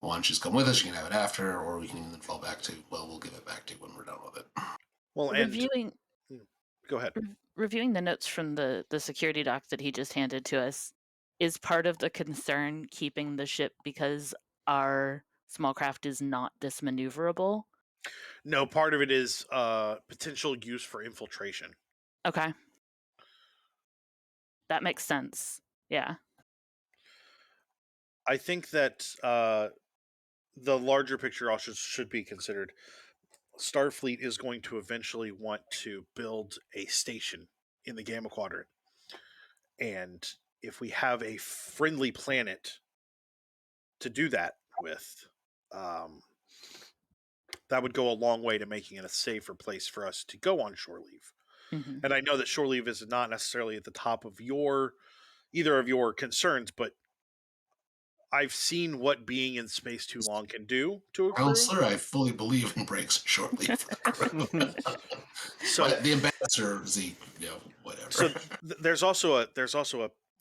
why don't you just come with us, you can have it after, or we can even fall back to, well, we'll give it back to you when we're done with it. Well, Reviewing go ahead. reviewing the notes from the security doc that he just handed to us, is part of the concern keeping the ship because our small craft is not this maneuverable? No, part of it is potential use for infiltration. Okay. That makes sense. Yeah. I think that the larger picture also should be considered. Starfleet is going to eventually want to build a station in the Gamma Quadrant. And if we have a friendly planet to do that with, that would go a long way to making it a safer place for us to go on shore leave. Mm-hmm. And I know that shore leave is not necessarily at the top of either of your concerns, but I've seen what being in space too long can do to a crew. Counselor, I fully believe in breaks shortly. So but the ambassador, Zeke, whatever. So there's also a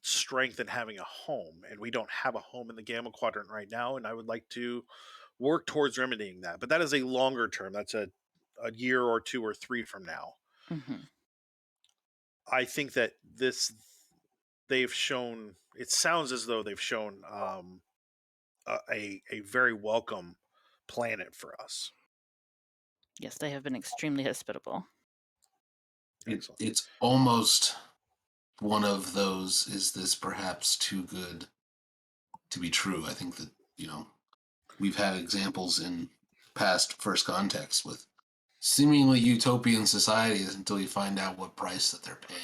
strength in having a home, and we don't have a home in the Gamma Quadrant right now, and I would like to work towards remedying that. But that is a longer term. That's a year or 2 or 3 from now. Mm-hmm. I think that they've shown. It sounds as though they've shown a very welcome planet for us. Yes, they have been extremely hospitable. It's almost one of those, is this perhaps too good to be true? I think that, we've had examples in past First Contacts with seemingly utopian societies until you find out what price that they're paying.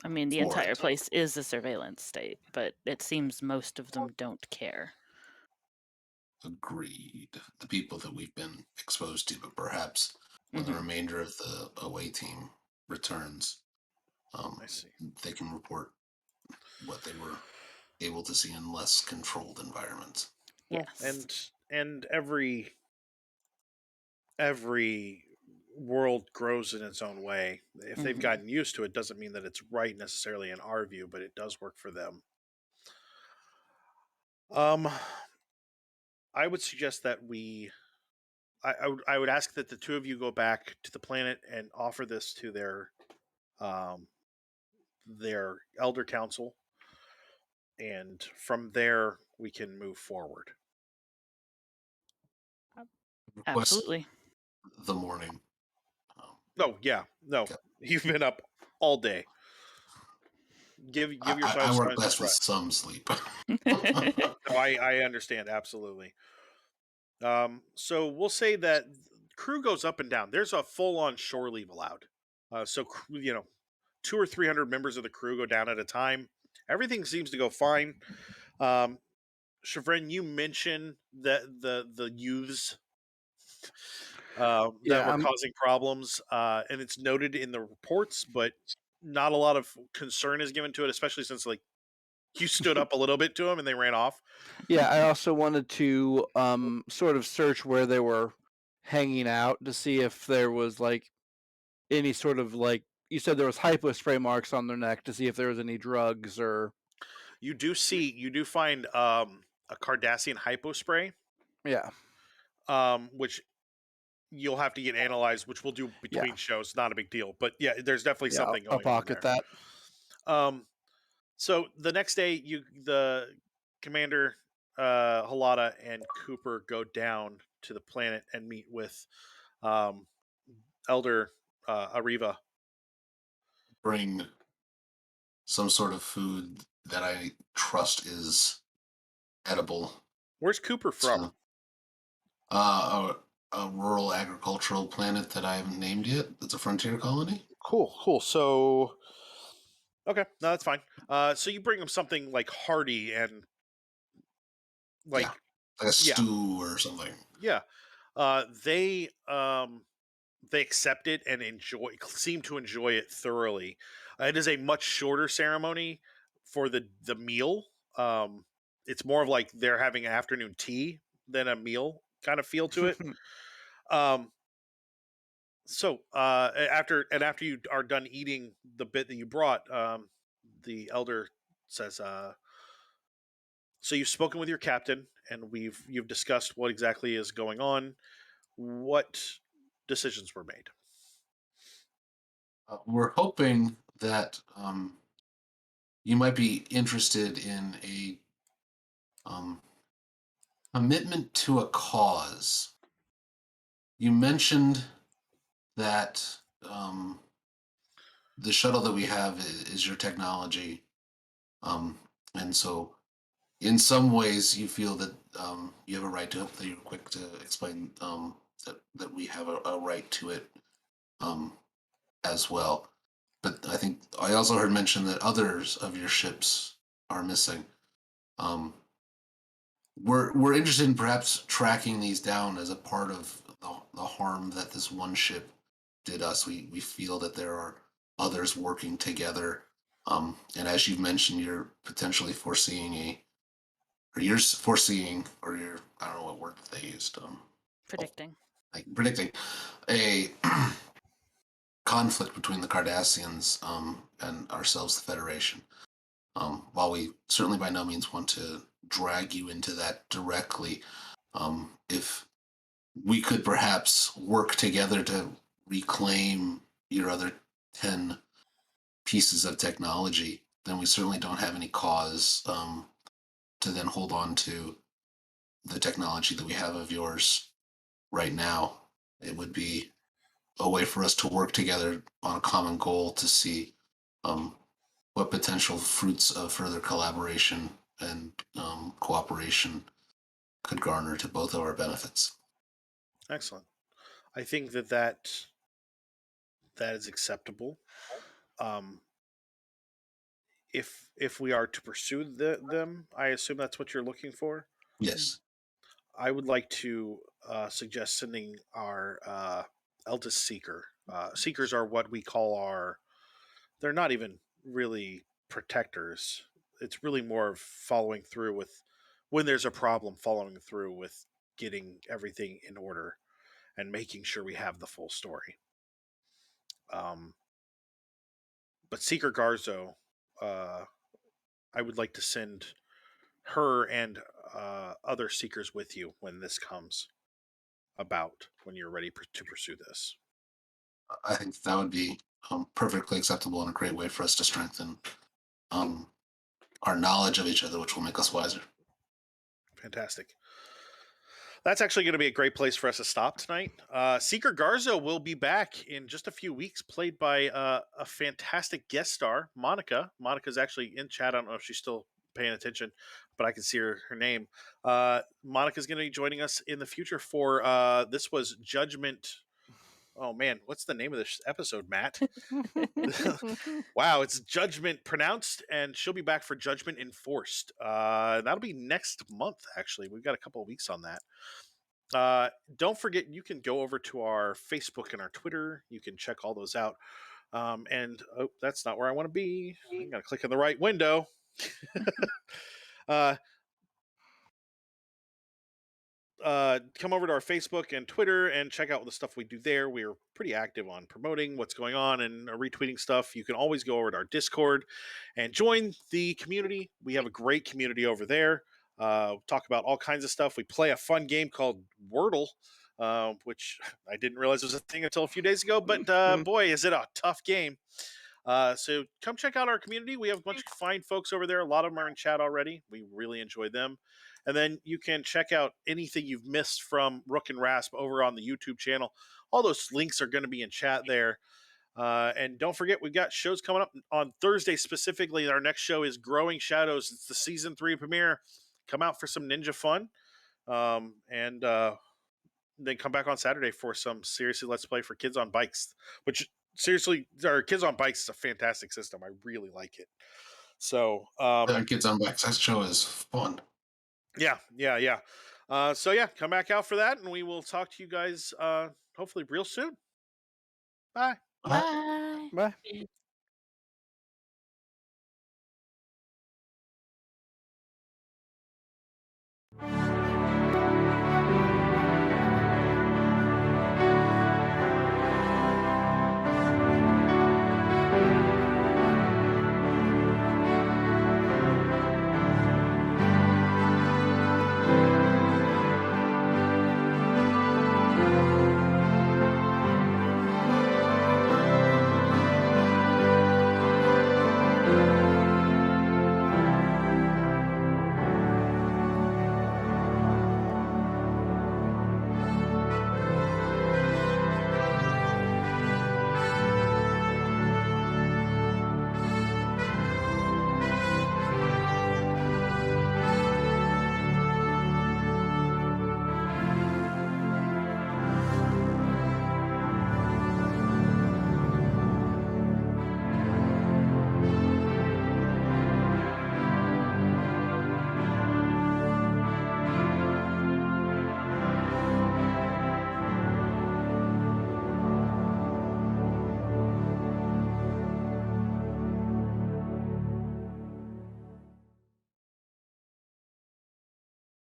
I mean, the entire place is a surveillance state, but it seems most of them don't care. Agreed. The people that we've been exposed to, but perhaps when the remainder of the away team returns, I see. they can report what they were able to see in less controlled environments. Yes. And every world grows in its own way. If they've gotten used to it, doesn't mean that it's right necessarily in our view, but it does work for them. I would suggest that I would ask that the two of you go back to the planet and offer this to their elder council, and from there we can move forward. Absolutely. The morning. No, you've been up all day. Give yourself. I work best with some sleep. I understand absolutely. So we'll say that crew goes up and down. There's a full-on shore leave allowed. So 200 or 300 members of the crew go down at a time. Everything seems to go fine. Chevron, you mentioned that the youths that were causing problems, and it's noted in the reports, but not a lot of concern is given to it, especially since you stood up a little bit to them and they ran off. Yeah, I also wanted to sort of search where they were hanging out to see if there was any sort of you said there was hypospray marks on their neck, to see if there was any drugs or. You do find a Cardassian hypospray. Yeah. Which you'll have to get analyzed, which we'll do between shows. Not a big deal, but yeah, there's definitely something going on there. I'll pocket that. So the next day, the commander, Halada, and Cooper go down to the planet and meet with Elder Ariva. Bring some sort of food that I trust is edible. Where's Cooper from? A rural agricultural planet that I haven't named yet. It's a frontier colony. Cool. So, okay, no, that's fine. So you bring them something hearty and like a stew or something. Yeah. They they accept it and seem to enjoy it thoroughly. It is a much shorter ceremony for the meal. It's more of like they're having an afternoon tea than a meal kind of feel to it. So after you are done eating the bit that you brought, the elder says, "So you've spoken with your captain, and you've discussed what exactly is going on. What decisions were made?" We're hoping that you might be interested in a commitment to a cause. You mentioned that the shuttle that we have is your technology, and so in some ways you feel that you have a right to it. That you're quick to explain that we have a right to it as well. But I think I also heard mention that others of your ships are missing. Um, we're interested in perhaps tracking these down as a part of the harm that this one ship did us. We feel that there are others working together. And as you've mentioned, you're potentially foreseeing or you're, I don't know what word they used. Predicting. Like predicting a conflict between the Cardassians and ourselves, the Federation. While we certainly by no means want to drag you into that directly, if we could perhaps work together to reclaim your other 10 pieces of technology, then we certainly don't have any cause to then hold on to the technology that we have of yours right now. It would be a way for us to work together on a common goal to see what potential fruits of further collaboration and cooperation could garner to both of our benefits. Excellent. I think that is acceptable. If we are to pursue them, I assume that's what you're looking for. Yes. I would like to suggest sending our eldest seeker. Seekers are what we call they're not even really protectors. It's really more of following through with, when there's a problem, following through with getting everything in order and making sure we have the full story. But Seeker Garzo, I would like to send her and other seekers with you when this comes about, when you're ready to pursue this. I think that would be perfectly acceptable and a great way for us to strengthen our knowledge of each other, which will make us wiser. Fantastic. That's actually going to be a great place for us to stop tonight. Seeker Garzo will be back in just a few weeks, played by a fantastic guest star, Monica. Monica's actually in chat. I don't know if she's still paying attention, but I can see her name. Monica's going to be joining us in the future for this was Judgment. Oh man, what's the name of this episode, Matt? Wow, it's Judgment Pronounced, and she'll be back for Judgment Enforced. That'll be next month, actually. We've got a couple of weeks on that. Don't forget, you can go over to our Facebook and our Twitter. You can check all those out. And that's not where I want to be. I got to click on the right window. Come over to our Facebook and Twitter and check out the stuff we do there. We are pretty active on promoting what's going on and retweeting stuff. You can always go over to our Discord and join the community. We have a great community over there. Talk about all kinds of stuff. We play a fun game called Wordle, which I didn't realize was a thing until a few days ago, but boy, is it a tough game. So come check out our community. We have a bunch of fine folks over there. A lot of them are in chat already. We really enjoy them. And then you can check out anything you've missed from Rook and Rasp over on the YouTube channel. All those links are going to be in chat there. And don't forget, we've got shows coming up on Thursday specifically. Our next show is Growing Shadows. It's the season 3 premiere. Come out for some ninja fun. And then come back on Saturday for some seriously Let's Play for Kids on Bikes, which seriously, our Kids on Bikes is a fantastic system. I really like it. So Kids on Bikes, that show is fun. Yeah. So yeah, come back out for that, and we will talk to you guys hopefully real soon. Bye. Bye. Bye. Bye.